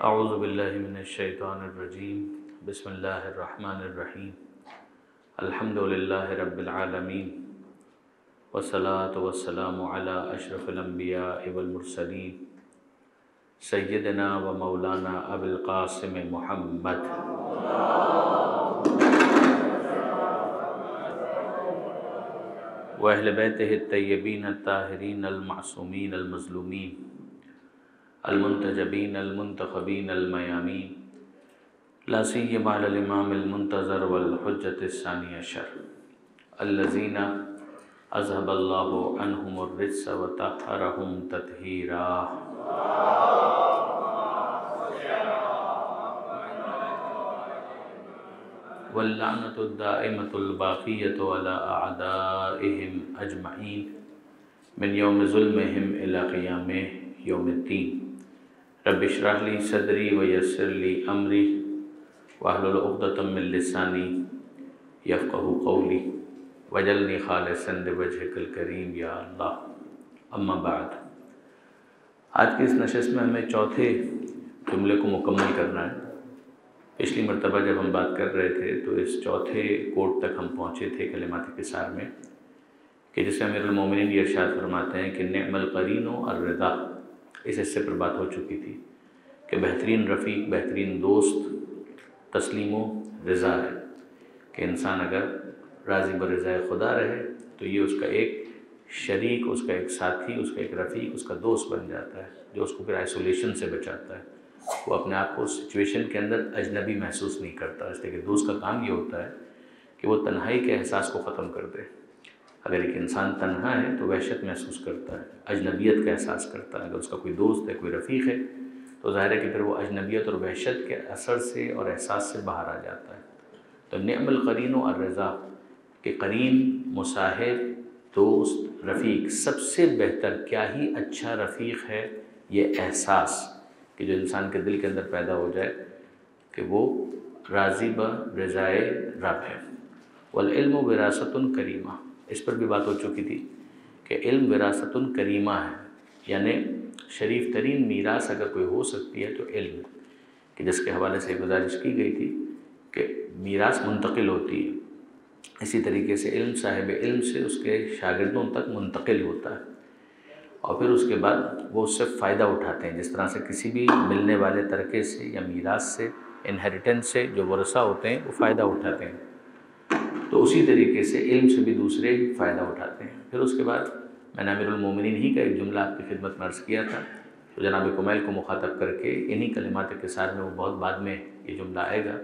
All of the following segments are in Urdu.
اعوذ باللہ من الشیطان الرجیم بسم اللہ الرحمن الرحیم الحمد للہ رب العالمین والصلاة والسلام علی اشرف الانبیاء والمرسلین سیدنا و مولانا ابی القاسم محمد و اہل بیتہ الطیبین الطاہرین المعصومین المظلومین المنتجبین المنتخبین المیامین لا سیما علی الامام المنتظر والحجۃ الثانی عشر الذین اذهب اللہ عنہم الرجس وطہرہم تطہیرا۔ واللعنۃ الدائمۃ الباقیۃ علی اعدائہم اجمعین من یوم ظلمہم الی قیام یوم الدین۔ رب اشرح لی صدری ویسر لی امری واحلل عقدۃ من لسانی یفقہوا قولی واجعلنی خالصا لوجہک الکریم یا اللہ۔ اما بعد، آج کی اس نشست میں ہمیں چوتھے جملے کو مکمل کرنا ہے۔ پچھلی مرتبہ جب ہم بات کر رہے تھے تو اس چوتھے کوٹ تک ہم پہنچے تھے کلمات انکسار میں، کہ جس میں امیر المومنین یہ ارشاد فرماتے ہیں کہ نعم القرین الرضا۔ اس حصے پر بات ہو چکی تھی کہ بہترین رفیق، بہترین دوست تسلیم و رضا ہے، کہ انسان اگر راضی برضائے خدا رہے تو یہ اس کا ایک شریک، اس کا ایک ساتھی، اس کا ایک رفیق، اس کا دوست بن جاتا ہے، جو اس کو پھر آئسولیشن سے بچاتا ہے۔ وہ اپنے آپ کو اس سچویشن کے اندر اجنبی محسوس نہیں کرتا، اس لیے کہ دوست کا کام یہ ہوتا ہے کہ وہ تنہائی کے احساس کو ختم کر دے۔ اگر ایک انسان تنہا ہے تو وحشت محسوس کرتا ہے، اجنبیت کا احساس کرتا ہے۔ اگر اس کا کوئی دوست ہے، کوئی رفیق ہے، تو ظاہر ہے کہ پھر وہ اجنبیت اور وحشت کے اثر سے اور احساس سے باہر آ جاتا ہے۔ تو نعم القرین الرضا، کہ قرین، مصاحب، دوست، رفیق، سب سے بہتر، کیا ہی اچھا رفیق ہے یہ احساس کہ جو انسان کے دل کے اندر پیدا ہو جائے کہ وہ راضی برضائے رب ہے۔ والعلم وراثۃ کریمہ، اس پر بھی بات ہو چکی تھی کہ علم وراثۃ کریمہ ہے، یعنی شریف ترین میراث اگر کوئی ہو سکتی ہے تو علم، کہ جس کے حوالے سے گزارش کی گئی تھی کہ میراث منتقل ہوتی ہے، اسی طریقے سے علم صاحب علم سے اس کے شاگردوں تک منتقل ہوتا ہے، اور پھر اس کے بعد وہ اس سے فائدہ اٹھاتے ہیں۔ جس طرح سے کسی بھی ملنے والے ترکے سے یا میراث سے، انہیریٹنس سے جو ورثہ ہوتے ہیں وہ فائدہ اٹھاتے ہیں، تو اسی طریقے سے علم سے بھی دوسرے فائدہ اٹھاتے ہیں۔ پھر اس کے بعد میں نے امیر المومنین ہی کا ایک جملہ آپ کی خدمت میں عرض کیا تھا، تو جناب کمیل کو مخاطب کر کے انہی کلمات انکسار میں وہ بہت بعد میں یہ جملہ آئے گا،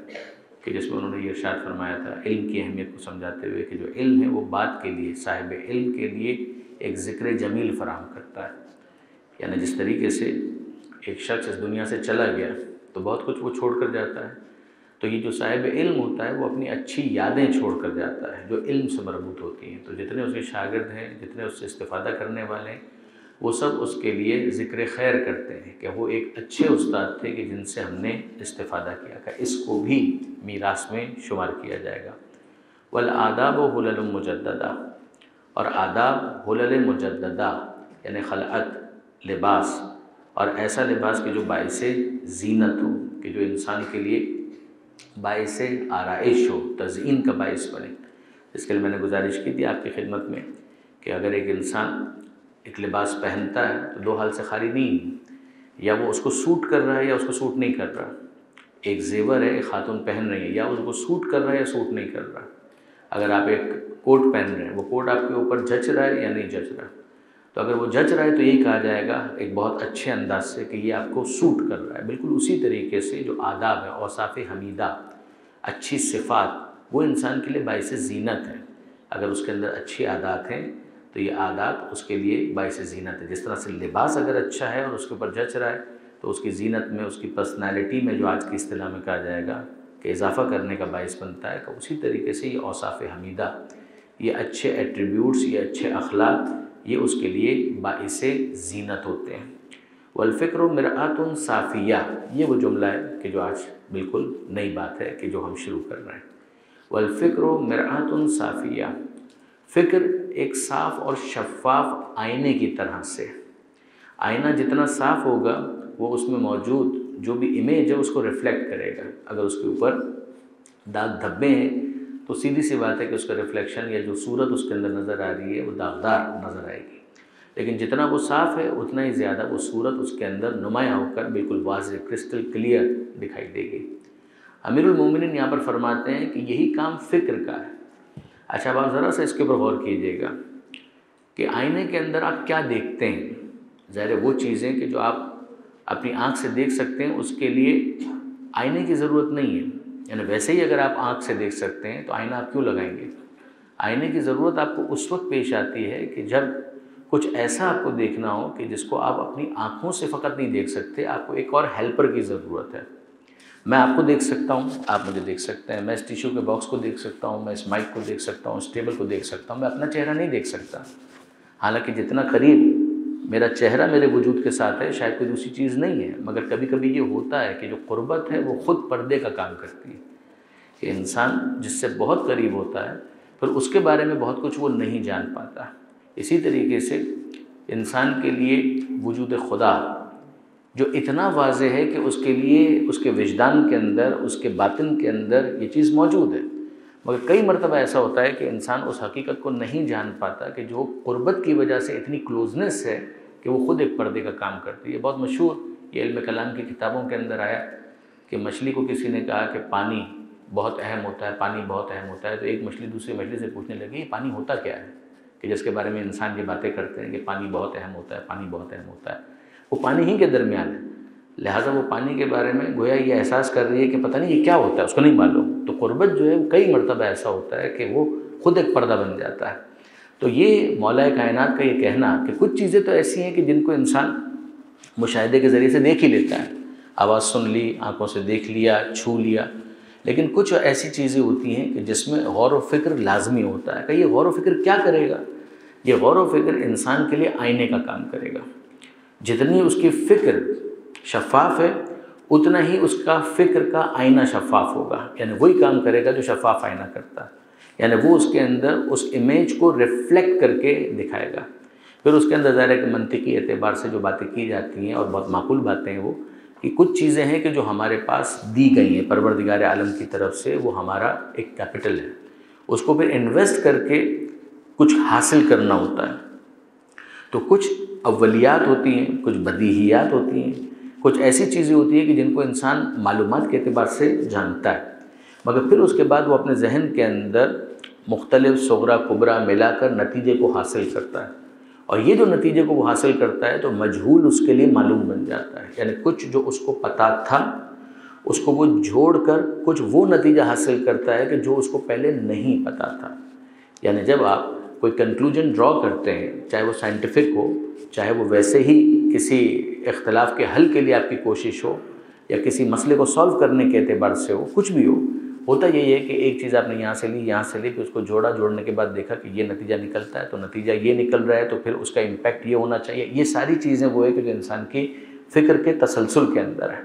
کہ جس میں انہوں نے یہ ارشاد فرمایا تھا علم کی اہمیت کو سمجھاتے ہوئے کہ جو علم ہے وہ بات کے لیے، صاحب علم کے لیے ایک ذکر جمیل فراہم کرتا ہے۔ یعنی جس طریقے سے ایک شخص اس دنیا سے چلا گیا تو بہت کچھ وہ چھوڑ کر جاتا ہے، تو یہ جو صاحب علم ہوتا ہے وہ اپنی اچھی یادیں چھوڑ کر جاتا ہے جو علم سے مربوط ہوتی ہیں۔ تو جتنے اس کے شاگرد ہیں، جتنے اس سے استفادہ کرنے والے ہیں، وہ سب اس کے لیے ذکر خیر کرتے ہیں کہ وہ ایک اچھے استاد تھے کہ جن سے ہم نے استفادہ کیا، کہ اس کو بھی میراث میں شمار کیا جائے گا۔ والآداب حلل مجددہ، اور آداب حلل مجددہ یعنی خلعت، لباس، اور ایسا لباس کہ جو باعث زینت ہو، کہ جو انسان کے لیے باعث آرائش ہو، تزئین کا باعث بنے۔ اس کے لیے میں نے گزارش کی تھی آپ کی خدمت میں کہ اگر ایک انسان ایک لباس پہنتا ہے تو دو حال سے خالی نہیں، یا وہ اس کو سوٹ کر رہا ہے یا اس کو سوٹ نہیں کر رہا۔ ایک زیور ہے، ایک خاتون پہن رہی ہے، یا اس کو سوٹ کر رہا ہے یا سوٹ نہیں کر رہا۔ اگر آپ ایک کوٹ پہن رہے ہیں، وہ کوٹ آپ کے اوپر جچ رہا ہے یا نہیں جچ رہا، تو اگر وہ جچ رہا ہے تو یہی کہا جائے گا ایک بہت اچھے انداز سے کہ یہ آپ کو سوٹ کر رہا ہے۔ بالکل اسی طریقے سے جو آداب ہے، اوصاف حمیدہ، اچھی صفات، وہ انسان کے لیے باعث زینت ہے۔ اگر اس کے اندر اچھی عادات ہیں تو یہ عادات اس کے لیے باعث زینت ہے۔ جس طرح سے لباس اگر اچھا ہے اور اس کے اوپر جچ رہا ہے تو اس کی زینت میں، اس کی پرسنالٹی میں، جو آج کی اصطلاح میں کہا جائے گا کہ اضافہ کرنے کا باعث بنتا ہے، کہ اسی طریقے سے یہ اوصاف حمیدہ، یہ اچھے ایٹریبیوٹس، یہ اچھے اخلاق، یہ اس کے لیے باعث زینت ہوتے ہیں۔ والفکر مرآۃ صافیہ، یہ وہ جملہ ہے کہ جو آج بالکل نئی بات ہے کہ جو ہم شروع کر رہے ہیں۔ والفکر مرآۃ صافیہ، فکر ایک صاف اور شفاف آئینے کی طرح سے، آئینہ جتنا صاف ہوگا وہ اس میں موجود جو بھی امیج ہے اس کو ریفلیکٹ کرے گا۔ اگر اس کے اوپر داغ دھبے ہیں تو سیدھی سی بات ہے کہ اس کا ریفلیکشن یا جو صورت اس کے اندر نظر آ رہی ہے وہ داغدار نظر آئے گی، لیکن جتنا وہ صاف ہے اتنا ہی زیادہ وہ صورت اس کے اندر نمایاں ہو کر بالکل واضح کرسٹل کلیئر دکھائی دے گی۔ امیر المومنین یہاں پر فرماتے ہیں کہ یہی کام فکر کا ہے۔ اچھا اب آپ ذرا سا اس کے اوپر غور کیجیے گا کہ آئینے کے اندر آپ کیا دیکھتے ہیں۔ ظاہر وہ چیزیں کہ جو آپ اپنی آنکھ سے دیکھ سکتے ہیں اس کے لیے آئینے کی ضرورت نہیں ہے، یعنی ویسے ہی اگر آپ آنکھ سے دیکھ سکتے ہیں تو آئینہ آپ کیوں لگائیں گے؟ آئینے کی ضرورت آپ کو اس وقت پیش آتی ہے کہ جب کچھ ایسا آپ کو دیکھنا ہو کہ جس کو آپ اپنی آنکھوں سے فقط نہیں دیکھ سکتے، آپ کو ایک اور ہیلپر کی ضرورت ہے۔ میں آپ کو دیکھ سکتا ہوں، آپ مجھے دیکھ سکتے ہیں، میں اس ٹیشو کے باکس کو دیکھ سکتا ہوں، میں اس مائک کو دیکھ سکتا ہوں، اس ٹیبل کو دیکھ سکتا ہوں، میں اپنا چہرہ نہیں دیکھ سکتا۔ حالانکہ جتنا قریب میرا چہرہ میرے وجود کے ساتھ ہے شاید کوئی دوسری چیز نہیں ہے، مگر کبھی کبھی یہ ہوتا ہے کہ جو قربت ہے وہ خود پردے کا کام کرتی ہے، کہ انسان جس سے بہت قریب ہوتا ہے پھر اس کے بارے میں بہت کچھ وہ نہیں جان پاتا۔ اسی طریقے سے انسان کے لیے وجود خدا جو اتنا واضح ہے کہ اس کے لیے اس کے وجدان کے اندر، اس کے باطن کے اندر یہ چیز موجود ہے، مگر کئی مرتبہ ایسا ہوتا ہے کہ انسان اس حقیقت کو نہیں جان پاتا کہ جو قربت کی وجہ سے اتنی کلوزنس ہے کہ وہ خود ایک پردے کا کام کرتی ہے۔ بہت مشہور یہ علم کلام کی کتابوں کے اندر آیا کہ مچھلی کو کسی نے کہا کہ پانی بہت اہم ہوتا ہے، پانی بہت اہم ہوتا ہے، تو ایک مچھلی دوسری مچھلی سے پوچھنے لگی یہ پانی ہوتا کیا ہے، کہ جس کے بارے میں انسان یہ باتیں کرتے ہیں کہ پانی بہت اہم ہوتا ہے، پانی بہت اہم ہوتا ہے، وہ پانی ہی کے درمیان ہے، لہٰذا وہ پانی کے بارے میں گویا یہ احساس کر رہی ہے کہ پتہ نہیں یہ کیا ہوتا ہے، اس کو نہیں معلوم۔ تو قربت جو ہے کئی مرتبہ ایسا ہوتا ہے کہ وہ خود ایک پردہ بن جاتا ہے۔ تو یہ مولا کائنات کا یہ کہنا کہ کچھ چیزیں تو ایسی ہیں کہ جن کو انسان مشاہدے کے ذریعے سے دیکھ ہی لیتا ہے، آواز سن لی، آنکھوں سے دیکھ لیا، چھو لیا، لیکن کچھ ایسی چیزیں ہوتی ہیں کہ جس میں غور و فکر لازمی ہوتا ہے۔ کہ یہ غور و فکر کیا کرے گا؟ یہ غور و فکر انسان کے لیے آئینے کا کام کرے گا۔ جتنی اس کی فکر شفاف ہے اتنا ہی اس کا فکر کا آئینہ شفاف ہوگا، یعنی وہی کام کرے گا جو شفاف آئینہ کرتا ہے، یعنی وہ اس کے اندر اس امیج کو ریفلیکٹ کر کے دکھائے گا۔ پھر اس کے اندر ظاہر ہے کہ منطقی اعتبار سے جو باتیں کی جاتی ہیں اور بہت معقول باتیں ہیں وہ کہ کچھ چیزیں ہیں کہ جو ہمارے پاس دی گئی ہیں پروردگار عالم کی طرف سے، وہ ہمارا ایک کیپٹل ہے، اس کو پھر انویسٹ کر کے کچھ حاصل کرنا ہوتا ہے۔ تو کچھ اولیات ہوتی ہیں، کچھ بدیہیات ہوتی ہیں، کچھ ایسی چیزیں ہوتی ہیں کہ جن کو انسان معلومات کے اعتبار سے جانتا ہے، مگر پھر اس کے بعد وہ اپنے ذہن کے اندر مختلف صغرا کبرا ملا کر نتیجے کو حاصل کرتا ہے، اور یہ جو نتیجے کو وہ حاصل کرتا ہے تو مجہول اس کے لیے معلوم بن جاتا ہے، یعنی کچھ جو اس کو پتہ تھا اس کو وہ جوڑ کر کچھ وہ نتیجہ حاصل کرتا ہے کہ جو اس کو پہلے نہیں پتہ تھا۔ یعنی جب آپ کوئی کنکلوژن ڈرا کرتے ہیں، چاہے وہ سائنٹیفک ہو، چاہے وہ ویسے ہی کسی اختلاف کے حل کے لیے آپ کی کوشش ہو یا کسی مسئلے کو سالو کرنے کے اعتبار سے ہو، کچھ بھی ہو، ہوتا یہی ہے کہ ایک چیز آپ نے یہاں سے لی، یہاں سے لی، پھر اس کو جوڑا، جوڑنے کے بعد دیکھا کہ یہ نتیجہ نکلتا ہے، تو نتیجہ یہ نکل رہا ہے تو پھر اس کا امپیکٹ یہ ہونا چاہیے۔ یہ ساری چیزیں وہ ہے کہ جو انسان کی فکر کے تسلسل کے اندر ہے۔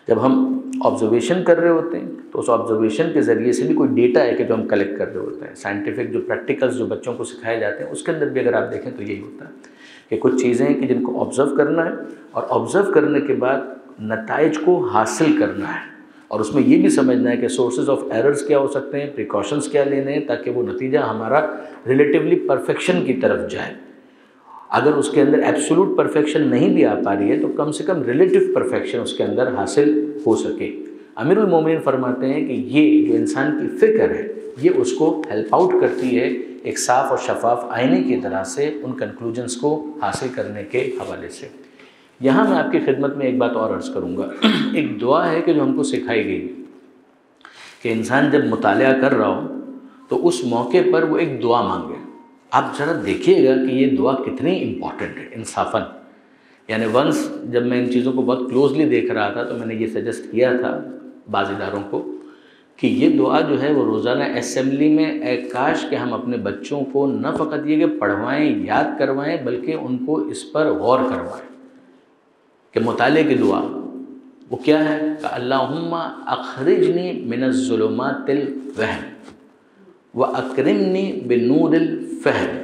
جب ہم آبزرویشن کر رہے ہوتے ہیں تو اس آبزرویشن کے ذریعے سے بھی کوئی ڈیٹا ہے کہ جو ہم کلیکٹ کر رہے ہوتے ہیں۔ سائنٹیفک جو پریکٹیکلز جو بچوں کو سکھائے جاتے ہیں اس کے اندر بھی اگر آپ دیکھیں تو یہی ہوتا ہے کہ کچھ چیزیں ہیں کہ جن کو آبزرو کرنا ہے، اور آبزرو کرنے کے بعد نتائج کو حاصل کرنا ہے، اور اس میں یہ بھی سمجھنا ہے کہ سورسز آف ایررز کیا ہو سکتے ہیں، پریکاشنز کیا لینے ہیں تاکہ وہ نتیجہ ہمارا ریلیٹیولی پرفیکشن کی طرف جائے۔ اگر اس کے اندر ایبسولوٹ پرفیکشن نہیں بھی آ پا رہی ہے تو کم سے کم ریلیٹیو پرفیکشن اس کے اندر حاصل ہو سکے۔ امیر المومنین فرماتے ہیں کہ یہ جو انسان کی فکر ہے یہ اس کو ہیلپ آؤٹ کرتی ہے ایک صاف اور شفاف آئینے کی طرح سے ان کنکلوژنس کو حاصل کرنے کے حوالے سے۔ یہاں میں آپ کی خدمت میں ایک بات اور عرض کروں گا۔ ایک دعا ہے کہ جو ہم کو سکھائی گئی کہ انسان جب مطالعہ کر رہا ہو تو اس موقع پر وہ ایک دعا مانگے۔ آپ ذرا دیکھیے گا کہ یہ دعا کتنی امپورٹنٹ ہے انصافاً۔ یعنی ونس جب میں ان چیزوں کو بہت کلوزلی دیکھ رہا تھا تو میں نے یہ سجیسٹ کیا تھا بعض اداروں کو کہ یہ دعا جو ہے وہ روزانہ اسمبلی میں اے کاش کہ ہم اپنے بچوں کو نہ فقط یہ کہ پڑھوائیں، یاد کروائیں، بلکہ ان کو اس پر غور کروائیں کہ مطالعے کی دعا وہ کیا ہے کہ اللہم اخرجنی من الظلمات الوہم واکرمنی بنور الفہم۔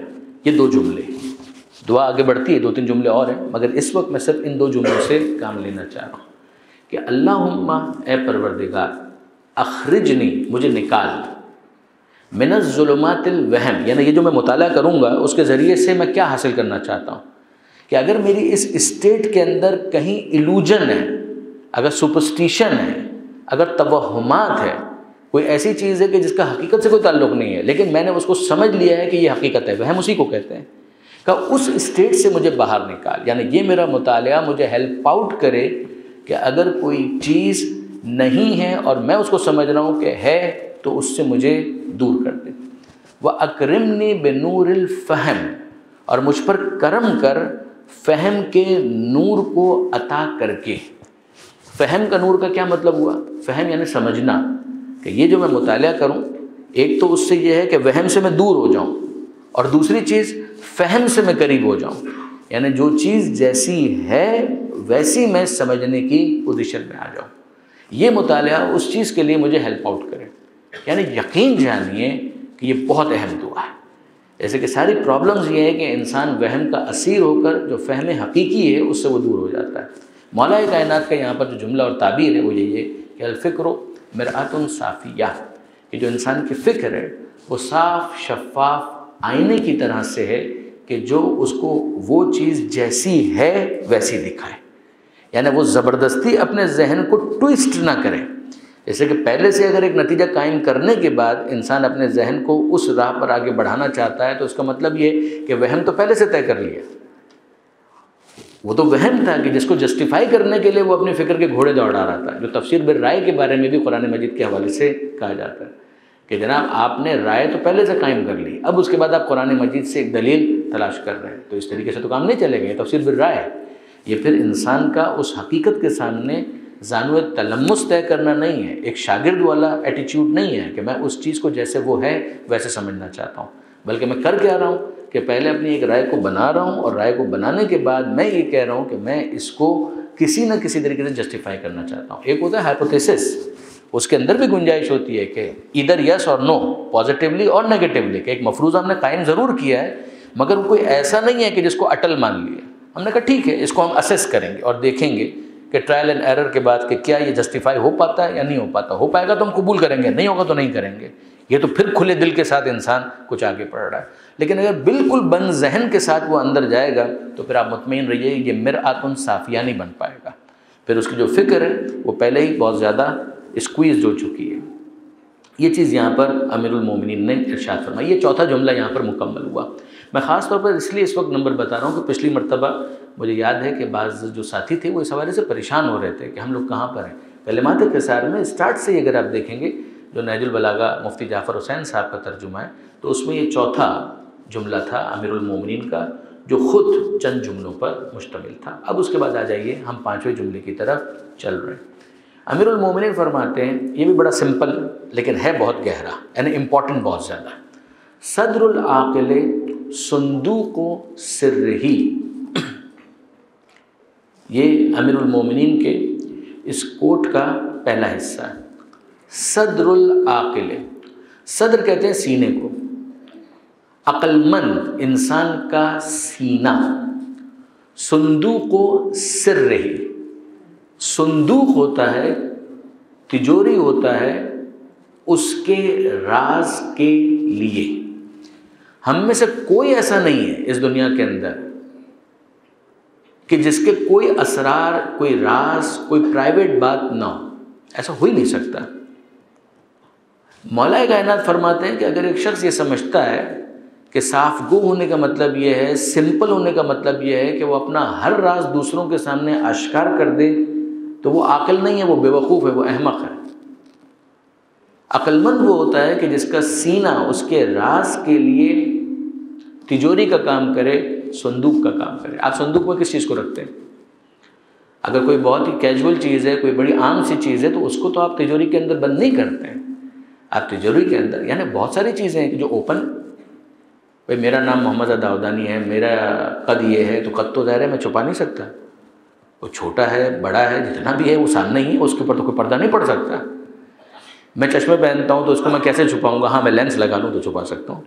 یہ دو جملے، دعا آگے بڑھتی ہے، دو تین جملے اور ہیں، مگر اس وقت میں صرف ان دو جملوں سے کام لینا چاہ رہا ہوں کہ اللہم اے پروردگار اخرجنی مجھے نکال من الظلمات الوہم، یعنی یہ جو میں مطالعہ کروں گا اس کے ذریعے سے میں کیا حاصل کرنا چاہتا ہوں کہ اگر میری اس اسٹیٹ کے اندر کہیں ایلوژن ہے، اگر سپرسٹیشن ہے، اگر توہمات ہے، کوئی ایسی چیز ہے کہ جس کا حقیقت سے کوئی تعلق نہیں ہے لیکن میں نے اس کو سمجھ لیا ہے کہ یہ حقیقت ہے، وہم اسی کو کہتے ہیں، کہ اس اسٹیٹ سے مجھے باہر نکال، یعنی یہ میرا مطالعہ مجھے ہیلپ آؤٹ کرے کہ اگر کوئی چیز نہیں ہے اور میں اس کو سمجھ رہا ہوں کہ ہے تو اس سے مجھے دور کر دے۔ وَأَكْرِمْنِي بِنُورِ الْفَهْمِ، اور مجھ پر کرم کر فہم کے نور کو عطا کر کے۔ فہم کا نور کا کیا مطلب ہوا؟ فہم یعنی سمجھنا، کہ یہ جو میں مطالعہ کروں ایک تو اس سے یہ ہے کہ وہم سے میں دور ہو جاؤں، اور دوسری چیز فہم سے میں قریب ہو جاؤں، یعنی جو چیز جیسی ہے ویسی میں سمجھنے کی پوزیشن میں آ جاؤں۔ یہ مطالعہ اس چیز کے لیے مجھے ہیلپ آؤٹ کرے، یعنی یقین جانیے کہ یہ بہت اہم دعا ہے۔ جیسے کہ ساری پرابلمز یہ ہے کہ انسان وہم کا اسیر ہو کر جو فہم حقیقی ہے اس سے وہ دور ہو جاتا ہے۔ مولا کائنات کا یہاں پر جو جملہ اور تعبیر ہے وہ یہی ہے کہ الفکر مرآۃ صافیہ، کہ جو انسان کی فکر ہے وہ صاف شفاف آئینے کی طرح سے ہے کہ جو اس کو وہ چیز جیسی ہے ویسی دکھائے، یعنی وہ زبردستی اپنے ذہن کو ٹوئسٹ نہ کرے۔ جیسے کہ پہلے سے اگر ایک نتیجہ قائم کرنے کے بعد انسان اپنے ذہن کو اس راہ پر آگے بڑھانا چاہتا ہے تو اس کا مطلب یہ کہ وہم تو پہلے سے طے کر لیا، وہ تو وہم تھا کہ جس کو جسٹیفائی کرنے کے لیے وہ اپنی فکر کے گھوڑے دوڑا رہا تھا، جو تفسیر بالرائے کے بارے میں بھی قرآن مجید کے حوالے سے کہا جاتا ہے کہ جناب آپ نے رائے تو پہلے سے قائم کر لی، اب اس کے بعد آپ قرآن مجید سے ایک دلیل تلاش کر رہے ہیں، تو اس طریقے سے تو کام نہیں چلے گا، یہ تفسیر بالرائے ہے۔ یہ پھر انسان کا اس حقیقت کے سامنے زانو تلمس طے کرنا نہیں ہے، ایک شاگرد والا ایٹیچیوڈ نہیں ہے کہ میں اس چیز کو جیسے وہ ہے ویسے سمجھنا چاہتا ہوں، بلکہ میں کر کیا رہا ہوں کہ پہلے اپنی ایک رائے کو بنا رہا ہوں، اور رائے کو بنانے کے بعد میں یہ کہہ رہا ہوں کہ میں اس کو کسی نہ کسی طریقے سے جسٹیفائی کرنا چاہتا ہوں۔ ایک ہوتا ہے ہائپوتھیسس، اس کے اندر بھی گنجائش ہوتی ہے کہ ادھر یس اور نو، پازیٹیولی اور نیگیٹیولی، کہ ایک مفروضہ ہم نے قائم ضرور کیا ہے مگر کوئی ایسا نہیں ہے کہ جس کو اٹل مان لیے۔ ہم نے کہا ٹھیک ہے، اس کو ہم اسیس کریں گے اور دیکھیں گے کہ ٹرائل اینڈ ایرر کے بعد کہ کیا یہ جسٹیفائی ہو پاتا ہے یا نہیں ہو پاتا، ہو پائے گا تو ہم قبول کریں گے، نہیں ہوگا تو نہیں کریں گے۔ یہ تو پھر کھلے دل کے ساتھ انسان کچھ آگے بڑھ رہا ہے، لیکن اگر بالکل بند ذہن کے ساتھ وہ اندر جائے گا تو پھر آپ مطمئن رہیے یہ مرآۃ صافیہ نہیں بن پائے گا، پھر اس کی جو فکر ہے وہ پہلے ہی بہت زیادہ اسکویز ہو چکی ہے۔ یہ چیز یہاں پر امیر المومنین نے ارشاد فرمائی۔ یہ چوتھا جملہ یہاں پر مکمل ہوا۔ میں خاص طور پر اس لیے اس وقت نمبر بتا رہا ہوں کہ پچھلی مرتبہ مجھے یاد ہے کہ بعض جو ساتھی تھے وہ اس حوالے سے پریشان ہو رہے تھے کہ ہم لوگ کہاں پر ہیں۔ کلمات قصار میں اسٹارٹ سے اگر آپ دیکھیں گے جو نہج البلاغہ مفتی جعفر حسین صاحب کا ترجمہ ہے تو اس میں یہ چوتھا جملہ تھا امیر المومنین کا، جو خود چند جملوں پر مشتمل تھا۔ اب اس کے بعد آ جائیے ہم پانچویں جملے کی طرف چل رہے ہیں۔ امیر المومنین فرماتے ہیں، یہ بھی بڑا سمپل لیکن ہے بہت گہرا، یعنی امپورٹنٹ بہت زیادہ۔ صدر العاقل صندوق سرہ، یہ امیر المومنین کے اس کوٹ کا پہلا حصہ ہے۔ صدر العاقل، صدر کہتے ہیں سینے کو، عقل مند انسان کا سینہ، صندوق سرہ، صندوق ہوتا ہے، تجوری ہوتا ہے اس کے راز کے لیے۔ ہم میں سے کوئی ایسا نہیں ہے اس دنیا کے اندر کہ جس کے کوئی اسرار، کوئی راز، کوئی پرائیویٹ بات نہ ہو، ایسا ہو ہی نہیں سکتا۔ مولا کائنات فرماتے ہیں کہ اگر ایک شخص یہ سمجھتا ہے کہ صاف گو ہونے کا مطلب یہ ہے، سمپل ہونے کا مطلب یہ ہے کہ وہ اپنا ہر راز دوسروں کے سامنے آشکار کر دے، تو وہ عاقل نہیں ہے، وہ بے وقوف ہے، وہ احمق ہے۔ عقل مند وہ ہوتا ہے کہ جس کا سینہ اس کے راز کے لیے تجوری کا کام کرے، صندوق کا کام کرے۔ آپ صندوق میں کس چیز کو رکھتے ہیں؟ اگر کوئی بہت ہی کیجول چیز ہے، کوئی بڑی عام سی چیز ہے تو اس کو تو آپ تجوری کے اندر بند نہیں کرتے ہیں۔ آپ تجوری کے اندر، یعنی بہت ساری چیزیں ہیں کہ جو اوپن، بھائی میرا نام محمد داؤدانی ہے، میرا قد یہ ہے، تو قد تو ظاہر ہے میں چھپا نہیں سکتا، وہ چھوٹا ہے بڑا ہے جتنا بھی ہے وہ سامنے ہی ہے، اس کے اوپر تو کوئی پردہ نہیں پڑ سکتا۔ میں چشمے پہنتا ہوں تو اس کو میں کیسے چھپاؤں گا؟ ہاں میں لینس لگا لوں تو چھپا سکتا ہوں،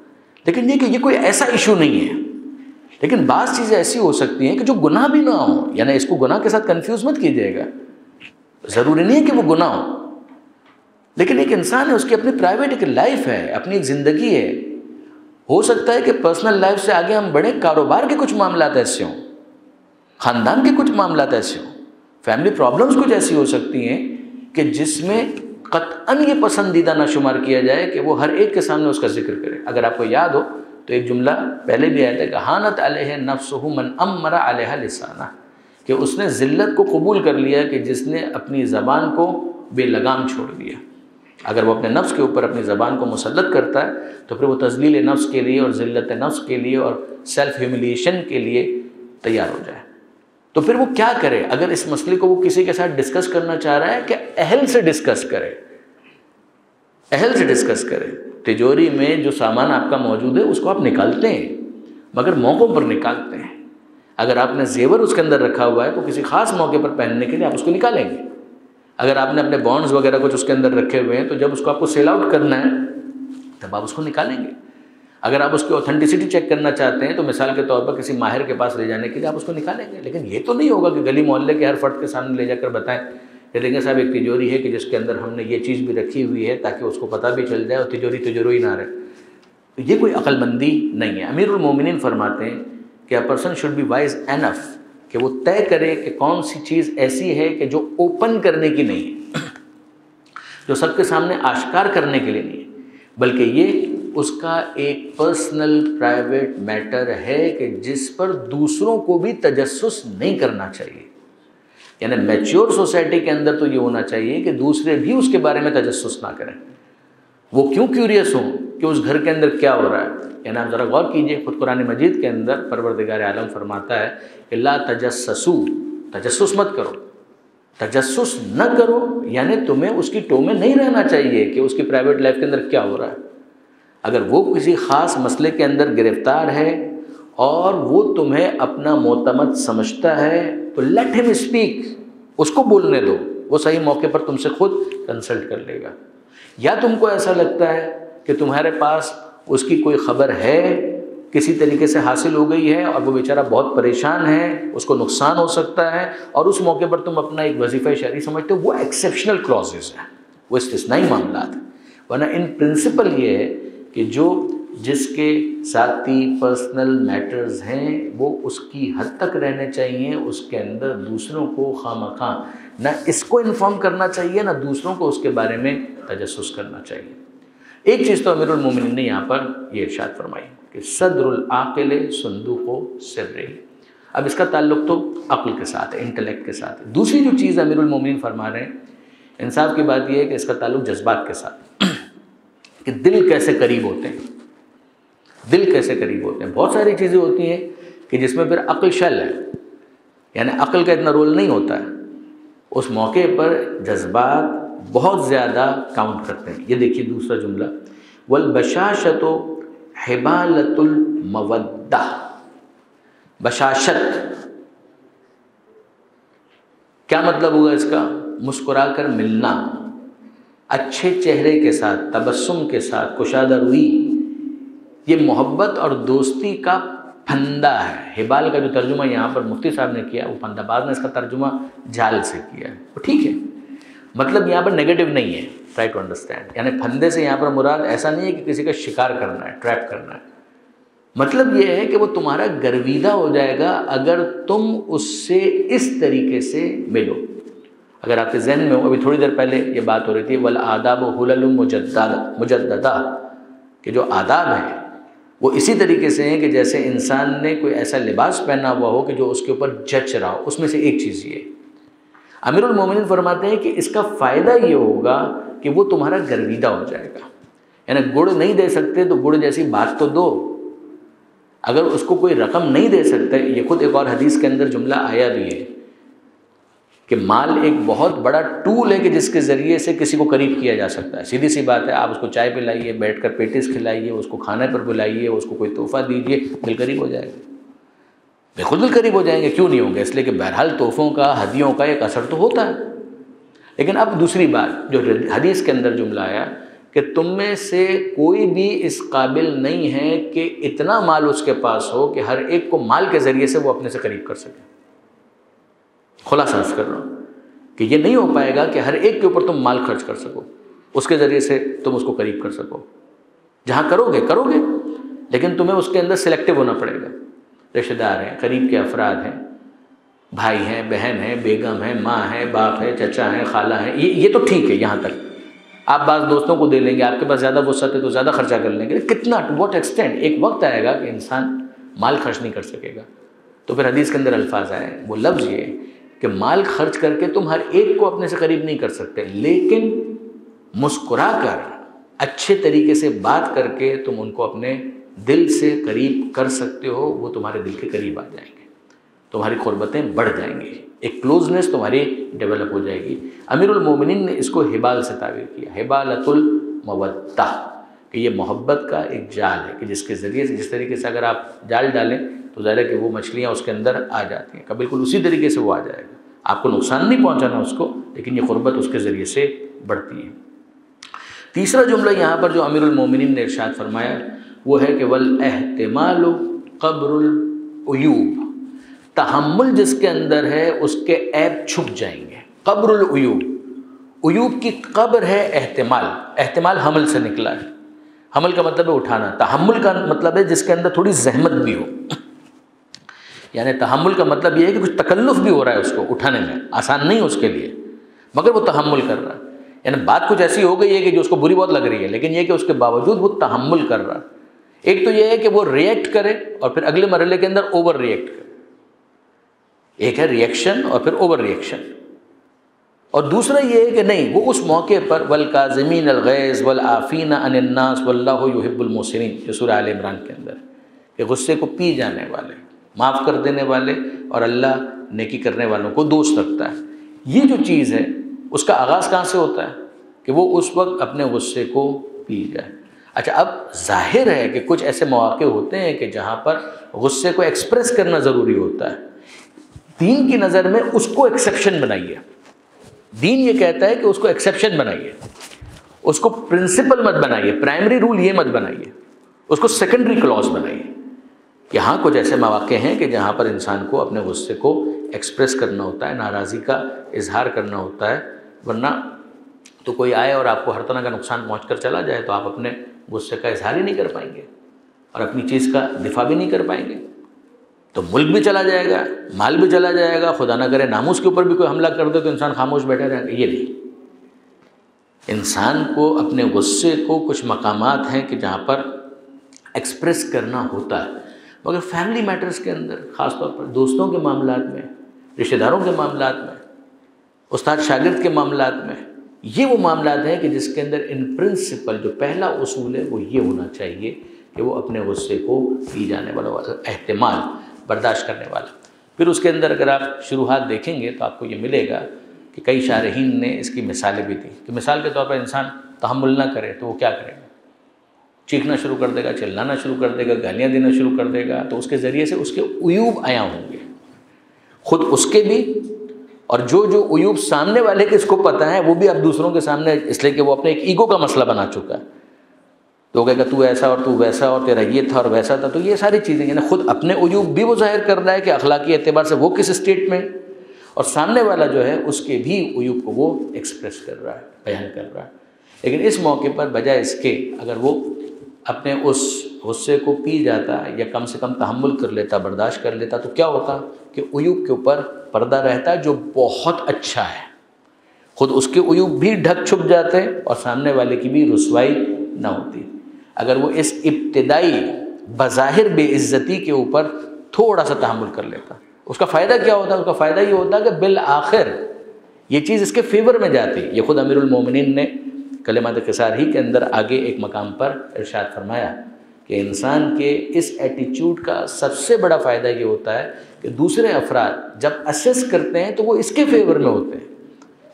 لیکن یہ کہ یہ کوئی ایسا ایشو نہیں ہے۔ لیکن بعض چیزیں ایسی ہو سکتی ہیں کہ جو گناہ بھی نہ ہوں، یعنی اس کو گناہ کے ساتھ کنفیوز مت کیجیے گا۔ ضروری نہیں ہے کہ وہ گناہ ہو، لیکن ایک انسان ہے، اس کی اپنی پرائیویٹ ایک لائف ہے، اپنی ایک زندگی ہے. ہو سکتا ہے کہ پرسنل لائف سے آگے ہم بڑھیں، کاروبار کے کچھ معاملات ایسے ہوں، خاندان کے کچھ معاملات ایسے ہوں، فیملی پرابلمز کچھ ایسی ہو سکتی ہیں کہ جس میں قطعاً یہ پسندیدہ نہ شمار کیا جائے کہ وہ ہر ایک کے سامنے اس کا ذکر کرے. اگر آپ کو یاد ہو تو ایک جملہ پہلے بھی آیا تھا کہ حانت علیہ نفسہ من امر علیہ لسانہ، کہ اس نے ذلت کو قبول کر لیا کہ جس نے اپنی زبان کو بے لگام چھوڑ دیا. اگر وہ اپنے نفس کے اوپر اپنی زبان کو مسلط کرتا ہے تو پھر وہ تذلیل نفس کے لیے اور ذلت نفس کے لیے اور سیلف ہیوملیشن کے لیے تیار ہو جائے. تو پھر وہ کیا کرے؟ اگر اس مسئلے کو وہ کسی کے ساتھ ڈسکس کرنا چاہ رہا ہے کہ اہل سے ڈسکس کرے، اہل سے ڈسکس کرے. تجوری میں جو سامان آپ کا موجود ہے اس کو آپ نکالتے ہیں، مگر موقعوں پر نکالتے ہیں. اگر آپ نے زیور اس کے اندر رکھا ہوا ہے تو کسی خاص موقع پر پہننے کے لیے آپ اس کو نکالیں گے. اگر آپ نے اپنے بانڈز وغیرہ کچھ اس کے اندر رکھے ہوئے ہیں تو جب اس کو آپ کو سیل آؤٹ کرنا ہے تب آپ اس کو نکالیں گے. اگر آپ اس کی اوتھینٹسٹی چیک کرنا چاہتے ہیں تو مثال کے طور پر کسی ماہر کے پاس لے جانے کے لیے آپ اس کو نکالیں گے. لیکن یہ تو نہیں ہوگا کہ گلی محلے کے ہر فرد کے سامنے لے جا کر بتائیں کہ دیکھیں صاحب ایک تجوری ہے کہ جس کے اندر ہم نے یہ چیز بھی رکھی ہوئی ہے تاکہ اس کو پتہ بھی چل جائے اور تجوری نہ رہے. یہ کوئی عقل مندی نہیں ہے. امیر المومنین فرماتے ہیں کہ a person should be wise enough کہ وہ طے کرے کہ کون سی چیز ایسی ہے کہ جو اوپن کرنے کی نہیں ہے، جو سب کے سامنے آشکار کرنے کے لیے نہیں ہے، بلکہ یہ اس کا ایک پرسنل پرائیویٹ میٹر ہے کہ جس پر دوسروں کو بھی تجسس نہیں کرنا چاہیے. یعنی میچور سوسائٹی کے اندر تو یہ ہونا چاہیے کہ دوسرے بھی اس کے بارے میں تجسس نہ کریں. وہ کیوں کیوریس ہوں کہ اس گھر کے اندر کیا ہو رہا ہے. یعنی آپ ذرا غور کیجئے، خود قرآن مجید کے اندر پروردگار عالم فرماتا ہے کہ لا تجسسوا، تجسس مت کرو. تجسس نہ کرو یعنی تمہیں اس کی ٹو میں نہیں رہنا چاہیے کہ اس کی پرائیویٹ لائف کے اندر کیا ہو رہا ہے. اگر وہ کسی خاص مسئلے کے اندر گرفتار ہے اور وہ تمہیں اپنا معتمد سمجھتا ہے تو لیٹ ہم اسپیک، اس کو بولنے دو، وہ صحیح موقع پر تم سے خود کنسلٹ کر لے گا. یا تم کو ایسا لگتا ہے کہ تمہارے پاس اس کی کوئی خبر ہے، کسی طریقے سے حاصل ہو گئی ہے اور وہ بیچارہ بہت پریشان ہے، اس کو نقصان ہو سکتا ہے، اور اس موقع پر تم اپنا ایک وظیفہ شرعی سمجھتے ہو، وہ ایکسیپشنل کلازز ہیں، وہ استثنائی معاملات ہیں. ورنہ ان پرنسپل یہ ہے کہ جس کے ذاتی پرسنل میٹرز ہیں وہ اس کی حد تک رہنے چاہیے. اس کے اندر دوسروں کو خواہ نہ اس کو انفارم کرنا چاہیے نہ دوسروں کو اس کے بارے میں تجسس کرنا چاہیے. ایک چیز تو امیر المومنین نے یہاں پر یہ ارشاد فرمائی کہ صدر العاقل صندوق سرہ. اب اس کا تعلق تو عقل کے ساتھ ہے، انٹلیکٹ کے ساتھ ہے. دوسری جو چیز امیر المومنین فرما رہے ہیں، انصاف کی بات یہ ہے کہ اس کا تعلق جذبات کے ساتھ، کہ دل کیسے قریب ہوتے ہیں. دل کیسے قریب ہوتے ہیں. بہت ساری چیزیں ہوتی ہیں کہ جس میں پھر عقل شل ہے، یعنی عقل کا اتنا رول نہیں ہوتا ہے. اس موقع پر جذبات بہت زیادہ کاؤنٹ کرتے ہیں. یہ دیکھیے دوسرا جملہ، والبشاشۃ حبالۃ المودہ. بشاشت کیا مطلب ہوگا اس کا؟ مسکرا کر ملنا، اچھے چہرے کے ساتھ، تبسم کے ساتھ، کشادہ روئی. یہ محبت اور دوستی کا پھندا ہے. حبال کا جو ترجمہ یہاں پر مفتی صاحب نے کیا وہ پھندا، بعض نے اس کا ترجمہ جال سے کیا ہے، وہ ٹھیک ہے، مطلب یہاں پر نیگیٹو نہیں ہے. Try to understand. یعنی پھندے سے یہاں پر مراد ایسا نہیں ہے کہ کسی کا شکار کرنا ہے، ٹریپ کرنا ہے. مطلب یہ ہے کہ وہ تمہارا گرویدہ ہو جائے گا اگر تم اس سے اس طریقے سے ملو. اگر آپ کے ذہن میں ہو، ابھی تھوڑی دیر پہلے یہ بات ہو رہی تھی والآداب حلل مجددہ، کہ جو آداب ہیں وہ اسی طریقے سے ہیں کہ جیسے انسان نے کوئی ایسا لباس پہنا ہوا ہو کہ جو اس کے اوپر جچ رہا ہو. اس میں سے ایک چیز یہ امیر المومنین فرماتے ہیں کہ اس کا فائدہ یہ ہوگا کہ وہ تمہارا گرویدہ ہو جائے گا. یعنی گڑ نہیں دے سکتے تو گڑ جیسی بات تو دو. اگر اس کو کوئی رقم نہیں دے سکتے، یہ خود ایک اور حدیث کے اندر جملہ آیا بھی ہے کہ مال ایک بہت بڑا ٹول ہے کہ جس کے ذریعے سے کسی کو قریب کیا جا سکتا ہے. سیدھی سی بات ہے، آپ اس کو چائے پلائیے، بیٹھ کر پیٹیز کھلائیے، اس کو کھانے پر بلائیے، اس کو کوئی تحفہ دیجیے، دل قریب ہو جائے گا. بالکل دل قریب ہو جائیں گے. کیوں نہیں ہوں گے؟ اس لیے کہ بہرحال تحفوں کا، ہدیوں کا ایک اثر تو ہوتا ہے. لیکن اب دوسری بات جو حدیث کے اندر جملہ آیا کہ تم میں سے کوئی بھی اس قابل نہیں ہے کہ اتنا مال اس کے پاس ہو کہ ہر ایک کو مال کے ذریعے سے وہ اپنے سے قریب کر سکے. خلاصہ عرض کر رہا ہوں کہ یہ نہیں ہو پائے گا کہ ہر ایک کے اوپر تم مال خرچ کر سکو، اس کے ذریعے سے تم اس کو قریب کر سکو۔ جہاں کرو گے، لیکن تمہیں اس کے اندر سلیکٹیو ہونا پڑے گا۔ رشتہ دار ہیں، قریب کے افراد ہیں، بھائی ہیں، بہن ہیں، بیگم ہیں، ماں ہیں، باپ ہے، چچا ہیں، خالہ ہیں، یہ تو ٹھیک ہے، یہاں تک آپ بعض دوستوں کو دے لیں گے، آپ کے پاس زیادہ وسعت ہے تو زیادہ خرچہ کر لیں گے، کتنا ٹو واٹ ایکسٹینٹ؟ ایک وقت آئے گا کہ انسان مال خرچ نہیں کر سکے گا۔ تو پھر حدیث کے اندر الفاظ آئے، وہ لفظ یہ کہ مال خرچ کر کے تم ہر ایک کو اپنے سے قریب نہیں کر سکتے، لیکن مسکرا کر، اچھے طریقے سے بات کر کے تم ان کو اپنے دل سے قریب کر سکتے ہو، وہ تمہارے دل کے قریب آ جائیں گے، تمہاری قربتیں بڑھ جائیں گی، ایک کلوزنس تمہاری ڈیولپ ہو جائے گی۔ امیر المومنین نے اس کو حبال سے تعبیر کیا، حبالۃ المودہ، کہ یہ محبت کا ایک جال ہے کہ جس کے ذریعے سے، جس طریقے سے اگر آپ جال ڈالیں تو ظاہر ہے کہ وہ مچھلیاں اس کے اندر آ جاتی ہیں، کہ بالکل اسی طریقے سے وہ آ جائے گا، آپ کو نقصان نہیں پہنچانا اس کو، لیکن یہ قربت اس کے ذریعے سے بڑھتی ہے۔ تیسرا جملہ یہاں پر جو امیر المومنین نے ارشاد فرمایا وہ ہے کہ والاحتمال قبر العیوب، تحمل جس کے اندر ہے اس کے عیب چھپ جائیں گے۔ قبر العیوب، عیوب کی قبر ہے احتمال، احتمال حمل سے نکلا ہے، حمل کا مطلب ہے اٹھانا، تحمل کا مطلب ہے جس کے اندر تھوڑی زحمت بھی ہو، یعنی تحمل کا مطلب یہ ہے کہ کچھ تکلف بھی ہو رہا ہے اس کو اٹھانے میں، آسان نہیں اس کے لیے، مگر وہ تحمل کر رہا ہے، یعنی بات کچھ ایسی ہو گئی ہے کہ جو اس کو بری بہت لگ رہی ہے، لیکن یہ کہ اس کے باوجود وہ تحمل کر رہا ہے۔ ایک تو یہ ہے کہ وہ ریئیکٹ کرے اور پھر اگلے مرحلے کے اندر اوور ریئیکٹ کرے، ایک ہے ریئیکشن اور پھر اوور ریئیکشن، اور دوسرا یہ ہے کہ نہیں، وہ اس موقع پر والکاظمین الغیظ والعافین عن الناس واللہ یحب المحسنین، جو سورہ آل عمران کے اندر، کہ غصے کو پی جانے والے، معاف کر دینے والے، اور اللہ نیکی کرنے والوں کو دوست رکھتا ہے۔ یہ جو چیز ہے اس کا آغاز کہاں سے ہوتا ہے کہ وہ اس وقت اپنے غصے کو پی جائے۔ اچھا، اب ظاہر ہے کہ کچھ ایسے مواقع ہوتے ہیں کہ جہاں پر غصے کو ایکسپریس کرنا ضروری ہوتا ہے، دین کی نظر میں اس کو ایکسیپشن بنائیے، دین یہ کہتا ہے کہ اس کو ایکسیپشن بنائیے، اس کو پرنسپل مت بنائیے، پرائمری رول یہ مت بنائیے، اس کو سیکنڈری کلاس بنائیے۔ یہاں کچھ ایسے مواقع ہیں کہ جہاں پر انسان کو اپنے غصے کو ایکسپریس کرنا ہوتا ہے، ناراضی کا اظہار کرنا ہوتا ہے، ورنہ تو کوئی آئے اور آپ کو ہر طرح کا نقصان پہنچ کر چلا جائے تو آپ اپنے غصے کا اظہار ہی نہیں کر پائیں گے اور اپنی چیز کا دفاع بھی نہیں کر پائیں گے، تو ملک بھی چلا جائے گا، مال بھی چلا جائے گا، خدا نہ کرے ناموس کے اوپر بھی کوئی حملہ کر دے تو انسان خاموش بیٹھا رہے گا۔ یہ نہیں، انسان کو اپنے غصے کو، کچھ مقامات ہیں کہ جہاں پر ایکسپریس کرنا ہوتا ہے، مگر فیملی میٹرز کے اندر، خاص طور پر دوستوں کے معاملات میں، رشتہ داروں کے معاملات میں، استاد شاگرد کے معاملات میں، یہ وہ معاملات ہیں کہ جس کے اندر ان پرنسپل جو پہلا اصول ہے وہ یہ ہونا چاہیے کہ وہ اپنے غصے کو پی جانے والا، احتمال برداشت کرنے والا۔ پھر اس کے اندر اگر آپ شروحات دیکھیں گے تو آپ کو یہ ملے گا کہ کئی شارحین نے اس کی مثالیں بھی دیں کہ مثال کے طور پر انسان تحمل نہ کرے تو وہ کیا کرے گا، چیخنا شروع کر دے گا، چلانا شروع کر دے گا، گالیاں دینا شروع کر دے گا، تو اس کے ذریعے سے اس کے عیوب عیاں ہوں گے، خود اس کے بھی، اور جو عیوب سامنے والے کے اس کو پتہ ہے وہ بھی اب دوسروں کے سامنے، اس لیے کہ وہ اپنے ایک ایگو کا مسئلہ بنا چکا ہے، تو کہے گا تو ایسا اور تو ویسا اور تیرا یہ تھا اور ویسا تھا، تو یہ ساری چیزیں، یعنی خود اپنے عیوب بھی وہ ظاہر کر رہا ہے کہ اخلاقی اعتبار سے وہ کس اسٹیٹ میں، اور سامنے والا جو ہے اس کے بھی عیوب کو وہ ایکسپریس کر رہا ہے، بیان کر رہا ہے۔ لیکن اس موقع پر بجائے اس کے اگر وہ اپنے اس غصے کو پی جاتا یا کم سے کم تحمل کر لیتا، برداشت کر لیتا، تو کیا ہوتا کہ عیوب کے اوپر پردہ رہتا جو بہت اچھا ہے، خود اس کے عیوب بھی ڈھک چھپ جاتے اور سامنے والے کی بھی رسوائی نہ ہوتی۔ اگر وہ اس ابتدائی بظاہر بے عزتی کے اوپر تھوڑا سا تحمل کر لیتا، اس کا فائدہ کیا ہوتا؟ اس کا فائدہ یہ ہوتا کہ بالآخر یہ چیز اس کے فیور میں جاتی۔ یہ خود امیر المومنین نے کلمات قصار ہی کے اندر آگے ایک مقام پر ارشاد فرمایا کہ انسان کے اس ایٹیچیوڈ کا سب سے بڑا فائدہ یہ ہوتا ہے کہ دوسرے افراد جب اسیس کرتے ہیں تو وہ اس کے فیور میں ہوتے ہیں،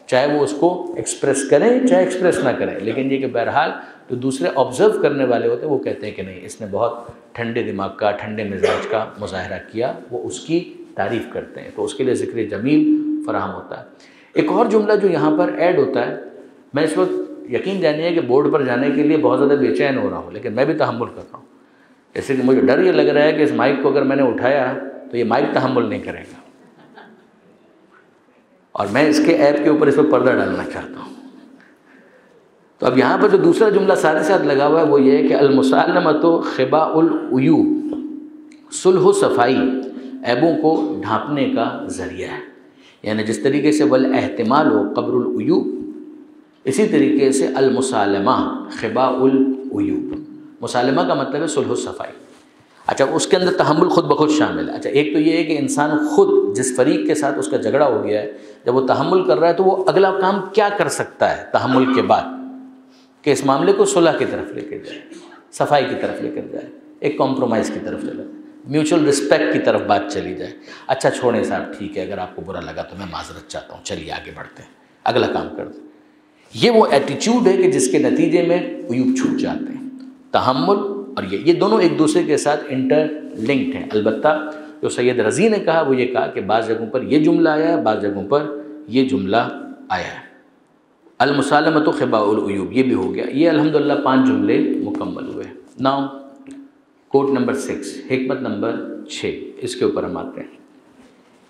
چاہے وہ اس کو ایکسپریس کریں چاہے ایکسپریس نہ کریں، لیکن یہ کہ بہرحال جو دوسرے آبزرو کرنے والے ہوتے ہیں وہ کہتے ہیں کہ نہیں، اس نے بہت ٹھنڈے دماغ کا، ٹھنڈے مزاج کا مظاہرہ کیا، وہ اس کی تعریف کرتے ہیں، تو اس کے لیے ذکر جمیل فراہم ہوتا ہے۔ ایک اور جملہ جو یہاں پر ایڈ ہوتا ہے، میں اس وقت یقین جانیے کہ بورڈ پر جانے کے لیے بہت زیادہ بے چین ہو رہا ہوں، لیکن میں بھی تحمل کر رہا ہوں، جیسے کہ مجھے ڈر یہ لگ رہا ہے کہ اس مائک کو اگر میں نے اٹھایا تو یہ مائک تحمل نہیں کرے گا، اور میں اس کے ایپ کے اوپر اس پر پردہ ڈالنا چاہتا ہوں۔ تو اب یہاں پر جو دوسرا جملہ ساتھ ہی ساتھ لگا ہوا ہے وہ یہ ہے کہ المسالمۃ خباء العیوب، صلح و صفائی عیبوں کو ڈھانپنے کا ذریعہ ہے، یعنی جس طریقے سے والاحتمال و قبر العیوب، اسی طریقے سے المسالمہ خباء العیوب، مسالمہ کا مطلب ہے صلح و صفائی۔ اچھا، اس کے اندر تحمل خود بخود شامل ہے۔ اچھا، ایک تو یہ ہے کہ انسان خود جس فریق کے ساتھ اس کا جھگڑا ہو گیا ہے، جب وہ تحمل کر رہا ہے تو وہ اگلا کام کیا کر سکتا ہے تحمل کے بعد، کہ اس معاملے کو صلح کی طرف لے کے جائے، صفائی کی طرف لے کر جائے، ایک کمپرومائز کی طرف چلے، میوچل رسپیکٹ کی طرف بات چلی جائے۔ اچھا چھوڑیں صاحب، ٹھیک ہے، اگر آپ کو برا لگا تو میں معذرت چاہتا ہوں، چلیے آگے بڑھتے ہیں، اگلا کام کرتے ہیں۔ یہ وہ ایٹیچیوڈ ہے کہ جس کے نتیجے میں عیوب چھوٹ جاتے ہیں۔ تحمل اور یہ دونوں ایک دوسرے کے ساتھ انٹر لنکڈ ہیں۔ البتہ جو سید رضی نے کہا وہ یہ کہا کہ بعض جگہوں پر یہ جملہ آیا ہے، بعض جگہوں پر یہ جملہ آیا ہے۔ المسالمۃ خباء العیوب، یہ بھی ہو گیا۔ یہ الحمدللہ 5 جملے مکمل ہوئے۔ ناؤ کوٹ نمبر 6، حکمت نمبر 6، اس کے اوپر ہم آتے ہیں۔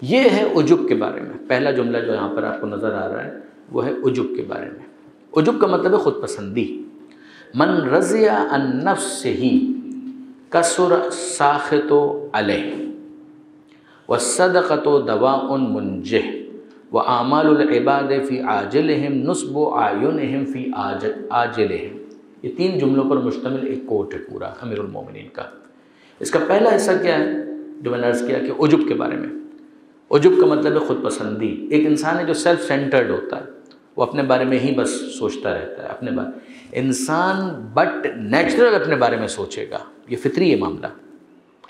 یہ ہے عجب کے بارے میں۔ پہلا جملہ جو یہاں پر آپ کو نظر آ رہا ہے وہ ہے عجب کے بارے میں۔ عجب کا مطلب ہے خود پسندی۔ من رضی عن نفسہ کثر ساخط علیہ والصدقۃ دواء منجہ واعمال العباد فی عاجلہم نصب اعینہم فی آجلہم۔ یہ 3 جملوں پر مشتمل ایک کوٹ ہے پورا امیر المومنین کا۔ اس کا پہلا حصہ کیا ہے جو میں نے عرض کیا کہ عجب کے بارے میں۔ عجب کا مطلب ہے خود پسندی۔ ایک انسان ہے جو سیلف سینٹرڈ ہوتا ہے، وہ اپنے بارے میں ہی بس سوچتا رہتا ہے، اپنے بارے۔ انسان بٹ نیچرل اپنے بارے میں سوچے گا، یہ فطری ہے معاملہ۔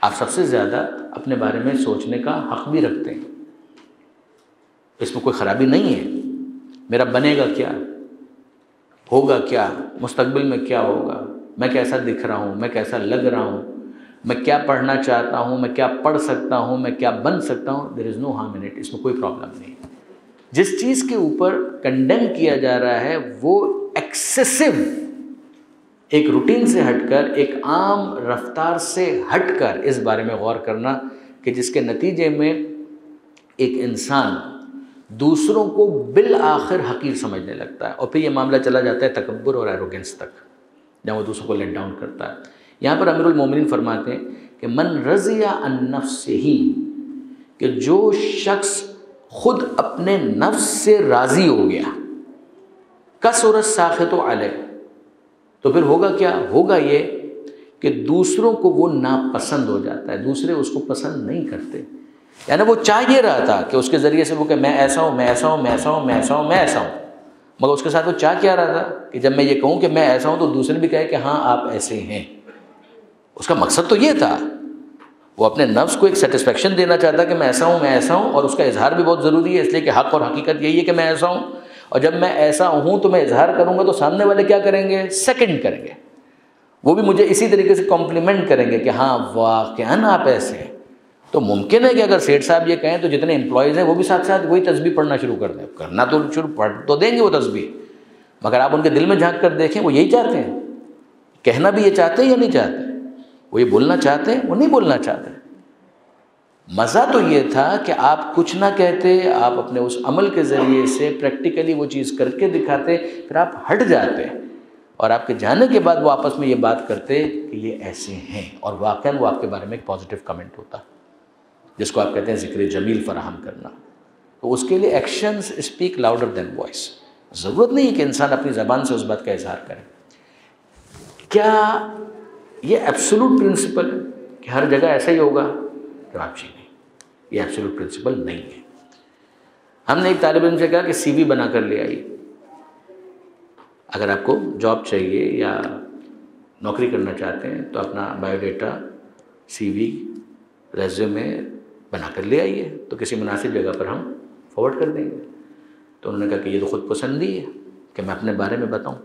آپ سب سے زیادہ اپنے بارے میں سوچنے کا حق بھی رکھتے ہیں، اس میں کوئی خرابی نہیں ہے۔ میرا بنے گا کیا، ہوگا کیا، مستقبل میں کیا ہوگا، میں کیسا دکھ رہا ہوں، میں کیسا لگ رہا ہوں، میں کیا پڑھنا چاہتا ہوں، میں کیا پڑھ سکتا ہوں، میں کیا بن سکتا ہوں، there is no harm in it، اس میں کوئی پرابلم نہیں۔ جس چیز کے اوپر کنڈیم کیا جا رہا ہے وہ ایکسیسو، ایک روٹین سے ہٹ کر، ایک عام رفتار سے ہٹ کر اس بارے میں غور کرنا کہ جس کے نتیجے میں ایک انسان دوسروں کو بالآخر حقیر سمجھنے لگتا ہے، اور پھر یہ معاملہ چلا جاتا ہے تکبر اور ایروگنس تک، جہاں وہ دوسروں کو لیٹ ڈاؤن کرتا ہے۔ یہاں پر امیر المومنین فرماتے ہیں کہ من رضی عن نفسہ، کہ جو شخص خود اپنے نفس سے راضی ہو گیا، کثر الساخط علیہ، تو پھر ہوگا کیا، ہوگا یہ کہ دوسروں کو وہ ناپسند ہو جاتا ہے، دوسرے اس کو پسند نہیں کرتے۔ یعنی وہ چاہ یہ رہا تھا کہ اس کے ذریعے سے وہ کہ میں ایسا ہوں، میں ایسا ہوں، میں ایسا ہوں، میں ایسا ہوں، میں ایسا ہوں، مگر اس کے ساتھ وہ چاہ کیا رہا تھا کہ جب میں یہ کہوں کہ میں ایسا ہوں تو دوسرے بھی کہے کہ ہاں آپ ایسے ہیں۔ اس کا مقصد تو یہ تھا، وہ اپنے نفس کو ایک سیٹسفیکشن دینا چاہتا کہ میں ایسا ہوں، میں ایسا ہوں، اور اس کا اظہار بھی بہت ضروری ہے، اس لیے کہ حق اور حقیقت یہی ہے کہ میں ایسا ہوں، اور جب میں ایسا ہوں تو میں اظہار کروں گا تو سامنے والے کیا کریں گے، سیکنڈ کریں گے، وہ بھی مجھے اسی طریقے سے کمپلیمنٹ کریں گے کہ ہاں واقعاً آپ ایسے ہیں۔ تو ممکن ہے کہ اگر سیٹھ صاحب یہ کہیں تو جتنے امپلائیز ہیں وہ بھی ساتھ ساتھ وہی تسبیح پڑھنا شروع کر دیں، کرنا تو شروع پڑھ تو دیں گے وہ تسبیح، مگر آپ ان کے دل میں جھانک کر دیکھیں وہ یہی چاہتے ہیں، کہنا بھی یہ چاہتے ہیں یا نہیں چاہتے، وہ یہ بولنا چاہتے ہیں، وہ نہیں بولنا چاہتے۔ مزہ تو یہ تھا کہ آپ کچھ نہ کہتے، آپ اپنے اس عمل کے ذریعے سے پریکٹیکلی وہ چیز کر کے دکھاتے، پھر آپ ہٹ جاتے، اور آپ کے جانے کے بعد وہ آپس میں یہ بات کرتے کہ یہ ایسے ہیں، اور واقعاً وہ آپ کے بارے میں ایک پازیٹیو کمنٹ ہوتا، جس کو آپ کہتے ہیں ذکر جمیل فراہم کرنا۔ تو اس کے لیے actions speak louder than voice. ضرورت نہیں ہے کہ انسان اپنی زبان سے اس بات کا اظہار کرے۔ کیا یہ ایبسولوٹ پرنسپل ہے کہ ہر جگہ ایسا ہی ہوگا؟ جواب جی نہیں، یہ ایبسولوٹ پرنسپل نہیں ہے۔ ہم نے ایک طالب علم سے کہا کہ سی وی بنا کر لے آئیے، اگر آپ کو جاب چاہیے یا نوکری کرنا چاہتے ہیں تو اپنا بایو ڈیٹا، سی وی، ریزیومے بنا کر لے آئیے، تو کسی مناسب جگہ پر ہم فارورڈ کر دیں گے۔ تو انہوں نے کہا کہ یہ تو خود پسندی ہے کہ میں اپنے بارے میں بتاؤں،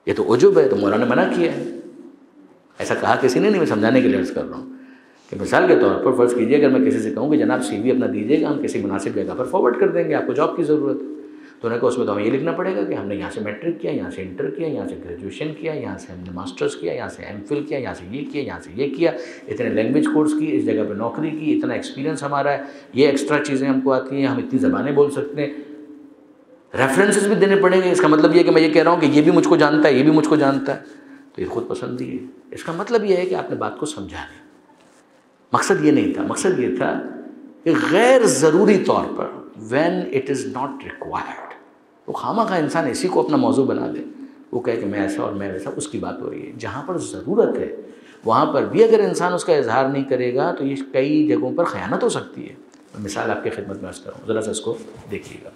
یہ تو عجب ہے، تو مولانا نے منع کیا ہے۔ ایسا کہا کسی نے نہیں، میں سمجھانے کے لیے عرض کر رہا ہوں کہ مثال کے طور پر فرض کیجیے اگر میں کسی سے کہوں کہ جناب سی وی اپنا دیجیے گا، ہم کسی مناسب جگہ پر فارورڈ کر دیں گے، آپ کو جاب کی ضرورت ہے، تو انہوں نے کہا اس میں تو ہمیں یہ لکھنا پڑے گا کہ ہم نے یہاں سے میٹرک کیا، یہاں سے انٹر کیا، یہاں سے گریجویشن کیا، یہاں سے ہم نے ماسٹرز کیا، یہاں سے ایم فل کیا، یہاں سے یہ کیا، یہاں سے یہ کیا، اتنے لینگویج کورس کی، اس جگہ پہ نوکری کی، اتنا ایکسپیرینس ہمارا ہے، یہ ایکسٹرا چیزیں ہم کو آتی ہیں، ہم اتنی زبانیں بول سکتے ہیں، ریفرنسز بھی دینے پڑیں گے۔ اس کا مطلب یہ ہے کہ میں یہ کہہ رہا ہوں کہ یہ بھی مجھ کو جانتا ہے، یہ بھی مجھ کو جانتا ہے، تو یہ خود پسندی ہے۔ اس کا مطلب یہ ہے کہ آپ نے بات کو سمجھا نہیں، مقصد یہ نہیں تھا، مقصد یہ تھا کہ غیر ضروری طور پر when it is not required وہ خواہ انسان اسی کو اپنا موضوع بنا دے، وہ کہے کہ میں ایسا اور میں ویسا، اس کی بات ہو رہی ہے۔ جہاں پر ضرورت ہے وہاں پر بھی اگر انسان اس کا اظہار نہیں کرے گا تو یہ کئی جگہوں پر خیانت ہو سکتی ہے۔ میں مثال آپ کی خدمت میں عرض کروں، ذرا سا اس کو دیکھیے گا۔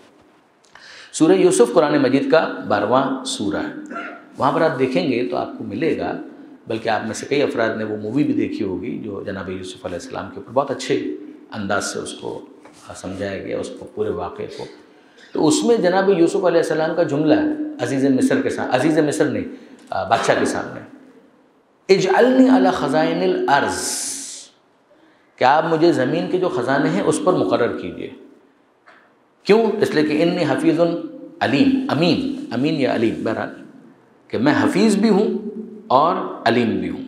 سورہ یوسف قرآن مجید کا 12واں سورہ ہے، وہاں پر آپ دیکھیں گے تو آپ کو ملے گا، بلکہ آپ میں سے کئی افراد نے وہ مووی بھی دیکھی ہوگی جو جناب یوسف علیہ السلام کے اوپر بہت اچھے انداز سے اس کو سمجھایا گیا، اس کو پورے واقعے کو۔ تو اس میں جناب یوسف علیہ السلام کا جملہ ہے عزیز مصر کے سامنے، عزیز مصر نہیں، بادشاہ کے سامنے، اجعلنی علی خزائن الارض، کہ آپ مجھے زمین کے جو خزانے ہیں اس پر مقرر کیجئے۔ کیوں؟ اس لیے کہ انی حفیظ علیم، امین یا علیم، بہرحال کہ میں حفیظ بھی ہوں اور علیم بھی ہوں۔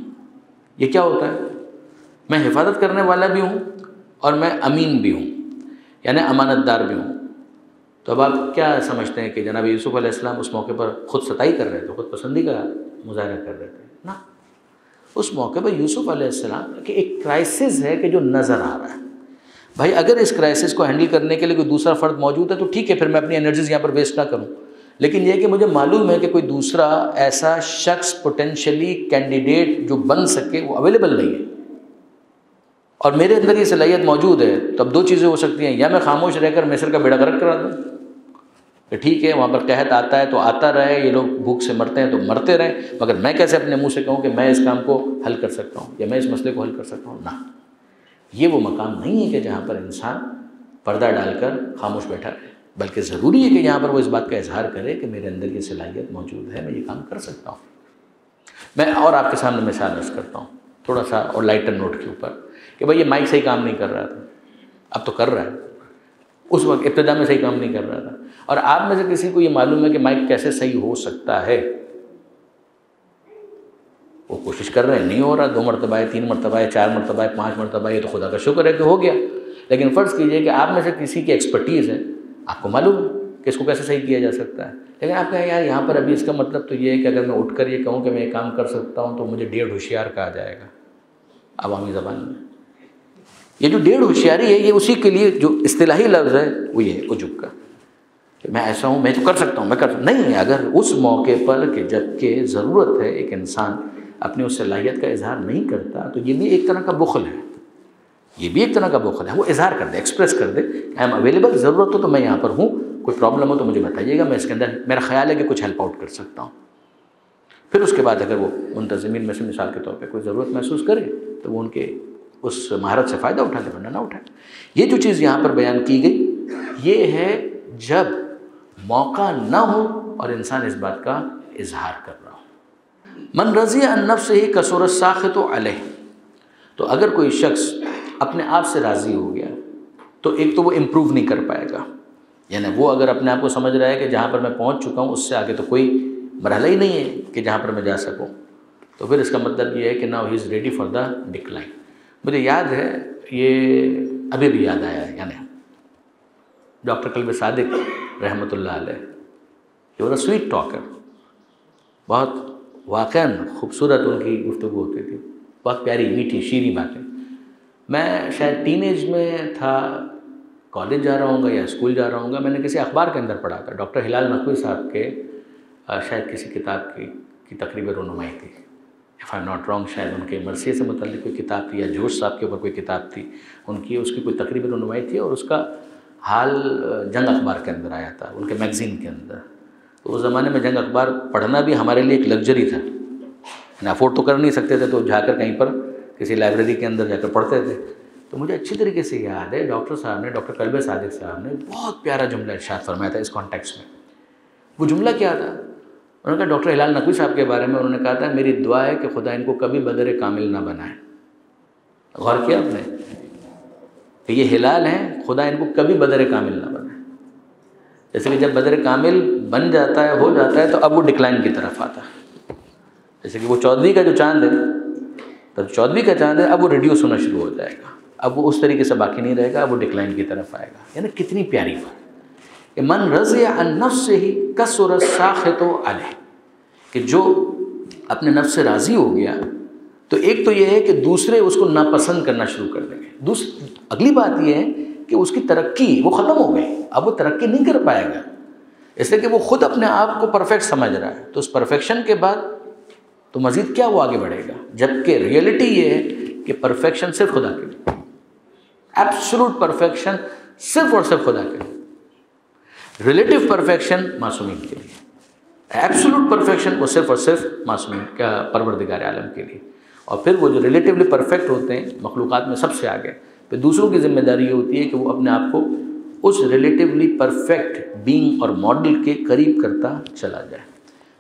یہ کیا ہوتا ہے؟ میں حفاظت کرنے والا بھی ہوں اور میں امین بھی ہوں، یعنی امانت دار بھی ہوں۔ تو اب آپ کیا سمجھتے ہیں کہ جناب یوسف علیہ السلام اس موقع پر خود ستائی کر رہے تھے، خود پسندی کا مظاہرہ کر رہے تھے؟ نہ، اس موقع پر یوسف علیہ السلام کہ ایک کرائسس ہے کہ جو نظر آ رہا ہے، بھائی اگر اس کرائسس کو ہینڈل کرنے کے لیے کوئی دوسرا فرد موجود ہے تو ٹھیک ہے، پھر میں اپنی انرجیز یہاں پر ویسٹ نہ کروں، لیکن یہ کہ مجھے معلوم ہے کہ کوئی دوسرا ایسا شخص پوٹینشلی کینڈیڈیٹ جو بن سکے وہ اویلیبل نہیں ہے، اور میرے اندر یہ صلاحیت موجود ہے، تو اب دو چیزیں ہو سکتی ہیں، یا میں خاموش رہ کر مصر کا بیڑا غرق کرا دوں کہ ٹھیک ہے وہاں پر قحط آتا ہے تو آتا رہے، یہ لوگ بھوک سے مرتے ہیں تو مرتے رہیں، مگر میں کیسے اپنے منہ سے کہوں کہ میں اس کام کو حل کر سکتا ہوں یا میں اس مسئلے کو حل کر سکتا ہوں؟ نہ، یہ وہ مقام نہیں ہے کہ جہاں پر انسان پردہ ڈال کر خاموش بیٹھا رہے، بلکہ ضروری ہے کہ یہاں پر وہ اس بات کا اظہار کرے کہ میرے اندر یہ صلاحیت موجود ہے، میں یہ کام کر سکتا ہوں۔ میں اور آپ کے سامنے مثال عرض کرتا ہوں تھوڑا سا اور لائٹر نوٹ کے اوپر، کہ بھائی یہ مائک صحیح کام نہیں کر رہا تھا، اب تو کر رہا ہے، اس وقت ابتدا میں صحیح کام نہیں کر رہا تھا، اور آپ میں سے کسی کو یہ معلوم ہے کہ مائک کیسے صحیح ہو سکتا ہے، وہ کوشش کر رہے ہیں، نہیں ہو رہا، 2 مرتبہ ہے، 3 مرتبہ ہے، 4 مرتبہ ہے، 5 مرتبہ ہے، یہ تو خدا کا شکر ہے کہ ہو گیا، لیکن فرض کیجئے کہ آپ میں سے کسی کی ایکسپرٹیز ہے، آپ کو معلوم ہے کہ اس کو کیسے صحیح کیا جا سکتا ہے، لیکن آپ کہیں یار یہاں پر ابھی اس کا مطلب تو یہ ہے کہ اگر میں اٹھ کر یہ کہوں کہ میں یہ کام کر سکتا ہوں تو مجھے 1.5 ہوشیار کہا جائے گا عوامی زبان میں۔ یہ جو 1.5 ہوشیاری ہے یہ اسی کے لیے جو اصطلاحی لفظ ہے وہ یہ ہے عجب کا، کہ میں ایسا ہوں، میں تو کر سکتا ہوں، میں کر نہیں، اگر اس موقع پر کہ جب کہ ضرورت ہے ایک انسان اپنی اس صلاحیت کا اظہار نہیں کرتا تو یہ بھی ایک طرح کا بخل ہے، یہ بھی ایک طرح کا بخل ہے، وہ اظہار کر دے، ایکسپریس کر دے کہ آئی ایم اویلیبل، ضرورت ہو تو میں یہاں پر ہوں، کوئی پرابلم ہو تو مجھے بتائیے گا، میں اس کے اندر میرا خیال ہے کہ کچھ ہیلپ آؤٹ کر سکتا ہوں۔ پھر اس کے بعد اگر وہ منتظمین میں سے مثال کے طور پہ کوئی ضرورت محسوس کرے تو وہ ان کے اس مہارت سے فائدہ اٹھا لے، ورنہ نہ اٹھائے۔ یہ جو چیز یہاں پر بیان کی گئی یہ ہے جب موقع نہ ہو اور انسان اس بات کا اظہار کر رہا ہو۔ من رضی عن نفسہ کثر الساخط علیہ، تو اگر کوئی شخص اپنے آپ سے راضی ہو گیا تو ایک تو وہ امپروو نہیں کر پائے گا، یعنی وہ اگر اپنے آپ کو سمجھ رہا ہے کہ جہاں پر میں پہنچ چکا ہوں اس سے آگے تو کوئی مرحلہ ہی نہیں ہے کہ جہاں پر میں جا سکوں، تو پھر اس کا مطلب یہ ہے کہ now he is ready for the decline. مجھے یاد ہے، یہ ابھی بھی یاد آیا ہے، یعنی ڈاکٹر قلب صادق رحمۃ اللہ علیہ، یہ واز اے سویٹ ٹاکر، بہت واقعاً خوبصورت ان کی گفتگو ہوتی تھی، بہت پیاری میٹھی شیریں باتیں۔ میں شاید ٹین ایج میں تھا، کالج جا رہا ہوں گا یا اسکول جا رہا ہوں گا، میں نے کسی اخبار کے اندر پڑھا تھا، ڈاکٹر ہلال نقوی صاحب کے شاید کسی کتاب کی تقریباً رونمائی تھی، اف آئی ناٹ رانگ، شاید ان کے مرثیے سے متعلق کوئی کتاب تھی یا جوش صاحب کے اوپر کوئی کتاب تھی ان کی، اس کی کوئی تقریباً رونمائی تھی، اور اس کا حال جنگ اخبار کے اندر آیا تھا، ان کے میگزین کے اندر۔ تو اس زمانے میں جنگ اخبار پڑھنا بھی ہمارے لیے ایک لگژری تھا، افورڈ تو کر نہیں سکتے تھے، تو جا کر کہیں پر کسی لائبریری کے اندر جا کر پڑھتے تھے۔ تو مجھے اچھی طریقے سے یاد ہے ڈاکٹر صاحب نے، ڈاکٹر قلب صادق صاحب نے بہت پیارا جملہ ارشاد فرمایا تھا اس کانٹیکس میں۔ وہ جملہ کیا تھا؟ انہوں نے کہا ڈاکٹر ہلال نقوی صاحب کے بارے میں انہوں نے کہا تھا میری دعا ہے کہ خدا ان کو کبھی بدر کامل نہ بنائے۔ غور کیا آپ نے کہ یہ ہلال ہیں، خدا ان کو کبھی بدر کامل نہ بنائے۔ جیسے کہ جب بدر کامل بن جاتا ہے، ہو جاتا ہے، تو اب وہ ڈکلائن کی طرف آتا ہے. جیسے کہ وہ 14ویں کا جو چاند ہے، تب 14ویں کا چاند ہے، اب وہ ریڈیوس ہونا شروع ہو جائے گا، اب وہ اس طریقے سے باقی نہیں رہے گا، اب وہ ڈکلائن کی طرف آئے گا. یعنی کتنی پیاری بات کہ من رضی عن نفسہ کثر الساخط علیہ، کہ جو اپنے نفس سے راضی ہو گیا تو ایک تو یہ ہے کہ دوسرے اس کو ناپسند کرنا شروع کر دیں گے. اگلی بات یہ ہے کہ اس کی ترقی وہ ختم ہو گئی، اب وہ ترقی نہیں کر پائے گا، اس لیے کہ وہ خود اپنے آپ کو پرفیکٹ سمجھ رہا ہے. تو اس پرفیکشن کے بعد تو مزید کیا وہ آگے بڑھے گا، جبکہ ریئلٹی یہ ہے کہ پرفیکشن صرف خدا کے لیے، ایبسولوٹ پرفیکشن صرف اور صرف خدا کے لیے. ریلیٹیو پرفیکشن معصومین کے لیے، ایبسولوٹ پرفیکشن وہ صرف اور صرف معصومین کا پروردگار عالم کے لیے. اور پھر وہ جو ریلیٹیولی پرفیکٹ ہوتے ہیں مخلوقات میں سب سے آگے، پھر دوسروں کی ذمہ داری یہ ہوتی ہے کہ وہ اپنے آپ کو اس ریلیٹیولی پرفیکٹ بینگ اور ماڈل کے قریب کرتا چلا جائے.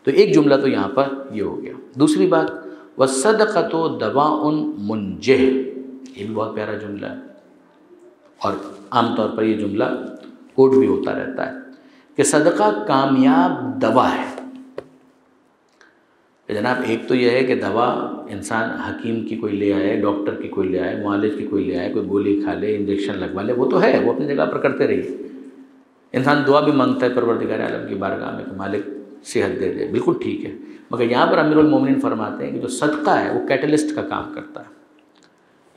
تو ایک جملہ تو یہاں پر یہ ہو گیا. دوسری بات وَالصَّدَقَةُ دَوَاءٌ مُنْجِحٌ، یہ بھی بہت پیارا جملہ ہے، اور عام طور پر یہ جملہ کوٹ بھی ہوتا رہتا ہے کہ صدقہ کامیاب دوا ہے. جناب ایک تو یہ ہے کہ دوا انسان حکیم کی کوئی لے آئے، ڈاکٹر کی کوئی لے آئے، معالج کی کوئی لے آئے، کوئی گولی کھا لے، انجیکشن لگوا لے، وہ تو ہے، وہ اپنی جگہ پر کرتے رہیے. انسان دعا بھی مانگتا ہے پروردگار عالم کی بارگاہ میں کہ مالک صحت دے دے، بالکل ٹھیک ہے. مگر یہاں پر امیر المومنین فرماتے ہیں کہ جو صدقہ ہے وہ کیٹلسٹ کا کام کرتا ہے،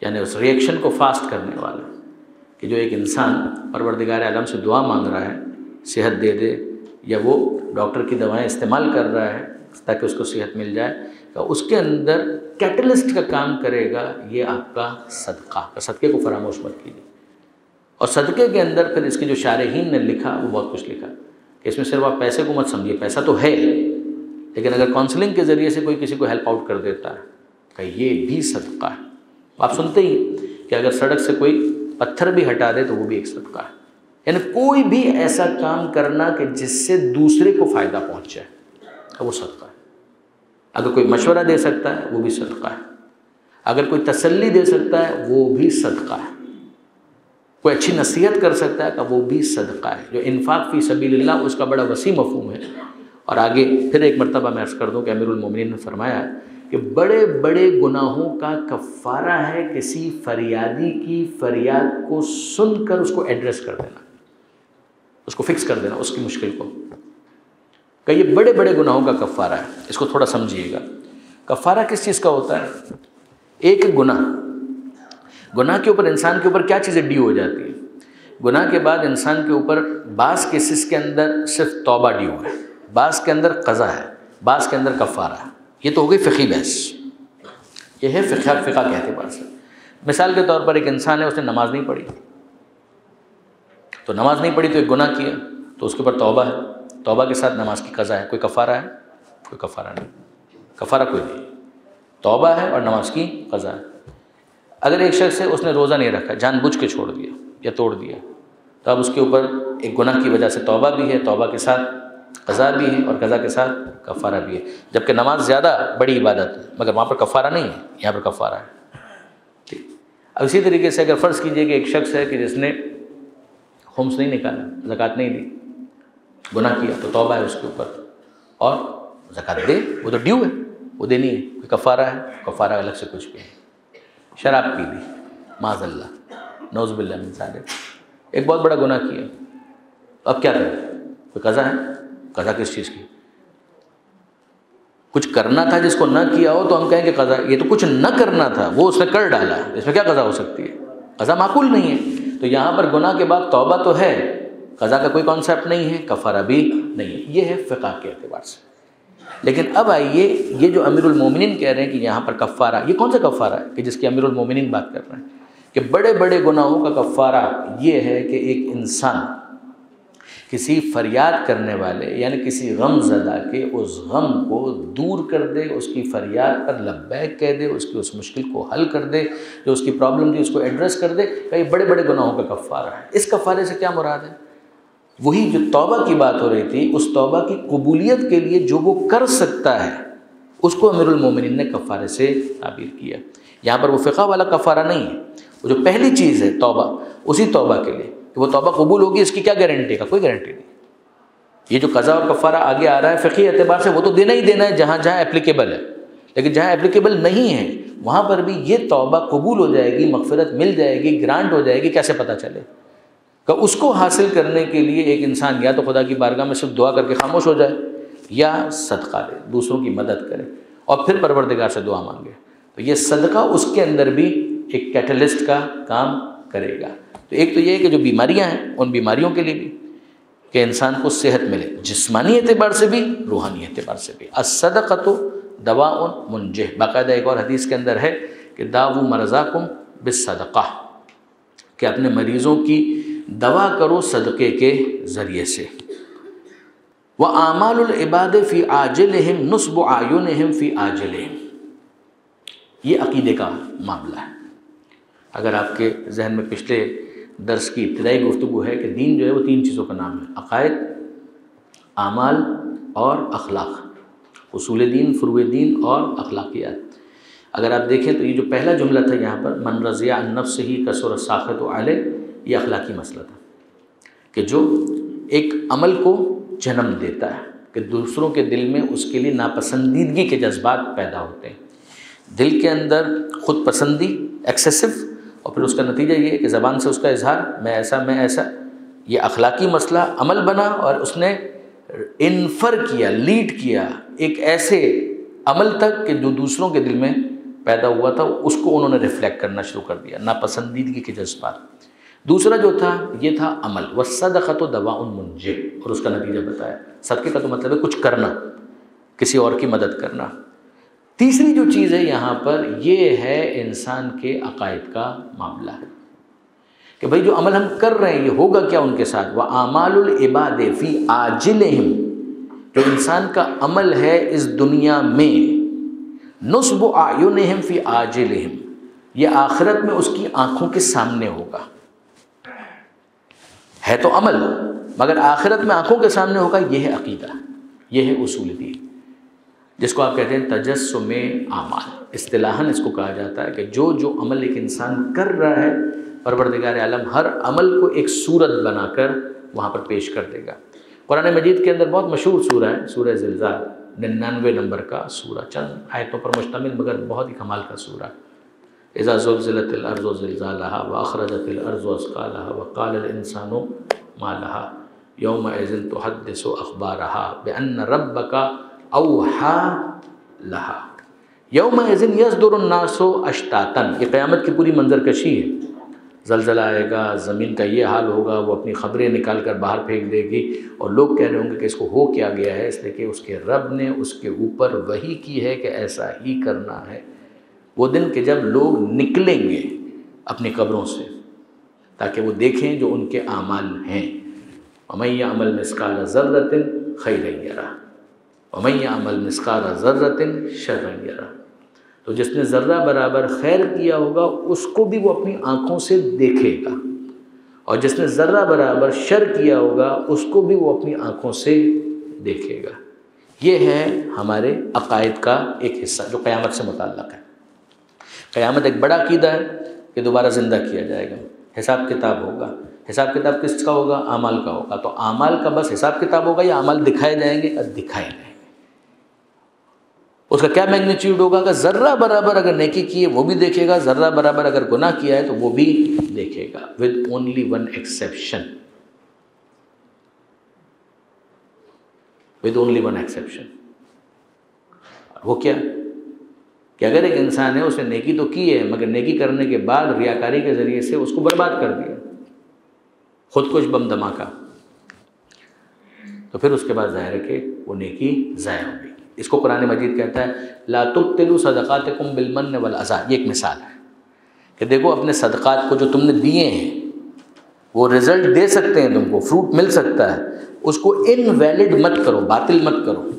یعنی اس ریئیکشن کو فاسٹ کرنے والا، کہ جو ایک انسان پروردگار عالم سے دعا مانگ رہا ہے صحت دے دے، یا وہ ڈاکٹر کی دوائیں استعمال کر رہا ہے تاکہ اس کو صحت مل جائے، تو اس کے اندر کیٹلسٹ کا کام کرے گا یہ آپ کا صدقہ. صدقے کو فراموش مت کیجیے. اور صدقے کے اندر پھر اس کے جو شارحین نے لکھا وہ بہت کچھ لکھا کہ اس میں صرف آپ پیسے کو مت سمجھیے، پیسہ تو ہے، لیکن اگر کاؤنسلنگ کے ذریعے سے کوئی کسی کو ہیلپ آؤٹ کر دیتا ہے کہ یہ بھی صدقہ ہے. آپ سنتے ہی کہ اگر سڑک سے کوئی پتھر بھی ہٹا دے تو وہ بھی ایک صدقہ ہے. یعنی کوئی بھی ایسا کام کرنا کہ جس سے دوسرے کو فائدہ پہنچ جائے وہ صدقہ ہے. اگر کوئی مشورہ دے سکتا ہے وہ بھی صدقہ ہے، اگر کوئی تسلی دے سکتا ہے وہ بھی صدقہ ہے، کوئی اچھی نصیحت کر سکتا ہے کہ وہ بھی صدقہ ہے. جو انفاق فی سبیل اللہ اس کا بڑا وسیع مفہوم ہے. اور آگے پھر ایک مرتبہ میں عرض کر دوں کہ امیر المومنین نے فرمایا کہ بڑے بڑے گناہوں کا کفارہ ہے کسی فریادی کی فریاد کو سن کر اس کو ایڈریس کر دینا، اس کو فکس کر دینا، اس کی مشکل کو، کہ یہ بڑے بڑے گناہوں کا کفارہ ہے. اس کو تھوڑا سمجھیے گا. کفارہ کس چیز کا ہوتا ہے؟ ایک گناہ کے اوپر انسان کے اوپر کیا چیزیں ڈیو ہو جاتی ہیں. گناہ کے بعد انسان کے اوپر بعض کیسز کے اندر صرف توبہ ڈیو ہے، بعض کے اندر قضا ہے، بعض کے اندر کفارہ ہے. یہ تو ہو گئی فقہی بحث، یہ ہے فقہ کے اعتبار سے. مثال کے طور پر ایک انسان ہے، اس نے نماز نہیں پڑھی، تو نماز نہیں پڑھی تو ایک گناہ کیا، تو اس کے اوپر توبہ ہے، توبہ کے ساتھ نماز کی قضا ہے. کوئی کفارہ ہے؟ کوئی کفارہ نہیں، کفارہ کوئی نہیں، توبہ ہے اور نماز کی قضا ہے. اگر ایک شخص ہے، اس نے روزہ نہیں رکھا، جان بوجھ کے چھوڑ دیا یا توڑ دیا، تو اب اس کے اوپر ایک گناہ کی وجہ سے توبہ بھی ہے، توبہ کے ساتھ قضا بھی ہے، اور قضا کے ساتھ کفارہ بھی ہے. جبکہ نماز زیادہ بڑی عبادت ہے، مگر وہاں پر کفارہ نہیں ہے، یہاں پر کفارہ ہے. ٹھیک. اب اسی طریقے سے اگر فرض کیجئے کہ ایک شخص ہے کہ جس نے خمس نہیں نکالا، زکوٰۃ نہیں دی، گناہ کیا، تو توبہ ہے اس کے اوپر، اور زکوٰۃ دے، وہ تو ڈیو ہے، وہ دینی ہے. کوئی کفارہ ہے؟ کفارہ الگ سے کچھ بھی ہے. شراب پی لی، معاذ اللہ، نعوذ باللہ من ذالک، ایک بہت بڑا گناہ کیا، اب کیا کریں؟ کوئی قضا ہے؟ قضا کس چیز کی؟ کچھ کرنا تھا جس کو نہ کیا ہو تو ہم کہیں کہ قضا. یہ تو کچھ نہ کرنا تھا، وہ اس نے کر ڈالا، اس میں کیا قضا ہو سکتی ہے؟ قضا معقول نہیں ہے. تو یہاں پر گناہ کے بعد توبہ تو ہے، قضا کا کوئی کانسیپٹ نہیں ہے، کفارہ بھی نہیں ہے. یہ ہے فقہ کے اعتبار سے. لیکن اب آئیے، یہ جو امیر المومنین کہہ رہے ہیں کہ یہاں پر کفارہ، یہ کون سا کفارہ ہے کہ جس کی امیر المومنین بات کر رہے ہیں؟ کہ بڑے بڑے گناہوں کا کفارہ یہ ہے کہ ایک انسان کسی فریاد کرنے والے، یعنی کسی غم زدہ کے اس غم کو دور کر دے، اس کی فریاد پر لبیک کہہ دے، اس کی اس مشکل کو حل کر دے، جو اس کی پرابلم تھی اس کو ایڈریس کر دے، کہ یہ بڑے بڑے گناہوں کا کفارہ ہے. اس کفارے سے کیا مراد ہے؟ وہی جو توبہ کی بات ہو رہی تھی، اس توبہ کی قبولیت کے لیے جو وہ کر سکتا ہے اس کو امیر المومنین نے کفارے سے تعبیر کیا. یہاں پر وہ فقہ والا کفارہ نہیں ہے، وہ جو پہلی چیز ہے توبہ، اسی توبہ کے لیے کہ وہ توبہ قبول ہوگی، اس کی کیا گارنٹی کا؟ کوئی گارنٹی نہیں. یہ جو قضا اور کفارہ آگے آ رہا ہے فقہی اعتبار سے وہ تو دینا ہی دینا ہے جہاں جہاں اپلیکیبل ہے، لیکن جہاں اپلیکیبل نہیں ہے وہاں پر بھی یہ توبہ قبول ہو جائے گی، مغفرت مل جائے گی، گرانٹ ہو جائے گی، کیسے پتہ چلے؟ کہ اس کو حاصل کرنے کے لیے ایک انسان یا تو خدا کی بارگاہ میں صرف دعا کر کے خاموش ہو جائے، یا صدقہ دے، دوسروں کی مدد کرے، اور پھر پروردگار سے دعا مانگے، تو یہ صدقہ اس کے اندر بھی ایک کیٹلسٹ کا کام کرے گا۔ تو ایک تو یہ ہے کہ جو بیماریاں ہیں ان بیماریوں کے لیے بھی کہ انسان کو صحت ملے، جسمانی اعتبار سے بھی، روحانی اعتبار سے بھی۔ الصدقۃ دواء منجح، باقاعدہ ایک اور حدیث کے اندر ہے کہ داؤ مرضاکم بالصدقہ، کہ اپنے مریضوں کی دوا کرو صدقے کے ذریعے سے۔ وَأَعْمَالُ الْعِبَادِ فِي عَاجِلِهِمْ نُصْبُ أَعْيُنِهِمْ فِي آجِلِهِمْ، یہ عقیدے کا معاملہ ہے۔ اگر آپ کے ذہن میں پچھلے درس کی ابتدائی گفتگو ہے کہ دین جو ہے وہ 3 چیزوں کا نام ہے، عقائد، اعمال اور اخلاق، اصول دین، فروع دین اور اخلاقیات۔ اگر آپ دیکھیں تو یہ جو پہلا جملہ تھا یہاں پر، من رضی عن نفسہ کثر الساخط علیہ، یہ اخلاقی مسئلہ تھا کہ جو ایک عمل کو جنم دیتا ہے کہ دوسروں کے دل میں اس کے لیے ناپسندیدگی کے جذبات پیدا ہوتے ہیں، دل کے اندر خود پسندی ایکسیسو، اور پھر اس کا نتیجہ یہ ہے کہ زبان سے اس کا اظہار، میں ایسا، یہ اخلاقی مسئلہ عمل بنا، اور اس نے انفر کیا، لیڈ کیا ایک ایسے عمل تک کہ جو دوسروں کے دل میں پیدا ہوا تھا، اس کو انہوں نے ریفلیکٹ کرنا شروع کر دیا، ناپسندیدگی کے جذبات۔ دوسرا جو تھا یہ تھا عمل، والصدقۃ دواء منجح، اور اس کا نتیجہ بتایا۔ صدقے کا تو مطلب ہے کچھ کرنا، کسی اور کی مدد کرنا۔ تیسری جو چیز ہے یہاں پر یہ ہے انسان کے عقائد کا معاملہ ہے کہ بھئی جو عمل ہم کر رہے ہیں یہ ہوگا کیا ان کے ساتھ۔ وَأَعْمَالُ الْعِبَادِ فِي عَاجِلِهِمْ، جو انسان کا عمل ہے اس دنیا میں، نُصْبُ أَعْيُنِهِمْ فِي آجِلِهِمْ، یہ آخرت میں اس کی آنکھوں کے سامنے ہوگا۔ ہے تو عمل مگر آخرت میں آنکھوں کے سامنے ہوگا، یہ ہے عقیدہ، یہ ہے اصول دین، جس کو آپ کہتے ہیں تجسم اعمال۔ اصطلاحاً اس کو کہا جاتا ہے کہ جو عمل ایک انسان کر رہا ہے، پروردگار عالم ہر عمل کو ایک صورت بنا کر وہاں پر پیش کر دے گا۔ قرآن مجید کے اندر بہت مشہور سورہ ہے سورہ زلزال، 99 نمبر کا سورہ، چند آیتوں پر مشتمل مگر بہت ہی کمال کا سورہ۔ اذا زلزلت الارض زلزالها واخرجت الارض اثقالها وقال الانسان ما لها يومئذ تحدث اخبارها بان ربك اوحى لها يومئذ يصدر الناس اشتاتا، یہ قیامت کی پوری منظر کشی ہے۔ زلزلہ آئے گا، زمین کا یہ حال ہوگا، وہ اپنی خبریں نکال کر باہر پھینک دے گی، اور لوگ کہہ رہے ہوں گے کہ اس کو ہو کیا گیا ہے، اس لیے کہ اس کے رب نے اس کے اوپر وحی کی ہے کہ ایسا ہی کرنا ہے۔ وہ دن کہ جب لوگ نکلیں گے اپنی قبروں سے تاکہ وہ دیکھیں جو ان کے اعمال ہیں۔ وَمَن يَعْمَلْ مِثْقَالَ ذَرَّةٍ خَيْرًا يَرَهُ وَمَن يَعْمَلْ مِثْقَالَ ذَرَّةٍ شَرًّا يَرَهُ، تو جس نے ذرہ برابر خیر کیا ہوگا اس کو بھی وہ اپنی آنکھوں سے دیکھے گا، اور جس نے ذرہ برابر شر کیا ہوگا اس کو بھی وہ اپنی آنکھوں سے دیکھے گا۔ یہ ہے ہمارے عقائد کا ایک حصہ جو قیامت سے متعلق ہے۔ قیامت ایک بڑا عقیدہ ہے کہ دوبارہ زندہ کیا جائے گا، حساب کتاب ہوگا۔ حساب کتاب کس کا ہوگا؟ اعمال کا ہوگا۔ تو اعمال کا بس حساب کتاب ہوگا یا اعمال دکھائے جائیں گے؟ دکھائے جائیں گے۔ اس کا کیا میگنیچیوڈ ہوگا کہ ذرہ برابر اگر نیکی کی ہے وہ بھی دیکھے گا، ذرہ برابر اگر گناہ کیا ہے تو وہ بھی دیکھے گا، with only one exception، with only one exception۔ وہ کیا کہ اگر ایک انسان ہے اس نے نیکی تو کی ہے مگر نیکی کرنے کے بعد ریاکاری کے ذریعے سے اس کو برباد کر دیا، خود کش بم دھماکہ، تو پھر اس کے بعد ظاہر ہے کہ وہ نیکی ضائع ہو گئی۔ اس کو قرآن مجید کہتا ہے لا تبطلوا صدقاتکم بالمن والاذی، یہ ایک مثال ہے کہ دیکھو اپنے صدقات کو جو تم نے دیے ہیں وہ رزلٹ دے سکتے ہیں، تم کو فروٹ مل سکتا ہے، اس کو انویلڈ مت کرو، باطل مت کرو۔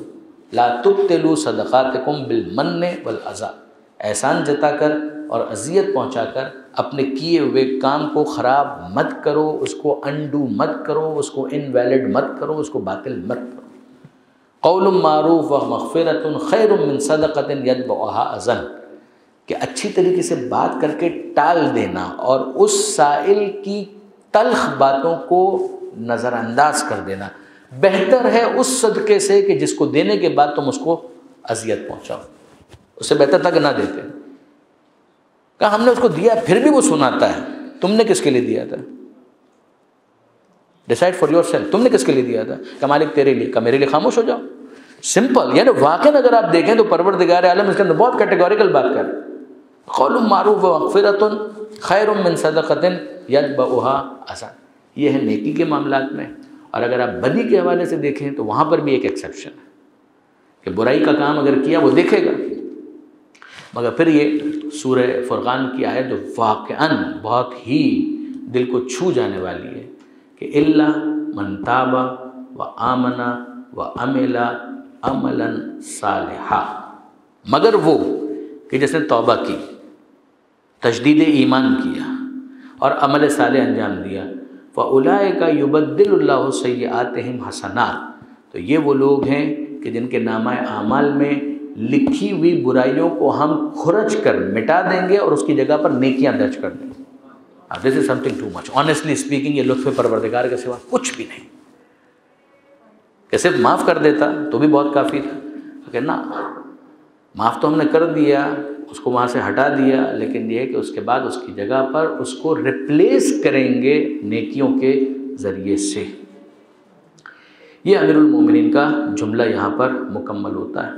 لا تبطلوا صدقاتکم بالمن والاذی، احسان جتا کر اور اذیت پہنچا کر اپنے کیے ہوئے کام کو خراب مت کرو، اس کو انڈو مت کرو، اس کو انویلڈ مت کرو، اس کو باطل مت کرو۔ قول معروف و مغفرۃ خیر من صدقۃ یتبعها اذى، کہ اچھی طریقے سے بات کر کے ٹال دینا اور اس سائل کی تلخ باتوں کو نظر انداز کر دینا بہتر ہے اس صدقے سے کہ جس کو دینے کے بعد تم اس کو اذیت پہنچاؤ، اس سے بہتر تھا کہ نہ دیتے۔ کہا ہم نے اس کو دیا پھر بھی وہ سناتا ہے، تم نے کس کے لیے دیا تھا؟ ڈیسائڈ فار یور سیلف، تم نے کس کے لیے دیا تھا؟ کہ مالک تیرے لیے، کہ میرے لیے خاموش ہو جاؤ۔ سمپل، یعنی واقعاً اگر آپ دیکھیں تو پروردگار عالم اس کے اندر بہت کیٹیگوریکل بات کر، قول معروف ومغفرۃ خیر من صدقۃ یتبعها اذی، یہ ہے نیکی کے معاملات میں۔ اور اگر آپ بدی کے حوالے سے دیکھیں تو وہاں پر بھی ایک ایکسیپشن ہے کہ برائی کا کام اگر کیا وہ دیکھے گا۔ مگر پھر یہ سورہ فرقان کی آیت جو واقعاً بہت ہی دل کو چھو جانے والی ہے کہ الا من تاب وآمن وعمل عملا صالحا، مگر وہ کہ جس نے توبہ کی، تجدید ایمان کیا اور عمل صالح انجام دیا، فَأُولَٰئِكَ يُبَدِّلُ اللَّهُ سَيِّئَاتِهِمْ حَسَنَاتٍ، تو یہ وہ لوگ ہیں کہ جن کے نامہ اعمال میں لکھی ہوئی برائیوں کو ہم کھرچ کر مٹا دیں گے اور اس کی جگہ پر نیکیاں درج کر دیں گے۔ This is something too much, honestly speaking, یہ لطف پروردگار کے سوا کچھ بھی نہیں، کہ صرف معاف کر دیتا تو بھی بہت کافی تھا، کہ نہ، معاف تو ہم نے کر دیا، اس کو وہاں سے ہٹا دیا، لیکن یہ ہے کہ اس کے بعد اس کی جگہ پر اس کو ریپلیس کریں گے نیکیوں کے ذریعے سے۔ یہ امیر المومنین کا جملہ یہاں پر مکمل ہوتا ہے۔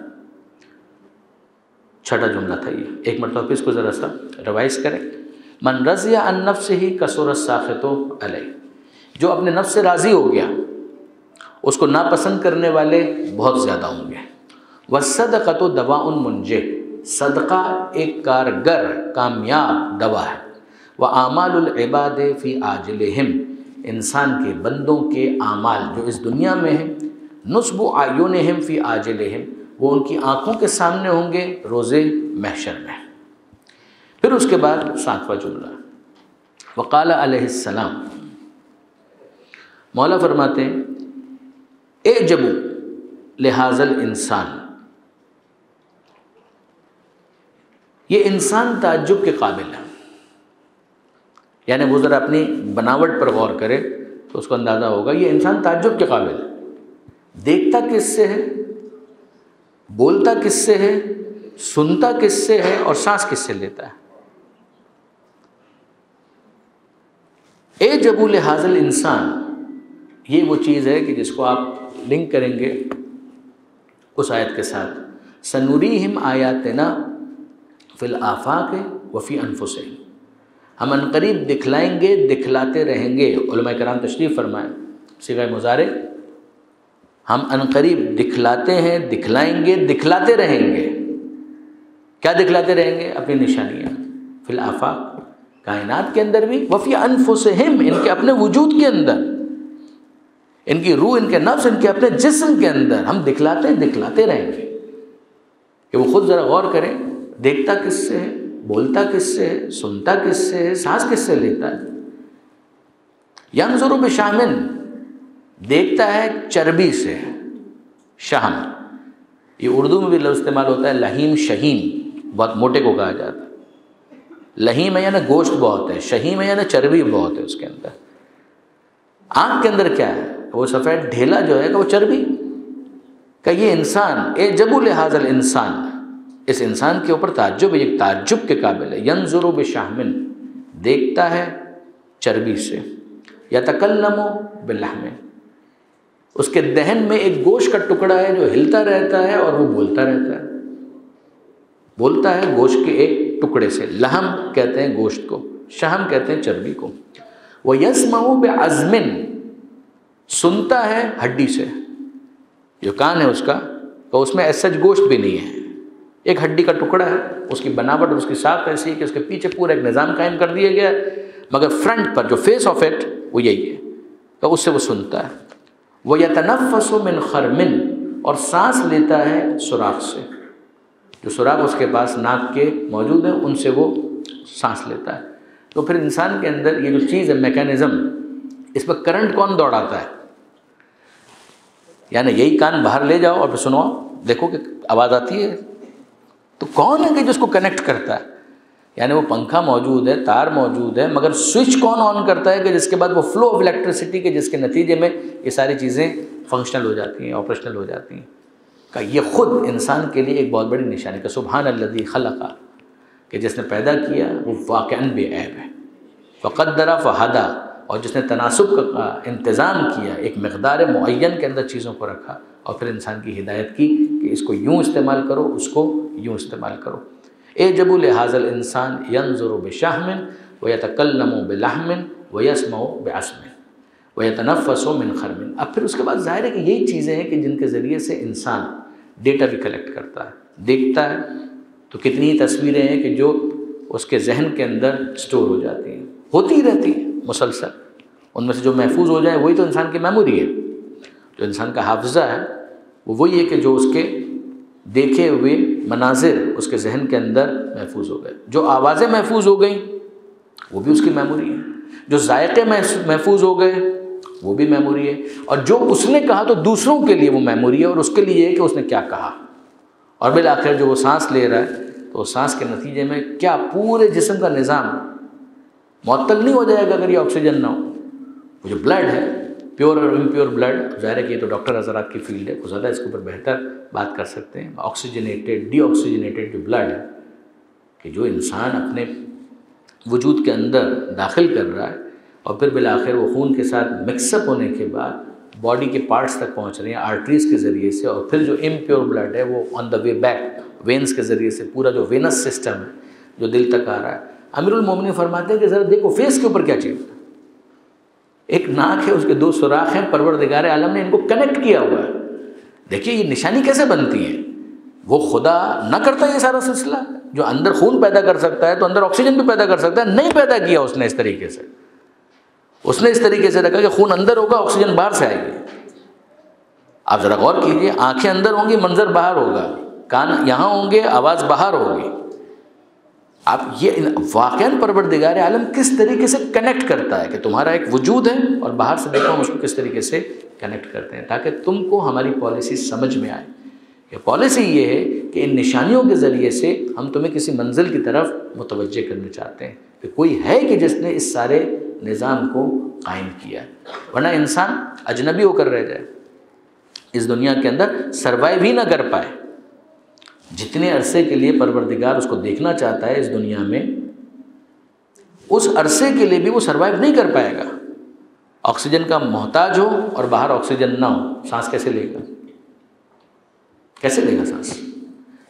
چھٹا جملہ تھا یہ، ایک مرتبہ پھر اس کو ذرا سا ریوائز کریں۔ من رضی عن نفسہ کثر الساخط علیہ، جو اپنے نفس سے راضی ہو گیا اس کو ناپسند کرنے والے بہت زیادہ ہوں گے۔ والصدقۃ دواء منجی، صدقہ ایک کارگر کامیاب دوا ہے۔ وَأَعْمَالُ الْعِبَادِ فِي عَاجِلِهِمْ، انسان کے بندوں کے اعمال جو اس دنیا میں ہیں، نُصْبُ أَعْيُنِهِمْ فِي عَاجِلِهِمْ، وہ ان کی آنکھوں کے سامنے ہوں گے روز محشر میں۔ پھر اس کے بعد ساتواں جملہ، وقال علیہ السلام، مولا فرماتے ہیں اعجبوا لہذا الانسان، یہ انسان تعجب کے قابل ہے، یعنی وہ ذرا اپنی بناوٹ پر غور کرے تو اس کو اندازہ ہوگا یہ انسان تعجب کے قابل ہے۔ دیکھتا کس سے ہے، بولتا کس سے ہے، سنتا کس سے ہے اور سانس کس سے لیتا ہے۔ اعجبوا لہذا الانسان، یہ وہ چیز ہے کہ جس کو آپ لنک کریں گے اس آیت کے ساتھ، سنوریہم آیاتنا فی الآفاق وفی انفسہم، ہم عنقریب دکھلائیں گے، دکھلاتے رہیں گے۔ علماء کرام تشریف فرمائیں، صیغہ مضارع، ہم عنقریب دکھلاتے ہیں، دکھلائیں گے، دکھلاتے رہیں گے۔ کیا دکھلاتے رہیں گے؟ اپنی نشانیاں، فی الآفاق، کائنات کے اندر بھی، وفی انفسہم، ان کے اپنے وجود کے اندر، ان کی روح، ان کے نفس، ان کے اپنے جسم کے اندر ہم دکھلاتے ہیں، دکھلاتے رہیں گے۔ کہ وہ خود ذرا غور کریں، دیکھتا کس سے ہے، بولتا کس سے ہے، سنتا کس سے ہے، سانس کس سے لیتا ہے۔ ینظر بشحم، دیکھتا ہے چربی سے، شحم، یہ اردو میں بھی لفظ استعمال ہوتا ہے، لحیم شہیم، بہت موٹے کو کہا جاتا ہے۔ لحیم ہے یعنی گوشت بہت ہے، شہیم ہے یعنی چربی بہت ہے اس کے اندر۔ آنکھ کے اندر کیا ہے؟ وہ سفید ڈھیلا جو ہے کہ وہ چربی، کہ یہ انسان اعجبوا لہذا الانسان، اس انسان کے اوپر تعجب ہے، ایک تعجب کے قابل ہے۔ ینظر بشحم، دیکھتا ہے چربی سے، یتکلم باللحم، اس کے دہن میں ایک گوشت کا ٹکڑا ہے جو ہلتا رہتا ہے اور وہ بولتا رہتا ہے، بولتا ہے گوشت کے ایک ٹکڑے سے۔ لحم کہتے ہیں گوشت کو، شحم کہتے ہیں چربی کو۔ وَيَسْمَعُ بِعَزْمٍ، سنتا ہے ہڈی سے، جو کان ہے اس کا، تو اس میں ایسا گوشت بھی نہیں ہے، ایک ہڈی کا ٹکڑا ہے، اس کی بناوٹ اور اس کی ساخت ایسی ہے کہ اس کے پیچھے پورا ایک نظام قائم کر دیا گیا ہے، مگر فرنٹ پر جو فیس آف اٹ وہ یہی ہے، تو اس سے وہ سنتا ہے۔ وَيَتَنَفَّسُ مِنْ خَرْمٍ، اور سانس لیتا ہے سوراخ سے، جو سوراخ اس کے پاس ناک کے موجود ہیں ان سے وہ سانس لیتا ہے۔ تو پھر انسان کے اندر یہ جو چیز ہے، میکینزم، اس پر کرنٹ کون دوڑاتا ہے؟ یعنی یہی کان باہر لے جاؤ اور پھر سنو، دیکھو کہ آواز آتی ہے، تو کون ہے کہ جس کو کنیکٹ کرتا ہے؟ یعنی وہ پنکھا موجود ہے، تار موجود ہے، مگر سوئچ کون آن کرتا ہے کہ جس کے بعد وہ فلو آف الیکٹریسٹی کے جس کے نتیجے میں یہ ساری چیزیں فنکشنل ہو جاتی ہیں، آپریشنل ہو جاتی ہیں. کہ یہ خود انسان کے لیے ایک بہت بڑی نشانی کہ سبحان الذی خلق، کہ جس نے پیدا کیا وہ واقعاً بے عیب ہے. فقدر فہدی، اور جس نے تناسب کا انتظام کیا، ایک مقدار معین کے اندر چیزوں کو رکھا اور پھر انسان کی ہدایت کی کہ اس کو یوں استعمال کرو، اس کو یوں استعمال کرو. اعجبوا لہذا الانسان ینظر بشحم ویتکلم بلحم ویسمع بعصم ویتنفس من خرم. اب پھر اس کے بعد ظاہر ہے کہ یہی چیزیں ہیں کہ جن کے ذریعے سے انسان ڈیٹا بھی کلیکٹ کرتا ہے، دیکھتا ہے تو کتنی تصویریں ہیں کہ جو اس کے ذہن کے اندر سٹور ہو جاتی ہیں، ہوتی رہتی ہیں مسلسل. ان میں سے جو محفوظ ہو جائے وہی تو انسان کی میموری ہے. جو انسان کا حافظہ ہے وہ وہی ہے کہ جو اس کے دیکھے ہوئے مناظر اس کے ذہن کے اندر محفوظ ہو گئے. جو آوازیں محفوظ ہو گئیں وہ بھی اس کی میموری ہے. جو ذائقے محفوظ ہو گئے وہ بھی میموری ہے. اور جو اس نے کہا تو دوسروں کے لیے وہ میموری ہے، اور اس کے لیے ہے کہ اس نے کیا کہا. اور بالآخر جو وہ سانس لے رہا ہے تو سانس کے نتیجے میں کیا پورے جسم کا نظام معطل نہیں ہو جائے گا اگر یہ آکسیجن نہ ہو. وہ جو بلڈ ہے، پیور اور امپیور بلڈ، ظاہر ہے کہ یہ تو ڈاکٹر حضرات کی فیلڈ ہے، وہ زیادہ اس کے اوپر بہتر بات کر سکتے ہیں. آکسیجنیٹڈ ڈی آکسیجنیٹڈ جو بلڈ ہے کہ جو انسان اپنے وجود کے اندر داخل کر رہا ہے اور پھر بالآخر وہ خون کے ساتھ مکس اپ ہونے کے بعد باڈی کے پارٹس تک پہنچ رہے ہیں آرٹریز کے ذریعے سے، اور پھر جو امپیور بلڈ ہے وہ آن دا وے بیک وینس کے ذریعے سے پورا جو وینس سسٹم ہے جو دل تک آ رہا ہے. امیر المومنین فرماتے ہیں کہ ذرا دیکھو فیس کے اوپر کیا چیز ہے. ایک ناک ہے، اس کے 2 سوراخ ہیں، پروردگار عالم نے ان کو کنیکٹ کیا ہوا ہے. دیکھیے یہ نشانی کیسے بنتی ہے. وہ خدا نہ کرتا یہ سارا سلسلہ، جو اندر خون پیدا کر سکتا ہے تو اندر آکسیجن بھی پیدا کر سکتا ہے. نہیں پیدا کیا اس نے اس طریقے سے، اس نے اس طریقے سے رکھا کہ خون اندر ہوگا، آکسیجن باہر سے آئے گی. آپ ذرا غور کیجئے، آنکھیں اندر ہوں گی، منظر باہر ہوگا، کان یہاں ہوں گے، آواز باہر ہوگی. آپ یہ واقعاً پروردگار عالم کس طریقے سے کنیکٹ کرتا ہے کہ تمہارا ایک وجود ہے اور باہر سے دیکھو ہم اس کو کس طریقے سے کنیکٹ کرتے ہیں تاکہ تم کو ہماری پالیسی سمجھ میں آئے. کہ پالیسی یہ ہے کہ ان نشانیوں کے ذریعے سے ہم تمہیں کسی منزل کی طرف متوجہ کرنا چاہتے ہیں کہ کوئی ہے کہ جس نے اس سارے نظام کو قائم کیا، ورنہ انسان اجنبی ہو کر رہ جائے، اس دنیا کے اندر سروائیو ہی نہ کر پائے. جتنے عرصے کے لیے پروردگار اس کو دیکھنا چاہتا ہے اس دنیا میں، اس عرصے کے لیے بھی وہ سروائیو نہیں کر پائے گا. آکسیجن کا محتاج ہو اور باہر آکسیجن نہ ہو، سانس کیسے لے گا؟ کیسے لے گا سانس؟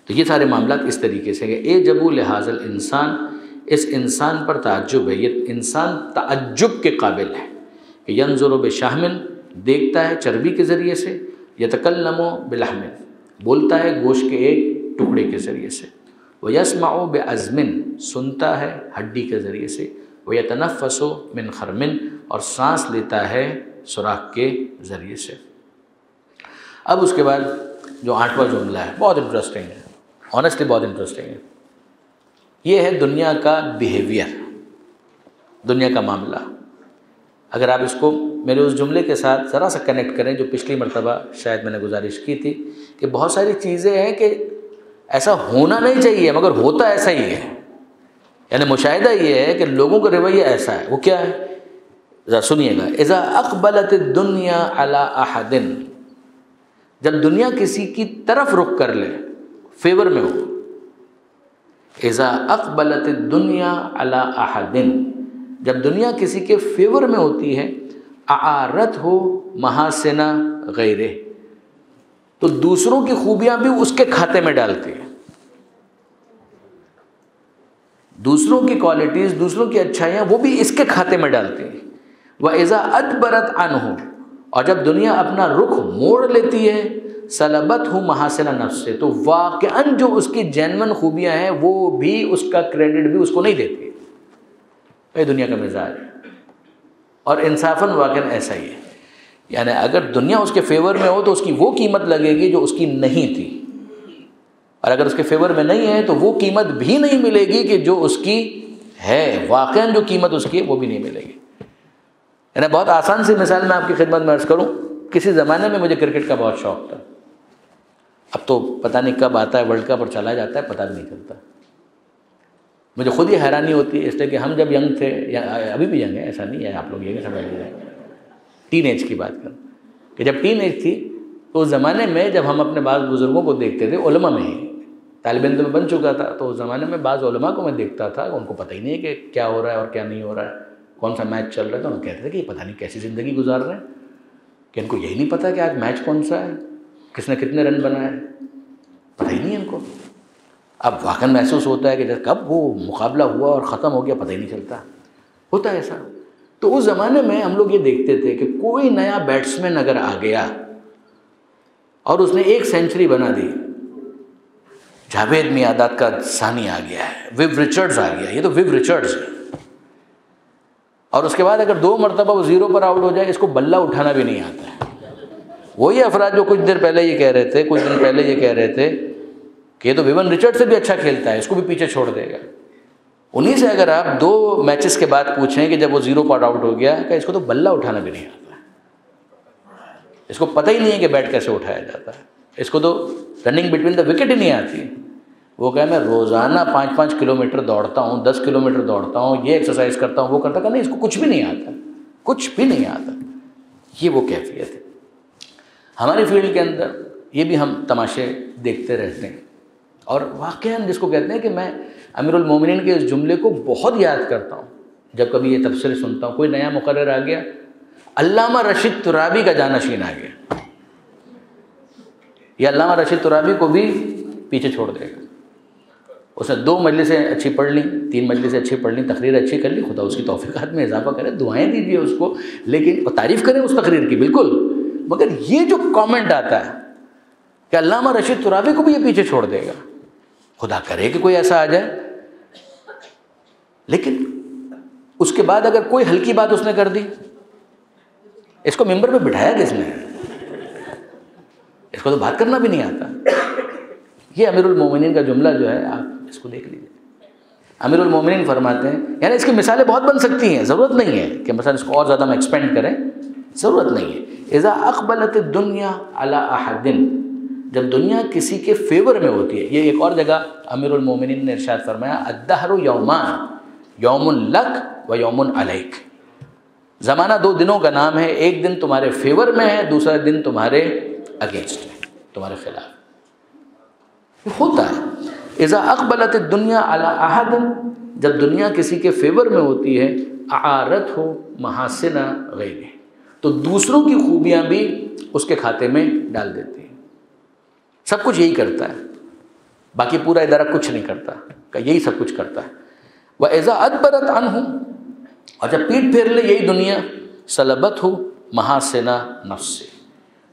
تو یہ سارے معاملات اس طریقے سے کہ اعجبوا لہذا الانسان، اس انسان پر تعجب ہے، یہ انسان تعجب کے قابل ہے کہ ینظر بشحم، دیکھتا ہے چربی کے ذریعے سے، یتکلم بلحم، بولتا ہے گوشت کے ایک ٹکڑے کے ذریعے سے، ویسمع بعظم، سنتا ہے ہڈی کے ذریعے سے، ویتنفس من خرم، اور سانس لیتا ہے سوراخ کے ذریعے سے. اب اس کے بعد جو 8واں جملہ ہے بہت انٹرسٹنگ ہے، آنیسٹلی بہت انٹرسٹنگ ہے. یہ ہے دنیا کا بیہیویئر، دنیا کا معاملہ. اگر آپ اس کو میرے اس جملے کے ساتھ ذرا سا کنیکٹ کریں جو پچھلی مرتبہ شاید میں نے گزارش کی تھی کہ بہت ساری چیزیں ہیں کہ ایسا ہونا نہیں چاہیے مگر ہوتا ایسا ہی ہے. یعنی مشاہدہ یہ ہے کہ لوگوں کا رویہ ایسا ہے. وہ کیا ہے؟ ذرا سنیے گا. اذا اقبلت الدنیا علی احد، جب دنیا کسی کی طرف رخ کر لے، فیور میں ہو. اذا اقبلت الدنیا علی احد، جب دنیا کسی کے فیور میں ہوتی ہے، اعارت ہو محاسن غیرہ، تو دوسروں کی خوبیاں بھی اس کے کھاتے میں ڈالتی ہے. دوسروں کی کوالٹیز، دوسروں کی اچھائیاں وہ بھی اس کے کھاتے میں ڈالتی ہیں. وَإِذَا أَدْبَرَتْ عَنْهُ، اور جب دنیا اپنا رخ موڑ لیتی ہے، سَلَبَتْهُ مَحَاسِنَ نَفْسِ، تو واقعاً جو اس کی جینون خوبیاں ہیں وہ بھی اس کا کریڈٹ بھی اس کو نہیں دیتی. یہ دنیا کا مزاج ہے، اور انصافاً واقعاً ایسا ہی ہے. یعنی اگر دنیا اس کے فیور میں ہو تو اس کی وہ قیمت لگے گی جو اس کی نہیں تھی، اور اگر اس کے فیور میں نہیں ہے تو وہ قیمت بھی نہیں ملے گی کہ جو اس کی ہے. واقعاً جو قیمت اس کی ہے وہ بھی نہیں ملے گی. یعنی بہت آسان سی مثال میں آپ کی خدمت میں عرض کروں. کسی زمانے میں مجھے کرکٹ کا بہت شوق تھا. اب تو پتہ نہیں کب آتا ہے ورلڈ کپ اور چلا جاتا ہے، پتہ بھی نہیں چلتا. مجھے خود ہی حیرانی ہوتی ہے، اس لیے کہ ہم جب ینگ تھے، یا ابھی بھی ینگ ہیں، ایسا نہیں ہے، آپ لوگ یہ سمجھ لیں، ٹین ایج کی بات کریں، کہ جب ٹین ایج تھی تو اس زمانے میں جب ہم اپنے بعض بزرگوں کو دیکھتے تھے، علماء میں طالب علم میں بن چکا تھا، تو اس زمانے میں بعض علماء کو میں دیکھتا تھا، ان کو پتہ ہی نہیں ہے کہ کیا ہو رہا ہے اور کیا نہیں ہو رہا ہے، کون سا میچ چل رہا ہے، تو ہم کہتے تھے کہ یہ پتہ نہیں کیسی زندگی گزار رہے ہیں کہ ان کو یہی نہیں پتہ کہ آج میچ کون سا ہے، کس نے کتنے رن بنائے، پتہ ہی نہیں ان کو۔ اب واقعاً محسوس ہوتا ہے کہ جب کب وہ مقابلہ ہوا اور ختم ہو گیا پتہ ہی نہیں چلتا، ہوتا ہے ایسا۔ تو اس زمانے میں ہم لوگ یہ دیکھتے تھے کہ کوئی نیا بیٹسمین اگر آ گیا اور اس نے 1 سینچری بنا دی، جاوید میاداد کا ثانی آ گیا ہے، ویو رچرڈز آ گیا، یہ تو ویو رچرڈز ہے، اور اس کے بعد اگر 2 مرتبہ وہ 0 پر آؤٹ ہو جائے، اس کو بلہ اٹھانا بھی نہیں آتا ہے۔ وہی افراد جو کچھ دیر پہلے یہ کہہ رہے تھے، کچھ دن پہلے یہ کہہ رہے تھے کہ یہ تو ویون رچرڈ سے بھی اچھا کھیلتا ہے، اس کو بھی پیچھے چھوڑ دے گا، انہی سے اگر آپ 2 میچز کے بعد پوچھیں کہ جب وہ 0 پر آؤٹ ہو گیا کہ اس کو تو بلہ اٹھانا بھی نہیں آتا ہے، اس کو پتہ ہی نہیں ہے کہ بیٹ کیسے اٹھایا جاتا ہے، اس کو تو رننگ بٹوین دا وکٹ ہی نہیں آتی۔ وہ کہے میں روزانہ 5-5 کلومیٹر دوڑتا ہوں، 10 کلومیٹر دوڑتا ہوں، یہ ایکسرسائز کرتا ہوں، وہ کرتا کہ نہیں، اس کو کچھ بھی نہیں آتا، کچھ بھی نہیں آتا۔ یہ وہ کیفیت ہے۔ ہماری فیلڈ کے اندر یہ بھی ہم تماشے دیکھتے رہتے ہیں، اور واقعاً جس کو کہتے ہیں کہ میں امیر المومنین کے اس جملے کو بہت یاد کرتا ہوں جب کبھی یہ تبصرے سنتا ہوں، کوئی نیا مقرر آ گیا، علامہ رشید ترابی کا جانشین آ گیا، یہ علامہ رشید ترابی کو بھی پیچھے چھوڑ دے گا۔ اس نے 2 مجلسیں اچھی پڑھ لیں، 3 مجلسیں اچھی پڑھ لیں، تقریر اچھی کر لی، خدا اس کی توفیقات میں اضافہ کرے، دعائیں دیجیے اس کو، لیکن تعریف کریں اس تقریر کی بالکل، مگر یہ جو کامنٹ آتا ہے کہ علامہ رشید ترابی کو بھی یہ پیچھے چھوڑ دے گا، خدا کرے کہ کوئی ایسا آ جائے۔ لیکن اس کے بعد اگر کوئی ہلکی بات اس نے کر دی، اس کو ممبر پہ بٹھایا کس نے؟ اس کو تو بات کرنا بھی نہیں آتا۔ یہ امیر المومنین کا جملہ جو ہے، آپ اس کو دیکھ لیجیے۔ امیر المومنین فرماتے ہیں، یعنی اس کی مثالیں بہت بن سکتی ہیں، ضرورت نہیں ہے کہ مثلا اس کو اور زیادہ ہم ایکسپینڈ کریں، ضرورت نہیں ہے۔ اذا اقبلت الدنیا علی احد، جب دنیا کسی کے فیور میں ہوتی ہے، یہ ایک اور جگہ امیر المومنین نے ارشاد فرمایا، الدہر یومان، یوم لک و یوم علیک، زمانہ 2 دنوں کا نام ہے، ایک دن تمہارے فیور میں ہے، دوسرا دن تمہارے اگینسٹ ہے، تمہارے خلاف۔ یہ ہوتا ہے۔ اذا اقبلت الدنیا علی احد، جب دنیا کسی کے فیور میں ہوتی ہے، اعارت ہو محاسن غیرہ، تو دوسروں کی خوبیاں بھی اس کے کھاتے میں ڈال دیتی ہیں۔ سب کچھ یہی کرتا ہے، باقی پورا ادارہ کچھ نہیں کرتا، کہ یہی سب کچھ کرتا ہے۔ وَإِذَا أَدْبَرَتْ عَنْهُ، اور جب پیٹ پھیر لے یہی دنیا، سَلَبَتْهُ مَحَاسِنَ نَفْسِ،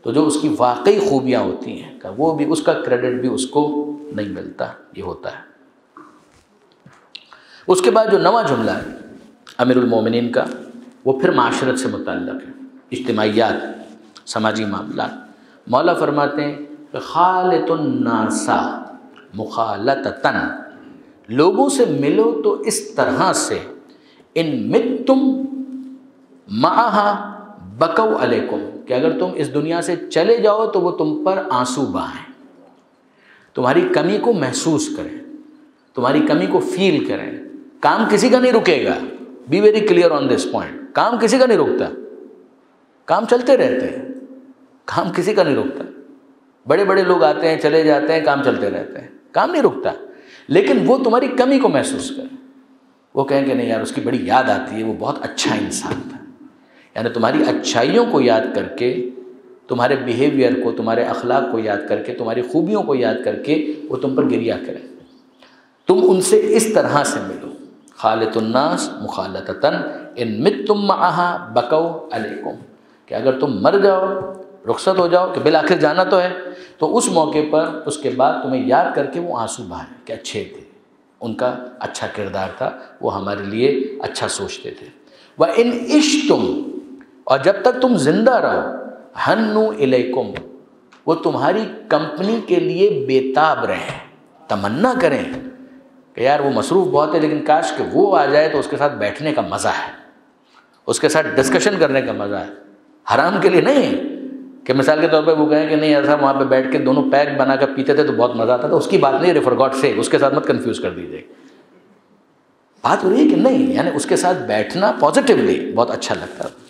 تو جو اس کی واقعی خوبیاں ہوتی ہیں کہ وہ بھی، اس کا کریڈٹ بھی اس کو نہیں ملتا، یہ ہوتا ہے۔ اس کے بعد جو نواں جملہ ہے امیر المومنین کا، وہ پھر معاشرت سے متعلق ہے، اجتماعیات، سماجی معاملات۔ مولا فرماتے ہیں کہ خالط الناس مخالطتاً، لوگوں سے ملو تو اس طرح سے، ان متتم معہا بکو علیکم، کہ اگر تم اس دنیا سے چلے جاؤ تو وہ تم پر آنسو بہائیں، تمہاری کمی کو محسوس کریں، تمہاری کمی کو فیل کریں۔ کام کسی کا نہیں رکے گا، be very clear on this point, کام کسی کا نہیں رکتا، کام چلتے رہتے ہیں، کام کسی کا نہیں رکتا۔ بڑے بڑے لوگ آتے ہیں چلے جاتے ہیں، کام چلتے رہتے ہیں، کام نہیں رکتا، لیکن وہ تمہاری کمی کو محسوس کریں، وہ کہیں کہ نہیں یار اس کی بڑی یاد آتی ہے، وہ بہت اچھا انسان تھا، یعنی تمہاری اچھائیوں کو یاد کر کے، تمہارے بیہیویئر کو، تمہارے اخلاق کو یاد کر کے، تمہاری خوبیوں کو یاد کر کے وہ تم پر گریہ کریں، تم ان سے اس طرح سے ملو۔ خالط الناس مخالطتاً ان متتم معہا بکو علیکم، کہ اگر تم مر جاؤ، رخصت ہو جاؤ، کہ بالآخر جانا تو ہے، تو اس موقع پر اس کے بعد تمہیں یاد کر کے وہ آنسو بہائیں کہ اچھے تھے، ان کا اچھا کردار تھا، وہ ہمارے لیے اچھا سوچتے تھے۔ وَإِنْ عِشْتُمْ، اور جب تک تم زندہ رہو، ہنو الیکم، وہ تمہاری کمپنی کے لیے بےتاب رہیں، تمنا کریں کہ یار وہ مصروف بہت ہے، لیکن کاش کہ وہ آ جائے تو اس کے ساتھ بیٹھنے کا مزہ ہے، اس کے ساتھ ڈسکشن کرنے کا مزہ ہے، حرام کے لیے نہیں کہ مثال کے طور پہ وہ کہیں کہ نہیں ایسا وہاں پہ بیٹھ کے دونوں پیک بنا کر پیتے تھے تو بہت مزہ آتا تھا، اس کی بات نہیں، فار گاڈ سیک اس کے ساتھ مت کنفیوز کر دیجیے۔ بات ہو رہی ہے کہ نہیں، یعنی اس کے ساتھ بیٹھنا پازیٹیولی بہت اچھا لگتا تھا،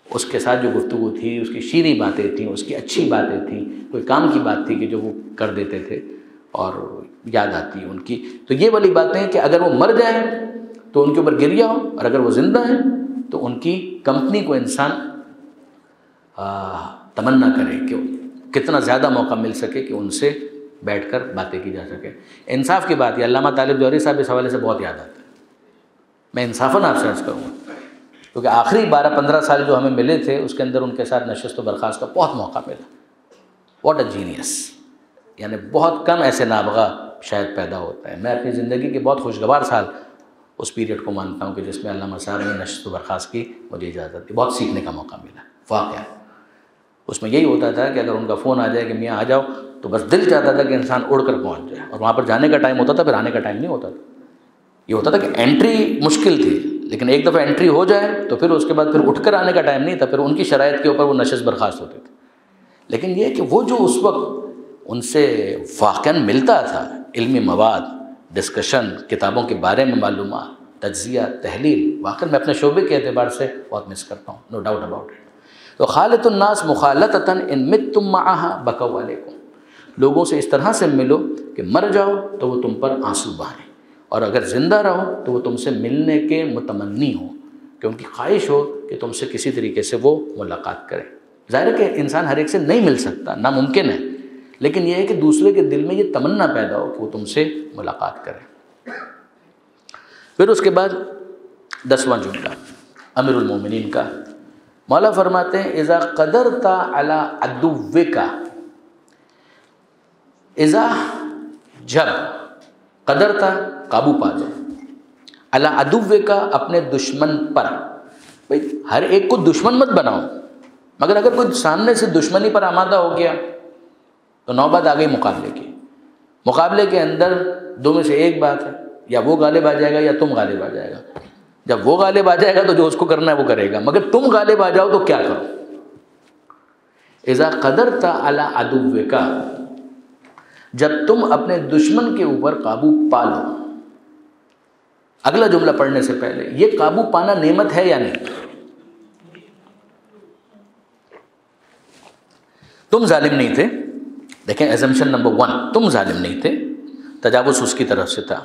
اس کے ساتھ جو گفتگو تھی، اس کی شیریں باتیں تھیں، اس کی اچھی باتیں تھیں، کوئی کام کی بات تھی کہ جو وہ کر دیتے تھے اور یاد آتی ان کی. تو یہ والی باتیں کہ اگر وہ مر جائیں تو ان کے اوپر گریہ ہو، اور اگر وہ زندہ ہیں تو ان کی کمپنی کو انسان تمنا کرے کہ کتنا زیادہ موقع مل سکے کہ ان سے بیٹھ کر باتیں کی جا سکے. انصاف کی بات یہ علامہ طالب جوہری صاحب اس حوالے سے بہت یاد آتا ہے. میں انصافاً آپ سے عرض کروں گا کیونکہ آخری 12-15 سال جو ہمیں ملے تھے اس کے اندر ان کے ساتھ نشست و برخاست کا بہت موقع ملا. What a genius. یعنی بہت کم ایسے نابغہ شاید پیدا ہوتا ہے. میں اپنی زندگی کے بہت خوشگوار سال اس پیریڈ کو مانتا ہوں کہ جس میں علامہ صاحب نے نشست و برخاست کی مجھے اجازت دی. بہت سیکھنے کا موقع ملا. واقعہ اس میں یہی ہوتا تھا کہ اگر ان کا فون آ جائے کہ میاں آ جاؤ تو بس دل چاہتا تھا کہ انسان اڑ کر پہنچ جائے، اور وہاں پر جانے کا ٹائم ہوتا تھا، پھر آنے کا ٹائم نہیں ہوتا تھا. یہ ہوتا تھا کہ انٹری مشکل تھی، لیکن ایک دفعہ انٹری ہو جائے تو پھر اس کے بعد پھر اٹھ کر آنے کا ٹائم نہیں تھا. پھر ان کی شرائط کے اوپر وہ نشست برخاست ہوتے تھے. لیکن یہ کہ وہ جو اس وقت ان سے واقعاً ملتا تھا، علمی مواد، ڈسکشن، کتابوں کے بارے میں معلومات، تجزیہ، تحلیل، واقعاً میں اپنے شعبے کے اعتبار سے بہت مس کرتا ہوں. No doubt about it. تو خالط الناس مخالطتاً ان متم معها بکوا علیکم. لوگوں سے اس طرح سے ملو کہ مر جاؤ تو وہ تم پر آنسو بہائیں، اور اگر زندہ رہو تو وہ تم سے ملنے کے متمنی ہوں، کہ ان کی خواہش ہو کہ تم سے کسی طریقے سے وہ ملاقات کریں. ظاہر ہے کہ انسان ہر ایک سے نہیں مل سکتا، ناممکن ہے، لیکن یہ ہے کہ دوسرے کے دل میں یہ تمنا پیدا ہو کہ وہ تم سے ملاقات کریں. پھر اس کے بعد 10واں جملہ امیر المومنین کا. مولا فرماتے ہیں اذا قدرت علی عدوک، اذا جب، قدرتا قابو پا جائے، علی عدوک اپنے دشمن پر. بھئی ہر ایک کو دشمن مت بناؤ، مگر اگر کوئی سامنے سے دشمنی پر آمادہ ہو گیا تو نوبت آ گئی مقابلے کی. مقابلے کے اندر دو میں سے ایک بات ہے، یا وہ غالب آ جائے گا یا تم غالب آ جائے گا. جب وہ غالب آ جائے گا تو جو اس کو کرنا ہے وہ کرے گا، مگر تم غالب آ جاؤ تو کیا کرو. اذا قدرت علی عدوک، جب تم اپنے دشمن کے اوپر قابو پا لو. اگلا جملہ پڑھنے سے پہلے یہ قابو پانا نعمت ہے یا نہیں؟ تم ظالم نہیں تھے. دیکھیں ایزمپشن نمبر 1، تم ظالم نہیں تھے، تجاوز اس کی طرف سے تھا.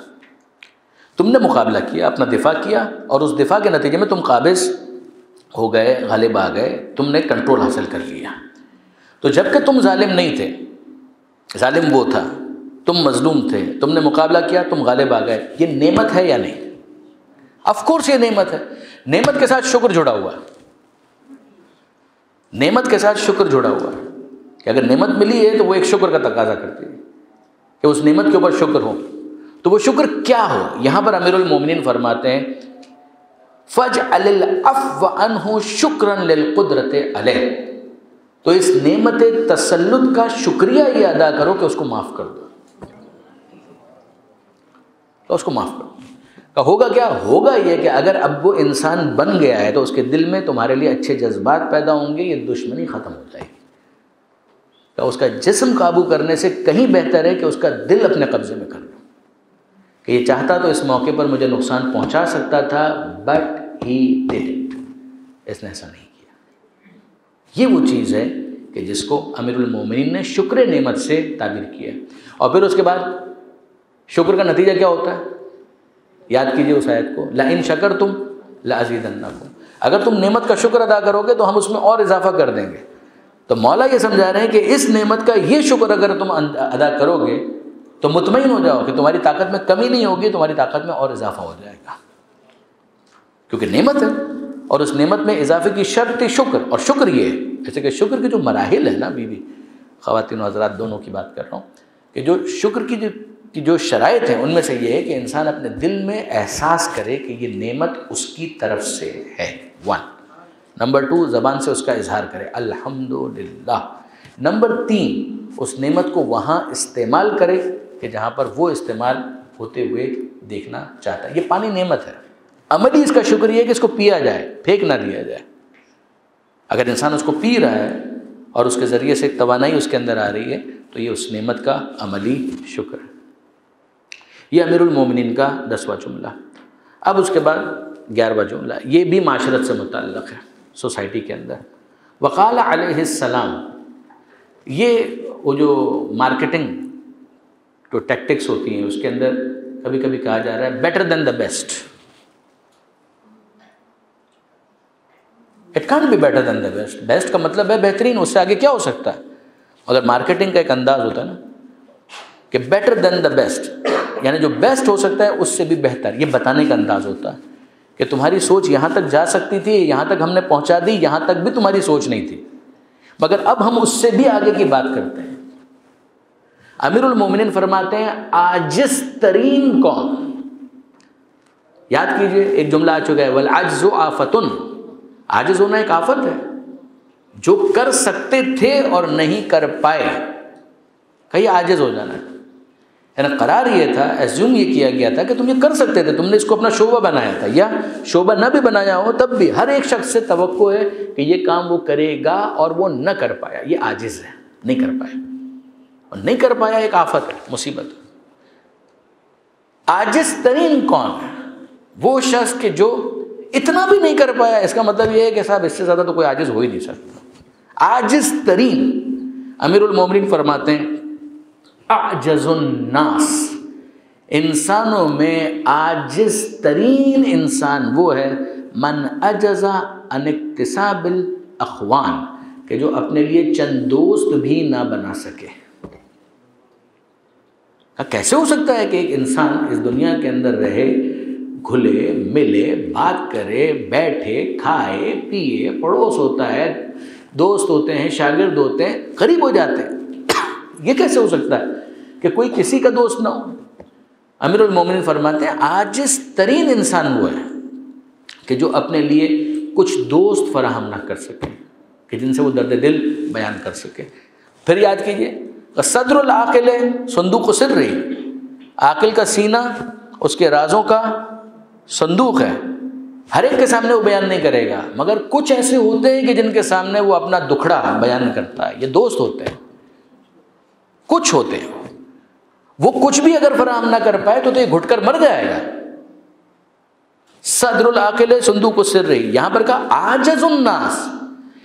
تم نے مقابلہ کیا، اپنا دفاع کیا، اور اس دفاع کے نتیجے میں تم قابض ہو گئے، غالب آ گئے، تم نے کنٹرول حاصل کر لیا. تو جب کہ تم ظالم نہیں تھے، ظالم وہ تھا، تم مظلوم تھے، تم نے مقابلہ کیا، تم غالب آ گئے. یہ نعمت ہے یا نہیں؟ آف کورس یہ نعمت ہے. نعمت کے ساتھ شکر جڑا ہوا ہے. نعمت کے ساتھ شکر جڑا ہوا ہے کہ اگر نعمت ملی ہے تو وہ ایک شکر کا تقاضا کرتی ہے کہ اس نعمت کے اوپر شکر ہو. تو وہ شکر کیا ہو؟ یہاں پر امیر المومنین فرماتے ہیں فَاجْعَلِ الْعَفْوَ عَنْهُ شُكْرًا لِلْقُدْرَةِ عَلَيْهِ. تو اس نعمت تسلط کا شکریہ یہ ادا کرو کہ اس کو معاف کر دو. تو اس کو معاف کر دو. ہوگا کیا؟ ہوگا یہ کہ اگر اب وہ انسان بن گیا ہے تو اس کے دل میں تمہارے لیے اچھے جذبات پیدا ہوں گے، یہ دشمنی ختم ہو جائے گی. کہ اس کا جسم قابو کرنے سے کہیں بہتر ہے کہ اس کا دل اپنے قبضے میں کر لو. کہ یہ چاہتا تو اس موقع پر مجھے نقصان پہنچا سکتا تھا، بٹ ہی ڈڈنٹ. اس نے ایسا نہیں کیا. یہ وہ چیز ہے کہ جس کو امیر المومنین نے شکر نعمت سے تعبیر کیا. اور پھر اس کے بعد شکر کا نتیجہ کیا ہوتا ہے؟ یاد کیجئے اس آیت کو، لَإِن شَكَرْتُمْ لَأَزِيدَنَّكُمْ. اگر تم نعمت کا شکر ادا کرو گے تو ہم اس میں اور اضافہ کر دیں گے. تو مولا یہ سمجھا رہے ہیں کہ اس نعمت کا یہ شکر اگر تم ادا کرو گے تو مطمئن ہو جاؤ کہ تمہاری طاقت میں کمی نہیں ہوگی، تمہاری طاقت میں اور اضافہ ہو جائے گا، کیونکہ نعمت ہے. اور اس نعمت میں اضافے کی شرط شکر. اور شکر یہ ہے، جیسے کہ شکر کے جو مراحل ہیں نا، بیوی خواتین و حضرات دونوں کی بات کر رہا ہوں، کہ جو شکر کی جو شرائط ہیں ان میں سے یہ ہے کہ انسان اپنے دل میں احساس کرے کہ یہ نعمت اس کی طرف سے ہے. 1. نمبر 2، زبان سے اس کا اظہار کرے الحمدللہ. نمبر 3، اس نعمت کو وہاں استعمال کرے کہ جہاں پر وہ استعمال ہوتے ہوئے دیکھنا چاہتا ہے. یہ پانی نعمت ہے. عملی اس کا شکر یہ ہے کہ اس کو پیا جائے، پھینک نہ دیا جائے. اگر انسان اس کو پی رہا ہے اور اس کے ذریعے سے ایک توانائی اس کے اندر آ رہی ہے تو یہ اس نعمت کا عملی شکر ہے. یہ امیر المومنین کا 10واں جملہ. اب اس کے بعد 11واں جملہ، یہ بھی معاشرت سے متعلق ہے. سوسائٹی کے اندر. وقال علیہ السلام، یہ وہ جو مارکیٹنگ جو ٹیکٹکس ہوتی ہیں اس کے اندر کبھی کبھی کہا جا رہا ہے better than the best. It can't be better than the best. Best کا مطلب ہے بہترین، اس سے آگے کیا ہو سکتا ہے. اگر مارکیٹنگ کا ایک انداز ہوتا ہے نا کہ بیٹر دین دا بیسٹ، یعنی جو بیسٹ ہو سکتا ہے اس سے بھی بہتر، یہ بتانے کا انداز ہوتا ہے کہ تمہاری سوچ یہاں تک جا سکتی تھی، یہاں تک ہم نے پہنچا دی، یہاں تک بھی تمہاری سوچ نہیں تھی، مگر اب ہم اس سے بھی آگے کی بات کرتے ہیں. امیر المومنین فرماتے ہیں عاجز ترین قوم، یاد کیجئے ایک جملہ آ چکا ہے والعجز آفۃ، عاجز ہونا ایک آفت ہے. جو کر سکتے تھے اور نہیں کر پائے، کہیں عاجز ہو جانا ہے. یعنی قرار یہ تھا، ایزیوم یہ کیا گیا تھا کہ تم یہ کر سکتے تھے، تم نے اس کو اپنا شعبہ بنایا تھا، یا شعبہ نہ بھی بنایا ہو تب بھی ہر ایک شخص سے توقع ہے کہ یہ کام وہ کرے گا اور وہ نہ کر پایا، یہ عاجز ہے، نہیں کر پایا. اور نہیں کر پایا ایک آفت ہے، مصیبت. عاجز ترین کون ہے؟ وہ شخص کہ جو اتنا بھی نہیں کر پایا. اس کا مطلب یہ ہے کہ صاحب اس سے زیادہ تو کوئی عاجز ہو ہی نہیں سکتا. عاجز ترین. امیر المومنین فرماتے ہیں اعجز الناس، انسانوں میں عاجز ترین انسان وہ ہے من عجز عن اکتساب الاخوان، کہ جو اپنے لیے چند دوست بھی نہ بنا سکے. کیسے ہو سکتا ہے کہ ایک انسان اس دنیا کے اندر رہے، گھلے ملے، بات کرے، بیٹھے، کھائے پیے، پڑوس ہوتا ہے، دوست ہوتے ہیں، شاگرد ہوتے ہیں، قریب ہو جاتے ہیں، یہ کیسے ہو سکتا ہے کہ کوئی کسی کا دوست نہ ہو؟ امیر المومنین فرماتے ہیں عاجز ترین انسان وہ ہے کہ جو اپنے لیے کچھ دوست فراہم نہ کر سکے، کہ جن سے وہ درد دل بیان کر سکے. پھر یاد کیجئے صدر العاقل صندوق سر، عاقل کا سینہ اس کے رازوں کا صندوق ہے. ہر ایک کے سامنے وہ بیان نہیں کرے گا، مگر کچھ ایسے ہوتے ہیں کہ جن کے سامنے وہ اپنا دکھڑا بیان کرتا ہے. یہ دوست ہوتے ہیں، کچھ ہوتے ہیں. وہ کچھ بھی اگر فراہم نہ کر پائے تو یہ گھٹ کر مر جائے گا. صدر العاقل صندوق السر، یہاں پر کہا عاجز الناس،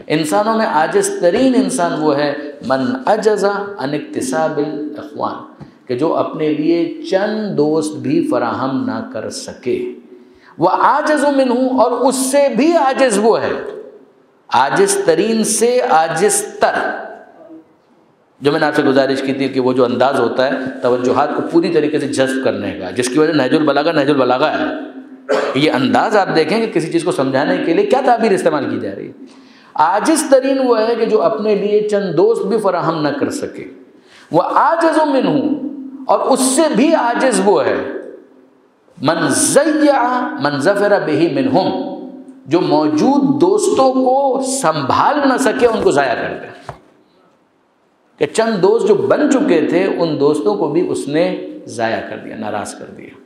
انسانوں میں عاجز ترین انسان وہ ہے من عجز عن اکتساب الاخوان، کہ جو اپنے لیے چند دوست بھی فراہم نہ کر سکے. وعاجز منہ، اور اس سے بھی عاجز وہ ہے، عاجز ترین سے عاجز تر. جو میں نے آپ سے گزارش کی تھی کہ وہ جو انداز ہوتا ہے توجہات کو پوری طریقے سے جذب کرنے کا، جس کی وجہ نہج البلاغہ ہے. یہ انداز آپ دیکھیں کہ کسی چیز کو سمجھانے کے لیے کیا تعبیر استعمال کی جا رہی ہے. عاجز ترین وہ ہے کہ جو اپنے لیے چند دوست بھی فراہم نہ کر سکے. وعاجز منہ، اور اس سے بھی عاجز وہ ہے من ضیع من ظفر بہ منہم، جو موجود دوستوں کو سنبھال نہ سکے، ان کو ضائع کر دے. کہ چند دوست جو بن چکے تھے ان دوستوں کو بھی اس نے ضائع کر دیا، ناراض کر دیا.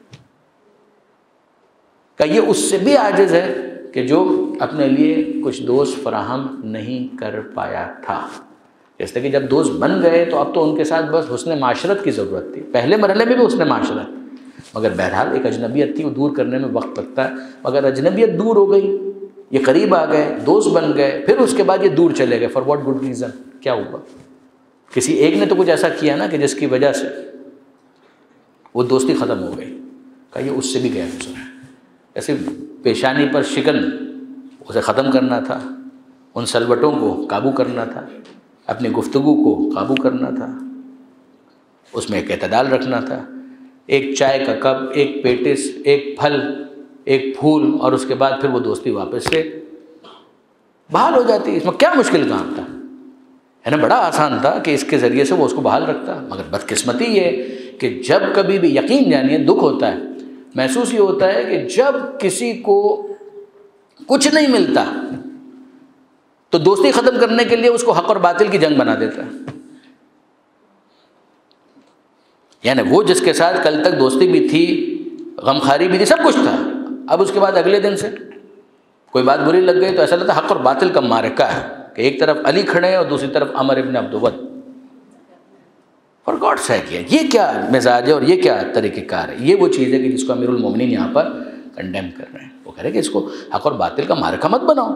کہ یہ اس سے بھی عاجز ہے کہ جو اپنے لیے کچھ دوست فراہم نہیں کر پایا تھا. اس لیے کہ جب دوست بن گئے تو اب تو ان کے ساتھ بس حسن معاشرت کی ضرورت تھی. پہلے مرحلے میں بھی حسن معاشرت، مگر بہرحال ایک اجنبیت تھی، وہ دور کرنے میں وقت لگتا ہے. مگر اجنبیت دور ہو گئی، یہ قریب آ گئے، دوست بن گئے، پھر اس کے بعد یہ دور چلے گئے. For what good reason? کیا ہوا؟ کسی ایک نے تو کچھ ایسا کیا نا کہ جس کی وجہ سے وہ دوستی ختم ہو گئی. کہ یہ اس سے بھی غیر گزرا ہے. ایسے پیشانی پر شکن، اسے ختم کرنا تھا، ان سلوٹوں کو قابو کرنا تھا، اپنی گفتگو کو قابو کرنا تھا، اس میں ایک اعتدال رکھنا تھا. ایک چائے کا کپ، ایک پیٹس، ایک پھل، ایک پھول، اور اس کے بعد پھر وہ دوستی واپس سے بحال ہو جاتی. اس میں کیا مشکل کام تھا؟ ہے نا، بڑا آسان تھا کہ اس کے ذریعے سے وہ اس کو بحال رکھتا. مگر بدقسمتی یہ کہ جب کبھی بھی، یقین جانیے دکھ ہوتا ہے، محسوس یہ ہوتا ہے کہ جب کسی کو کچھ نہیں ملتا تو دوستی ختم کرنے کے لیے اس کو حق اور باطل کی جنگ بنا دیتا ہے. یعنی وہ جس کے ساتھ کل تک دوستی بھی تھی، غمخواری بھی تھی، سب کچھ تھا، اب اس کے بعد اگلے دن سے کوئی بات بری لگ گئی تو ایسا لگتا حق اور باطل کا معرکہ ہے کہ ایک طرف علی کھڑے ہیں اور دوسری طرف عمر ابن عبدود. فار گاڈ سیک، یہ کیا مزاج ہے اور یہ کیا طریقہ کار ہے؟ یہ وہ چیز ہے کہ جس کو امیر المومنین یہاں پر کنڈیم کر رہے ہیں. وہ کہہ رہے ہیں کہ اس کو حق اور باطل کا معرکہ مت بناؤ.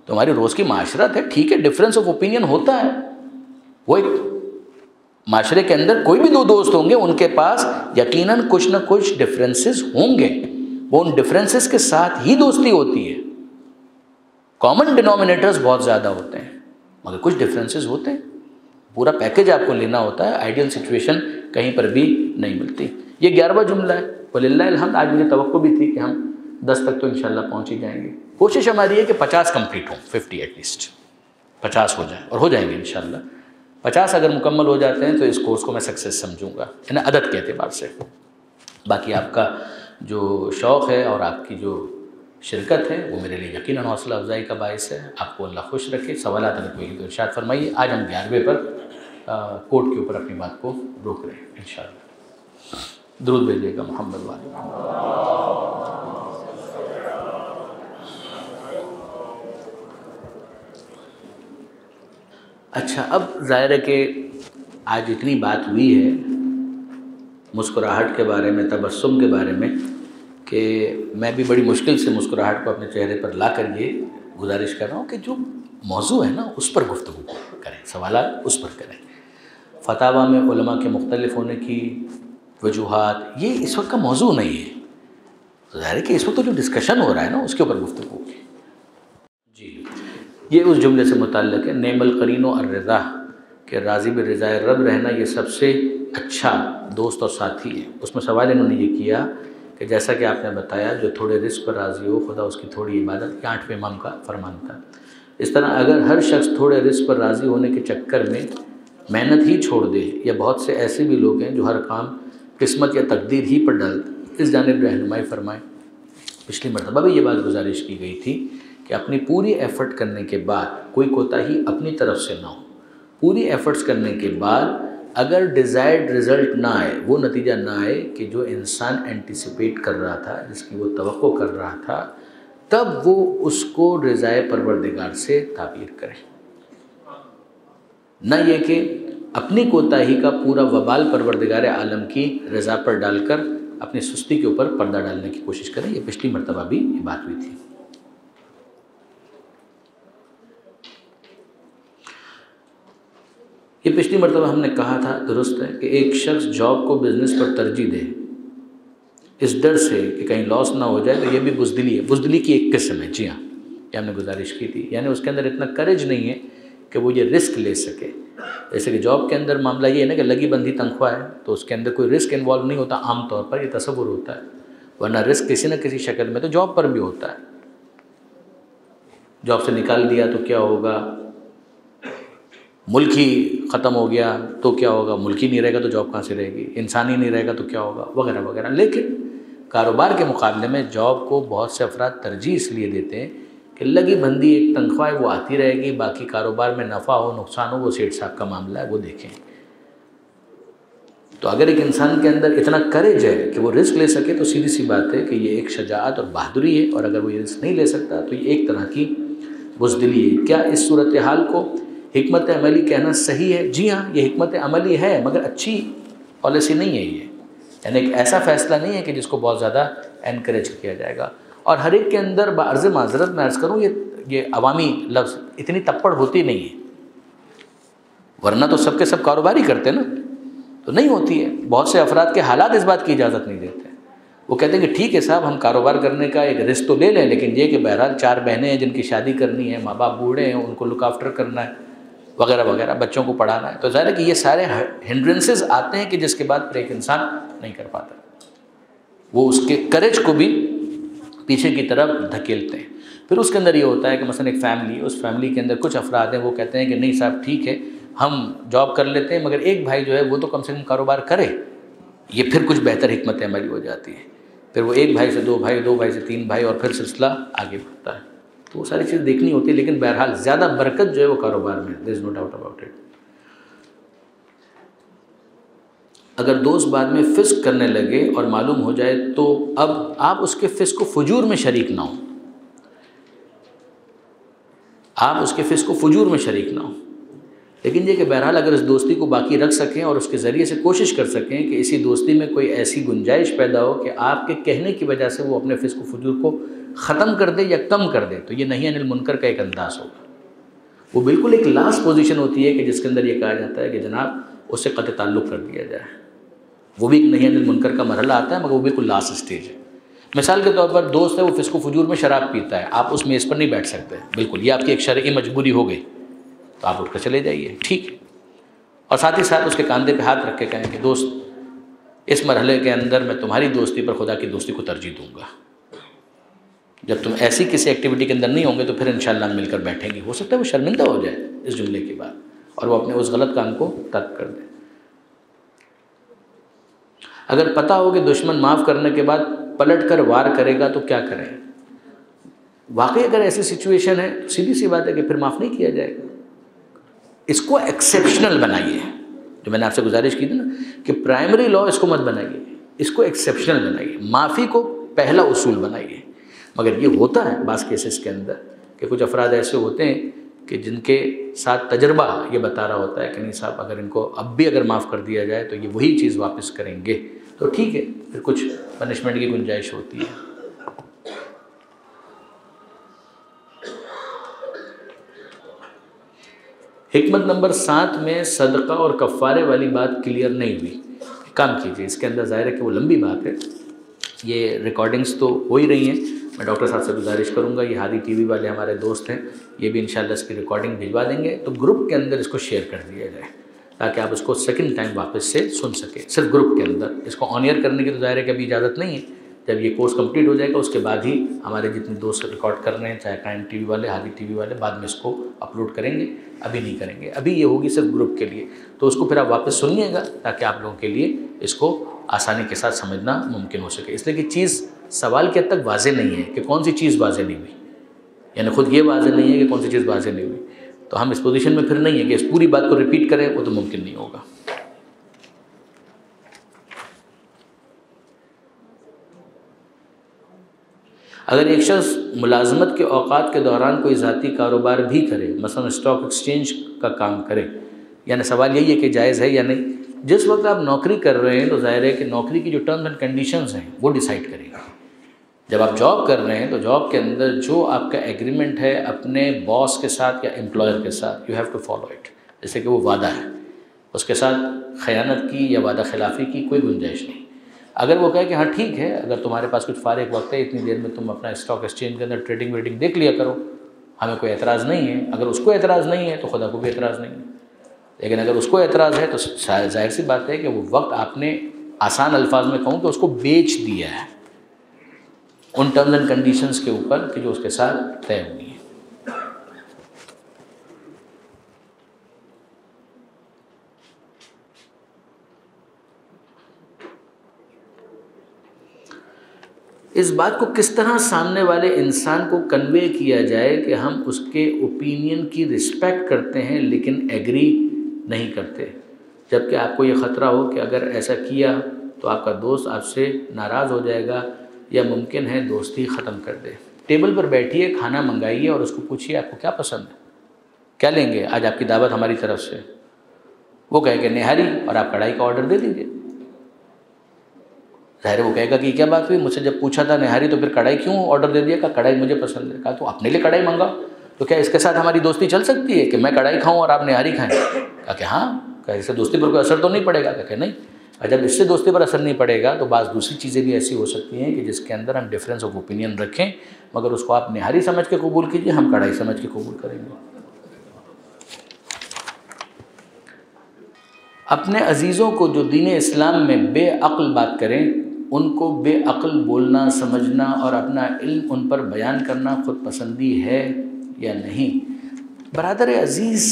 تو ہماری روز کی معاشرت ہے، ٹھیک ہے ڈفرینس آف اوپینین ہوتا ہے، وہ ایک معاشرے کے اندر کوئی بھی دو دوست ہوں گے ان کے پاس یقیناً کچھ نہ کچھ ڈفرینسز ہوں گے، وہ ان ڈفرینسز کے ساتھ ہی دوستی ہوتی ہے. کامن ڈینومینیٹرز بہت زیادہ ہوتے ہیں مگر کچھ ڈفرینسز ہوتے ہیں، پورا پیکج آپ کو لینا ہوتا ہے، آئیڈیل سچویشن کہیں پر بھی نہیں ملتی. یہ 11واں جملہ ہے. وللہ الحمد آج مجھے توقع بھی تھی کہ ہم 10 تک تو انشاءاللہ پہنچ ہی جائیں گے. کوشش ہماری ہے کہ 50 کمپلیٹ ہوں، 50 ایٹ لیسٹ 50 ہو جائیں، اور ہو جائیں گے انشاءاللہ. 50 اگر مکمل ہو جاتے ہیں تو اس کورس کو میں سکسیس سمجھوں گا، یعنی عدد کے اعتبار سے. باقی آپ کا جو شوق ہے اور آپ کی جو شرکت ہے وہ میرے لیے یقیناً حوصلہ افزائی کا باعث ہے. آپ کو اللہ خوش رکھے. سوالات اگر کوئی تو ارشاد فرمائیے. آج ہم 11ویں پر کوٹ کے اوپر اپنی بات کو روک رہے ہیں انشاءاللہ. درود بھیجیے گا محمد والے محمد. اچھا، اب ظاہر ہے کہ آج اتنی بات ہوئی ہے مسکراہٹ کے بارے میں، تبسم کے بارے میں، کہ میں بھی بڑی مشکل سے مسکراہٹ کو اپنے چہرے پر لا کر یہ گزارش کر رہا ہوں کہ جو موضوع ہے نا اس پر گفتگو کریں، سوالات اس پر کریں. فتاویٰ میں علماء کے مختلف ہونے کی وجوہات یہ اس وقت کا موضوع نہیں ہے. ظاہر ہے کہ اس وقت تو جو ڈسکشن ہو رہا ہے نا اس کے اوپر گفتگو ہوگی. جی، یہ اس جملے سے متعلق ہے، نعم القرین الرضا، کہ راضی برضائے رب رہنا یہ سب سے اچھا دوست اور ساتھی ہے. اس میں سوال انہوں نے یہ کیا کہ جیسا کہ آپ نے بتایا جو تھوڑے رزق پر راضی ہو خدا اس کی تھوڑی عبادت، یہ 8ویں امام کا فرمان تھا. اس طرح اگر ہر شخص تھوڑے رزق پر راضی ہونے کے چکر میں محنت ہی چھوڑ دے، یا بہت سے ایسے بھی لوگ ہیں جو ہر کام قسمت یا تقدیر ہی پر ڈالتے، اس جانب رہنمائی فرمائیں. پچھلی مرتبہ بھی یہ بات گزارش کی گئی تھی کہ اپنی پوری ایفرٹ کرنے کے بعد کوئی کوتاہی اپنی طرف سے نہ ہو. پوری ایفرٹس کرنے کے بعد اگر ڈیزائرڈ رزلٹ نہ آئے، وہ نتیجہ نہ آئے کہ جو انسان اینٹیسپیٹ کر رہا تھا، جس کی وہ توقع کر رہا تھا، تب وہ اس کو رضائے پروردگار سے تعبیر کرے. نہ یہ کہ اپنی کوتاہی کا پورا وبال پروردگار عالم کی رضا پر ڈال کر اپنی سستی کے اوپر پردہ ڈالنے کی کوشش کریں. یہ پچھلی مرتبہ بھی یہ بات ہوئی تھی. یہ پچھلی مرتبہ ہم نے کہا تھا، درست ہے، کہ ایک شخص جاب کو بزنس پر ترجیح دے اس ڈر سے کہ کہیں لاس نہ ہو جائے، تو یہ بھی بزدلی ہے. بزدلی کی ایک قسم ہے. جی ہاں، یہ ہم نے گزارش کی تھی. یعنی اس کے اندر اتنا کریج نہیں ہے کہ وہ یہ رسک لے سکے. جیسے کہ جاب کے اندر معاملہ یہ ہے نا کہ لگی بندھی تنخواہ ہے تو اس کے اندر کوئی رسک انوالو نہیں ہوتا. عام طور پر یہ تصور ہوتا ہے، ورنہ رسک کسی نہ کسی شکل میں تو جاب پر بھی ہوتا ہے. جاب سے نکال دیا تو کیا ہوگا، ملک ہی ختم ہو گیا تو کیا ہوگا، ملک ہی نہیں رہے گا تو جاب کہاں سے رہے گی، انسان ہی نہیں رہے گا تو کیا ہوگا، وغیرہ وغیرہ. لیکن کاروبار کے مقابلے میں جاب کو بہت سے افراد ترجیح اس لیے دیتے ہیں کہ لگی بندھی ایک تنخواہ وہ آتی رہے گی، باقی کاروبار میں نفع ہو نقصان ہو وہ سیٹھ صاحب کا معاملہ ہے، وہ دیکھیں. تو اگر ایک انسان کے اندر اتنا کریج ہے کہ وہ رسک لے سکے تو سیدھی سی بات ہے کہ یہ ایک شجاعت اور بہادری ہے. اور اگر وہ یہ رسک نہیں لے سکتا تو یہ ایک طرح کی بزدلی ہے. کیا اس صورتحال کو حکمت عملی کہنا صحیح ہے؟ جی ہاں، یہ حکمت عملی ہے مگر اچھی پالیسی نہیں ہے. یہ یعنی ایک ایسا فیصلہ نہیں ہے کہ جس کو بہت زیادہ انکریج کیا جائے گا. اور ہر ایک کے اندر بعرض معذرت میں عرض کروں، یہ عوامی لفظ اتنی تپڑ ہوتی نہیں ہے، ورنہ تو سب کے سب کاروبار ہی کرتے نا، تو نہیں ہوتی ہے. بہت سے افراد کے حالات اس بات کی اجازت نہیں دیتے. وہ کہتے ہیں کہ ٹھیک ہے صاحب ہم کاروبار کرنے کا ایک رسک تو لے لیں، لیکن یہ کہ بہرحال 4 بہنیں ہیں جن کی شادی کرنی ہے، ماں باپ بوڑھے ہیں ان کو لک آفٹر کرنا ہے، وغیرہ وغیرہ، بچوں کو پڑھانا ہے. تو ظاہر ہے کہ یہ سارے ہنڈرنسز آتے ہیں کہ جس کے بعد پھر ایک انسان نہیں کر پاتا، وہ اس کے کریج کو بھی پیچھے کی طرف دھکیلتے ہیں. پھر اس کے اندر یہ ہوتا ہے کہ مثلا ایک فیملی، اس فیملی کے اندر کچھ افراد ہیں وہ کہتے ہیں کہ نہیں صاحب ٹھیک ہے ہم جاب کر لیتے ہیں مگر ایک بھائی جو ہے وہ تو کم سے کم کاروبار کرے. یہ پھر کچھ بہتر حکمت عملی ہو جاتی ہے. پھر وہ ایک بھائی سے 2 بھائی، 2 بھائی سے 3 بھائی، اور پھر سلسلہ آگے بڑھتا ہے. تو وہ ساری چیز دیکھنی ہوتی ہے. لیکن بہرحال زیادہ برکت جو ہے وہ کاروبار میں، there is no doubt about it. اگر دوست بعد میں فسق کرنے لگے اور معلوم ہو جائے تو اب آپ اس کے فسق و فجور میں شریک نہ ہوں. آپ اس کے فسق و فجور میں شریک نہ ہوں. لیکن یہ کہ بہرحال اگر اس دوستی کو باقی رکھ سکیں اور اس کے ذریعے سے کوشش کر سکیں کہ اسی دوستی میں کوئی ایسی گنجائش پیدا ہو کہ آپ کے کہنے کی وجہ سے وہ اپنے فسق و فجور کو ختم کر دے یا کم کر دے، تو یہ نہی عن المنکر کا ایک انداز ہوگا۔ وہ بالکل ایک لاسٹ پوزیشن ہوتی ہے کہ جس کے اندر یہ کہا جاتا ہے کہ جناب اس سے قطع تعلق کر دیا جائے، وہ بھی ایک نہی عن المنکر کا مرحلہ آتا ہے، مگر وہ بالکل لاسٹ اسٹیج ہے۔ مثال کے طور پر دوست ہے، وہ فسق و فجور میں شراب پیتا ہے، آپ اس میز پر نہیں بیٹھ سکتے، بالکل یہ آپ کی ایک شرعی مجبوری ہو گئی، تو آپ اٹھ کر چلے جائیے، ٹھیک، اور ساتھ ہی ساتھ اس کے کاندھے پہ ہاتھ رکھ کے کہیں کہ دوست اس مرحلے کے اندر میں تمہاری دوستی پر خدا کی دوستی کو ترجیح دوں گا، جب تم ایسی کسی ایکٹیویٹی کے اندر نہیں ہوں گے تو پھر انشاءاللہ ہم مل کر بیٹھیں گے۔ ہو سکتا ہے وہ شرمندہ ہو جائے اس جملے کے بعد اور وہ اپنے اس غلط کام کو ترک کر دے۔ اگر پتہ ہو کہ دشمن معاف کرنے کے بعد پلٹ کر وار کرے گا تو کیا کریں؟ واقعی اگر ایسی سچویشن ہے تو سیدھی سی بات ہے کہ پھر معاف نہیں کیا جائے گا۔ اس کو ایکسیپشنل بنائیے، جو میں نے آپ سے گزارش کی تھی نا کہ پرائمری لا اس کو مت بنائیے، اس کو ایکسیپشنل بنائیے، معافی کو پہلا اصول بنائیے۔ مگر یہ ہوتا ہے بعض کیسز کے اندر کہ کچھ افراد ایسے ہوتے ہیں کہ جن کے ساتھ تجربہ یہ بتا رہا ہوتا ہے کہ نہیں صاحب اگر ان کو اب بھی اگر معاف کر دیا جائے تو یہ وہی چیز واپس کریں گے، تو ٹھیک ہے، پھر کچھ پنشمنٹ کی گنجائش ہوتی ہے۔ حکمت نمبر 7 میں صدقہ اور کفارے والی بات کلیئر نہیں ہوئی، کام کیجیے، اس کے اندر ظاہر ہے کہ وہ لمبی بات ہے، یہ ریکارڈنگز تو ہو ہی رہی ہیں، میں ڈاکٹر صاحب سے گزارش کروں گا، یہ ہادی ٹی وی والے ہمارے دوست ہیں، یہ بھی انشاءاللہ اس کی ریکارڈنگ بھجوا دیں گے، تو گروپ کے اندر اس کو شیئر کر دیا جائے تاکہ آپ اس کو سیکنڈ ٹائم واپس سے سن سکیں، صرف گروپ کے اندر۔ اس کو آن ایئر کرنے کی تو ظاہر ہے کہ ابھی اجازت نہیں ہے، جب یہ کورس کمپلیٹ ہو جائے گا اس کے بعد ہی ہمارے جتنے دوست ریکارڈ کر رہے ہیں، چاہے قائم ٹی وی والے، ہادی ٹی وی والے، بعد میں اس کو اپلوڈ کریں گے، ابھی نہیں کریں گے، ابھی یہ ہوگی صرف گروپ کے لیے، تو اس کو پھر آپ واپس سنیے گا تاکہ آپ لوگوں کے لیے اس کو آسانی کے ساتھ سمجھنا ممکن ہو سکے، اس لیے کہ چیز سوال کے حد تک واضح نہیں ہے کہ کون سی چیز واضح نہیں ہوئی، یعنی خود یہ واضح نہیں ہے کہ کون سی چیز واضح نہیں ہوئی، تو ہم اس پوزیشن میں پھر نہیں ہے کہ اس پوری بات کو ریپیٹ کریں، وہ تو ممکن نہیں ہوگا۔ اگر ایک شخص ملازمت کے اوقات کے دوران کوئی ذاتی کاروبار بھی کرے، مثلا اسٹاک ایکسچینج کا کام کرے، یعنی سوال یہی ہے کہ جائز ہے یا نہیں۔ جس وقت آپ نوکری کر رہے ہیں تو ظاہر ہے کہ نوکری کی جو ٹرمز اینڈ کنڈیشنز ہیں وہ ڈیسائیڈ کریں گے۔ جب آپ جاب کر رہے ہیں تو جاب کے اندر جو آپ کا ایگریمنٹ ہے اپنے باس کے ساتھ یا امپلائر کے ساتھ، you have to follow it, جیسے کہ وہ وعدہ ہے، اس کے ساتھ خیانت کی یا وعدہ خلافی کی کوئی گنجائش نہیں۔ اگر وہ کہے کہ ہاں ٹھیک ہے، اگر تمہارے پاس کچھ فارغ وقت ہے اتنی دیر میں تم اپنا اسٹاک ایکسچینج کے اندر ٹریڈنگ ویڈنگ دیکھ لیا کرو، ہمیں کوئی اعتراض نہیں ہے، اگر اس کو اعتراض نہیں ہے تو خدا کو بھی اعتراض نہیں ہے۔ لیکن اگر اس کو اعتراض ہے تو ظاہر سی بات ہے کہ وہ وقت آپ نے آسان الفاظ میں کہوں کہ اس کو بیچ دیا ہے ان ٹرمز اینڈ کنڈیشنز کے اوپر کہ جو اس کے ساتھ طے ہوئی ہیں۔ اس بات کو کس طرح سامنے والے انسان کو کنوے کیا جائے کہ ہم اس کے اوپینین کی رسپیکٹ کرتے ہیں لیکن ایگری نہیں کرتے، جبکہ آپ کو یہ خطرہ ہو کہ اگر ایسا کیا تو آپ کا دوست آپ سے ناراض ہو جائے گا یا ممکن ہے دوستی ختم کر دے۔ ٹیبل پر بیٹھیے، کھانا منگائیے اور اس کو پوچھیے آپ کو کیا پسند ہے، کیا لیں گے آج آپ کی دعوت ہماری طرف سے، وہ کہے کہ نہاری، اور آپ کڑھائی کا آرڈر دے دیجیے۔ ظاہر ہے وہ کہے گا کہ کیا بات ہوئی، مجھ سے جب پوچھا تھا نہاری تو پھر کڑھائی کیوں آرڈر دے دیا؟ کہا کڑھائی مجھے پسند ہے۔ کہا تو اپنے لیے کڑھائی منگاؤ، تو کیا اس کے ساتھ ہماری دوستی چل سکتی ہے کہ میں کڑھائی کھاؤں اور آپ نہاری کھائیں؟ کہا کہ ہاں۔ کہا اس سے دوستی پر کوئی اثر تو نہیں پڑے گا؟ کہا کہ نہیں۔ جب اس سے دوستی پر اثر نہیں پڑے گا تو بعض دوسری چیزیں بھی ایسی ہو سکتی ہیں کہ جس کے اندر ہم ڈفرینس آف اوپینین رکھیں، مگر اس کو آپ نہاری سمجھ کے قبول کیجیے، ہم کڑھائی سمجھ کے قبول کریں گے۔ اپنے عزیزوں کو جو دین اسلام میں بے عقل بات کریں، ان کو بے عقل بولنا، سمجھنا اور اپنا علم ان پر بیان کرنا خود پسندی ہے یا نہیں؟ برادر عزیز،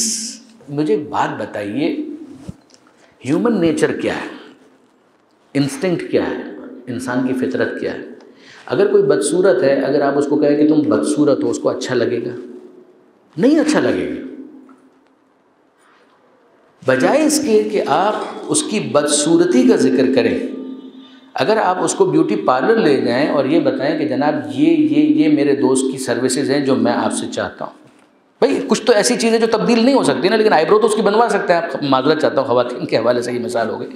مجھے ایک بات بتائیے، ہیومن نیچر کیا ہے، انسٹنکٹ کیا ہے، انسان کی فطرت کیا ہے؟ اگر کوئی بدصورت ہے، اگر آپ اس کو کہیں کہ تم بدصورت ہو، اس کو اچھا لگے گا؟ نہیں اچھا لگے گا۔ بجائے اس کے کہ آپ اس کی بدصورتی کا ذکر کریں، اگر آپ اس کو بیوٹی پارلر لے جائیں اور یہ بتائیں کہ جناب یہ میرے دوست کی سروسز ہیں جو میں آپ سے چاہتا ہوں، بھائی کچھ تو ایسی چیزیں جو تبدیل نہیں ہو سکتی نا، لیکن آئیبرو تو اس کی بنوا سکتے ہیں آپ. معذرت چاہتا ہوں خواتین کے حوالے سے یہ مثال ہو گئی،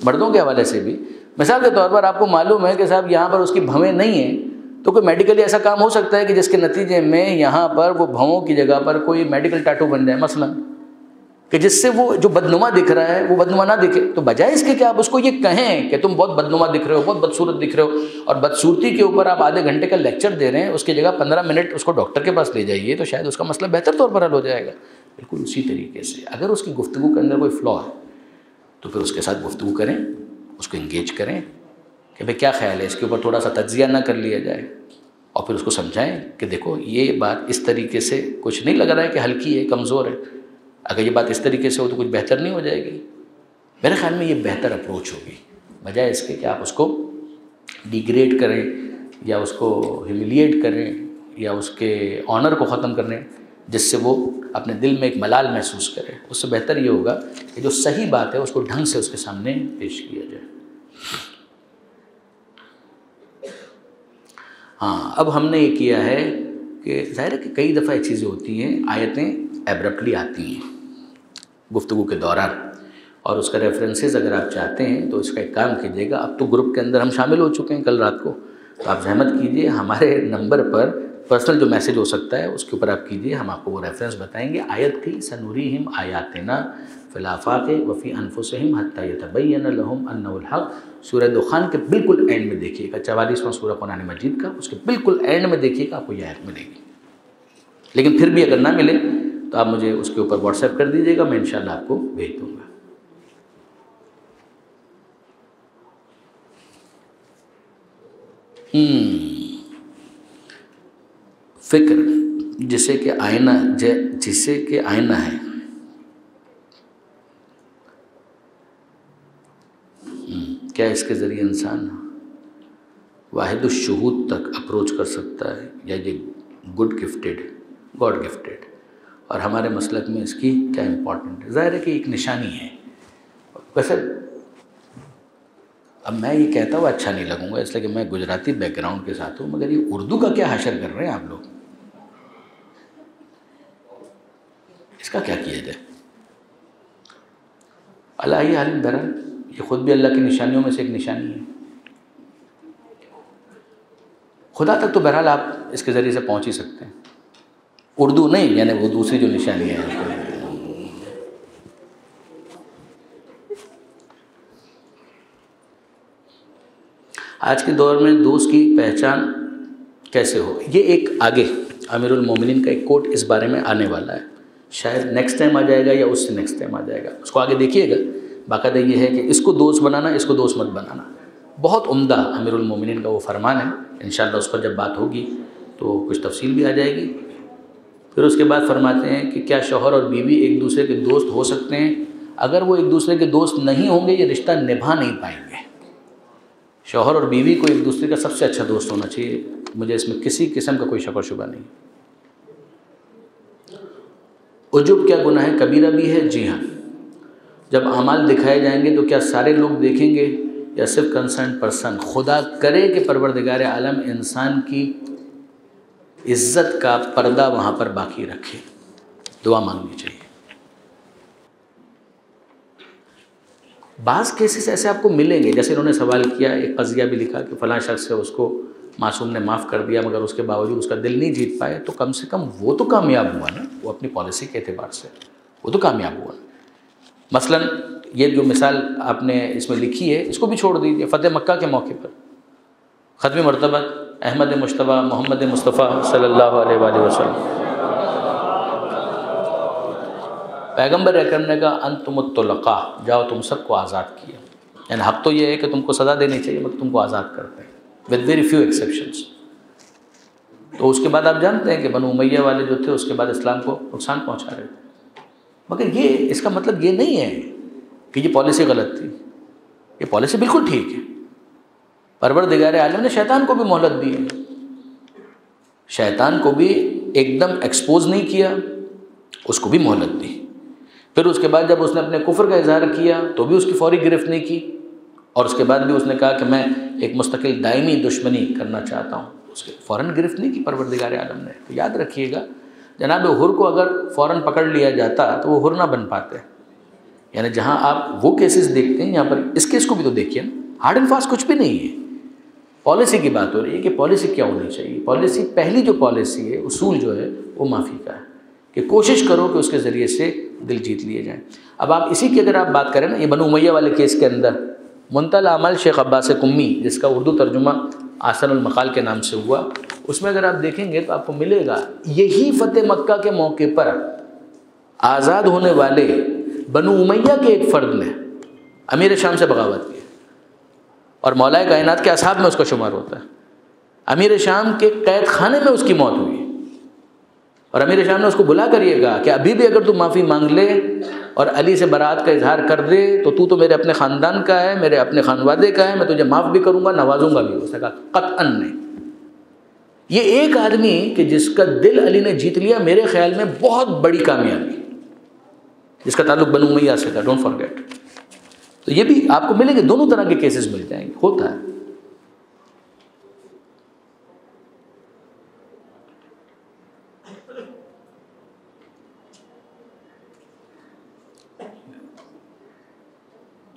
مردوں کے حوالے سے بھی. مثال کے طور پر آپ کو معلوم ہے کہ صاحب یہاں پر اس کی بھویں نہیں ہیں، تو کوئی میڈیکلی ایسا کام ہو سکتا ہے کہ جس کے نتیجے میں یہاں پر وہ بھووں کی جگہ پر کوئی میڈیکل ٹیٹو بن جائے مثلا، کہ جس سے وہ جو بدنما دکھ رہا ہے وہ بدنما نہ دکھے. تو بجائے اس کے کہ آپ اس کو یہ کہیں کہ تم بہت بدنما دکھ رہے ہو، بہت بدصورت دکھ رہے ہو، اور بدصورتی کے اوپر آپ آدھے گھنٹے کا لیکچر دے رہے ہیں، اس کی جگہ 15 منٹ اس کو ڈاکٹر کے پاس لے جائیے تو شاید اس کا مسئلہ بہتر طور پر حل ہو جائے گا. بالکل اسی طریقے سے اگر اس کی گفتگو کے اندر کوئی فلا ہے تو پھر اس کے ساتھ گفتگو کریں، اس کو انگیج کریں کہ بھئی کیا خیال ہے، اس کے اوپر تھوڑا سا تجزیہ نہ کر لیا جائے، اور پھر اس کو سمجھائیں کہ دیکھو یہ بات اس طریقے سے کچھ نہیں لگ رہا ہے کہ ہلکی ہے، کمزور ہے، اگر یہ بات اس طریقے سے ہو تو کچھ بہتر نہیں ہو جائے گی. میرے خیال میں یہ بہتر اپروچ ہوگی، بجائے اس کے کہ آپ اس کو ڈیگریڈ کریں یا اس کو ہیوملیٹ کریں یا اس کے آنر کو ختم کریں جس سے وہ اپنے دل میں ایک ملال محسوس کرے. اس سے بہتر یہ ہوگا کہ جو صحیح بات ہے اس کو ڈھنگ سے اس کے سامنے پیش کیا جائے. ہاں اب ہم نے یہ کیا ہے کہ ظاہر ہے کہ کئی دفعہ یہ چیزیں ہوتی ہیں، آیتیں ایبرپٹلی آتی ہیں گفتگو کے دوران، اور اس کا ریفرنسز اگر آپ چاہتے ہیں تو اس کا ایک کام کیجیے گا. اب تو گروپ کے اندر ہم شامل ہو چکے ہیں کل رات کو، تو آپ زحمت کیجیے ہمارے نمبر پر پرسنل جو میسج ہو سکتا ہے اس کے اوپر آپ کیجیے، ہم آپ کو وہ ریفرنس بتائیں گے. آیت تھی سنوریہم آیاتنا فی الآفاق وفی انفسہم حتی یتبین لہم انہ الحق. سورہ دخان کے بالکل اینڈ میں دیکھیے گا، 44واں سورہ قرآن مجید کا، اس کے بالکل اینڈ میں دیکھیے گا آپ کو یہ آیت ملے گی. لیکن پھر بھی اگر نہ ملے تو آپ مجھے اس کے اوپر واٹس ایپ کر دیجیے گا، میں انشاءاللہ آپ کو بھیج دوں گا. فکر جسے کہ آئینہ ہے، کیا اس کے ذریعے انسان واحد الشہود تک اپروچ کر سکتا ہے، یا یہ گاڈ گفٹیڈ، اور ہمارے مسلک میں اس کی کیا امپورٹنٹ ہے؟ ظاہر ہے کہ ایک نشانی ہے. ویسے اب میں یہ کہتا ہوا اچھا نہیں لگوں گا اس لیے کہ میں گجراتی بیک گراؤنڈ کے ساتھ ہوں، مگر یہ اردو کا کیا حشر کر رہے ہیں آپ لوگ، اس کا کیا کیا جائے؟ اللہ عالم. بہرحال یہ خود بھی اللہ کی نشانیوں میں سے ایک نشانی ہے. خدا تک تو بہرحال آپ اس کے ذریعے سے پہنچ ہی سکتے ہیں، اردو نہیں، یعنی وہ دوسری جو نشانی ہے. آج کے دور میں دوست کی پہچان کیسے ہو، یہ ایک آگے امیر المومنین کا ایک کوٹ اس بارے میں آنے والا ہے، شاید نیکسٹ ٹائم آ جائے گا یا اس سے نیکسٹ ٹائم آ جائے گا. اس کو آگے دیکھیے گا. باقاعدہ یہ ہے کہ اس کو دوست بنانا، اس کو دوست مت بنانا. بہت عمدہ امیر المومنین کا وہ فرمان ہے. انشاءاللہ اس پر جب بات ہوگی تو کچھ تفصیل بھی آ جائے گی. پھر اس کے بعد فرماتے ہیں کہ کیا شوہر اور بیوی ایک دوسرے کے دوست ہو سکتے ہیں؟ اگر وہ ایک دوسرے کے دوست نہیں ہوں گے یہ رشتہ نبھا نہیں پائیں گے. شوہر اور بیوی کو ایک دوسرے کا سب سے اچھا دوست ہونا چاہیے، مجھے اس میں کسی قسم کا کوئی شک و شبہ نہیں. عجب کیا گناہ کبیرہ بھی ہے؟ جی ہاں. جب اعمال دکھائے جائیں گے تو کیا سارے لوگ دیکھیں گے یا صرف کنسرن پرسن؟ خدا کرے کہ پروردگار عالم انسان کی عزت کا پردہ وہاں پر باقی رکھے. دعا مانگنی چاہیے. بعض کیسز ایسے آپ کو ملیں گے، جیسے انہوں نے سوال کیا، ایک قضیہ بھی لکھا کہ فلاں شخص سے اس کو معصوم نے معاف کر دیا مگر اس کے باوجود اس کا دل نہیں جیت پائے، تو کم سے کم وہ تو کامیاب ہوا نا، وہ اپنی پالیسی کے اعتبار سے وہ تو کامیاب ہوا. مثلا یہ جو مثال آپ نے اس میں لکھی ہے اس کو بھی چھوڑ دیجیے. فتح مکہ کے موقع پر ختم مرتبہ احمد مجتبیٰ محمد مصطفیٰ صلی اللہ علیہ وآلہ وسلم، پیغمبر اکرم نے کہا انتم الطلقاء، جاؤ تم سب کو آزاد کیا. یعنی حق تو یہ ہے کہ تم کو سزا دینی چاہیے مگر تم کو آزاد کرتے ہیں with very few exceptions. تو اس کے بعد آپ جانتے ہیں کہ بنو امیہ والے جو تھے اس کے بعد اسلام کو نقصان پہنچا رہے تھے. مگر یہ اس کا مطلب یہ نہیں ہے کہ یہ پالیسی غلط تھی، یہ پالیسی بالکل ٹھیک ہے. پروردگار عالم نے شیطان کو بھی مہلت دی ہے، شیطان کو بھی ایک دم ایکسپوز نہیں کیا، اس کو بھی مہلت دی. پھر اس کے بعد جب اس نے اپنے کفر کا اظہار کیا تو بھی اس کی فوری گرفت نہیں کی، اور اس کے بعد بھی اس نے کہا کہ میں ایک مستقل دائمی دشمنی کرنا چاہتا ہوں، اس کے فوراً گرفت نہیں کی پروردگار عالم نے. تو یاد رکھیے گا جناب حر کو اگر فوراً پکڑ لیا جاتا تو وہ حر نہ بن پاتے. یعنی جہاں آپ وہ کیسز دیکھتے ہیں یہاں پر اس کیس کو بھی تو دیکھیے نا. ہارڈ اینڈ فاسٹ کچھ بھی نہیں ہے. پالیسی کی بات ہو رہی ہے کہ پالیسی کیا ہونی چاہیے. پالیسی پہلی جو پالیسی ہے, اصول جو ہے وہ معافی کا ہے کہ کوشش کرو کہ اس کے ذریعے سے دل جیت لیے جائیں. اب آپ اسی کی اگر آپ بات کریں نا, یہ بنو امیہ والے کیس کے اندر منتہی العمل شیخ عباس قمی, جس کا اردو ترجمہ احسن المقال کے نام سے ہوا, اس میں اگر آپ دیکھیں گے تو آپ کو ملے گا یہی فتح مکہ کے موقع پر آزاد ہونے والے بنو امیہ کے ایک فرد نے امیر شام سے بغاوت کی, اور مولا کائنات کے اصحاب میں اس کا شمار ہوتا ہے. امیر شام کے قید خانے میں اس کی موت ہوئی, اور امیر شام نے اس کو بلا کر یہ کہا کہ ابھی بھی اگر تو معافی مانگ لے اور علی سے برات کا اظہار کر دے تو میرے اپنے خاندان کا ہے, میرے اپنے خانوادے کا ہے, میں تجھے معاف بھی کروں گا, نوازوں گا بھی. اس نے کہا قطعاً نہیں. یہ ایک آدمی کہ جس کا دل علی نے جیت لیا, میرے خیال میں بہت بڑی کامیابی, جس کا تعلق بنو امیہ سے تھا, ڈونٹ فارگیٹ. تو یہ بھی آپ کو ملیں گے, دونوں طرح کے کیسز مل جائیں گے, ہوتا ہے.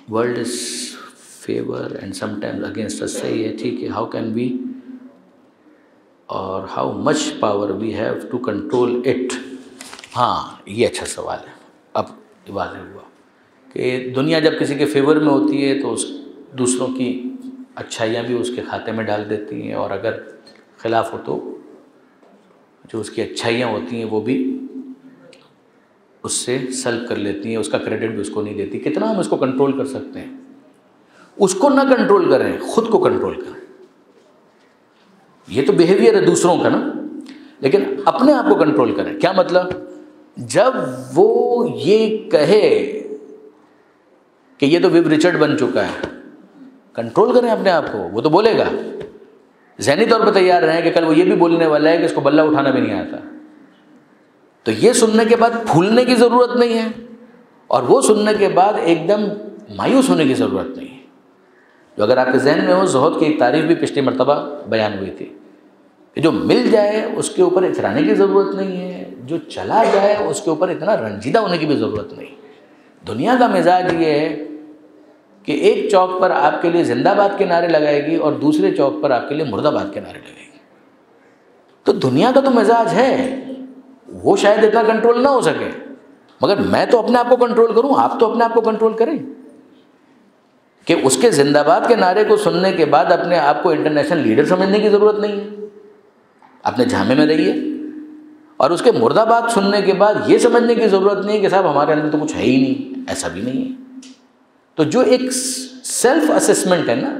World is favour and sometimes against us. صحیح ہے, ٹھیک ہے. ہاؤ کین وی اور how much power we have to control it. ہاں یہ اچھا سوال ہے. اب واضح ہوا کہ دنیا جب کسی کے فیور میں ہوتی ہے تو دوسروں کی اچھائیاں بھی اس کے کھاتے میں ڈال دیتی ہیں, اور اگر خلاف ہو تو جو اس کی اچھائیاں ہوتی ہیں وہ بھی اس سے سلب کر لیتی ہیں, اس کا کریڈٹ بھی اس کو نہیں دیتی. کتنا ہم اس کو کنٹرول کر سکتے ہیں؟ اس کو نہ کنٹرول کریں, خود کو کنٹرول کریں. یہ تو بیہیویئر ہے دوسروں کا نا, لیکن اپنے آپ کو کنٹرول کریں. کیا مطلب؟ جب وہ یہ کہے کہ یہ تو ویب رچرڈ بن چکا ہے, کنٹرول کریں اپنے آپ کو. وہ تو بولے گا, ذہنی طور پہ تیار رہیں کہ کل وہ یہ بھی بولنے والا ہے کہ اس کو بلہ اٹھانا بھی نہیں آتا. تو یہ سننے کے بعد پھولنے کی ضرورت نہیں ہے, اور وہ سننے کے بعد ایک دم مایوس ہونے کی ضرورت نہیں ہے. جو اگر آپ کے ذہن میں ہو, زہد کی ایک تعریف بھی پچھلی مرتبہ بیان ہوئی تھی کہ جو مل جائے اس کے اوپر اترانے کی ضرورت نہیں ہے, جو چلا جائے اس کے اوپر اتنا رنجیدہ ہونے کی بھی ضرورت نہیں. دنیا کا مزاج یہ ہے کہ ایک چوک پر آپ کے لیے زندہ باد کے نعرے لگائے گی اور دوسرے چوک پر آپ کے لیے مرد آباد کے نعرے لگائے گی. تو دنیا کا تو مزاج ہے, وہ شاید اتنا کنٹرول نہ ہو سکے, مگر میں تو اپنے آپ کو کنٹرول کروں, آپ تو اپنے آپ کو کنٹرول کریں کہ اس کے زندہ باد کے نعرے کو سننے کے بعد اپنے آپ کو انٹرنیشنل لیڈر سمجھنے کی ضرورت نہیں ہے. اپنے جھامے میں رہیے, اور اس کے مرد آباد سننے کے بعد یہ سمجھنے کی ضرورت نہیں کہ صاحب ہمارے اندر تو کچھ ہے ہی نہیں. ایسا بھی نہیں ہے. تو جو ایک سیلف اسسمنٹ ہے نا,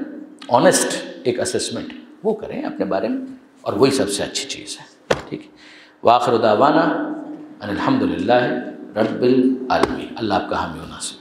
آنیسٹ ایک اسسمنٹ, وہ کریں اپنے بارے میں, اور وہی سب سے اچھی چیز ہے. ٹھیک ہے. وآخر دعوانا ان الحمد للہ رب العالمین. اللہ آپ کا حامی و ناصر.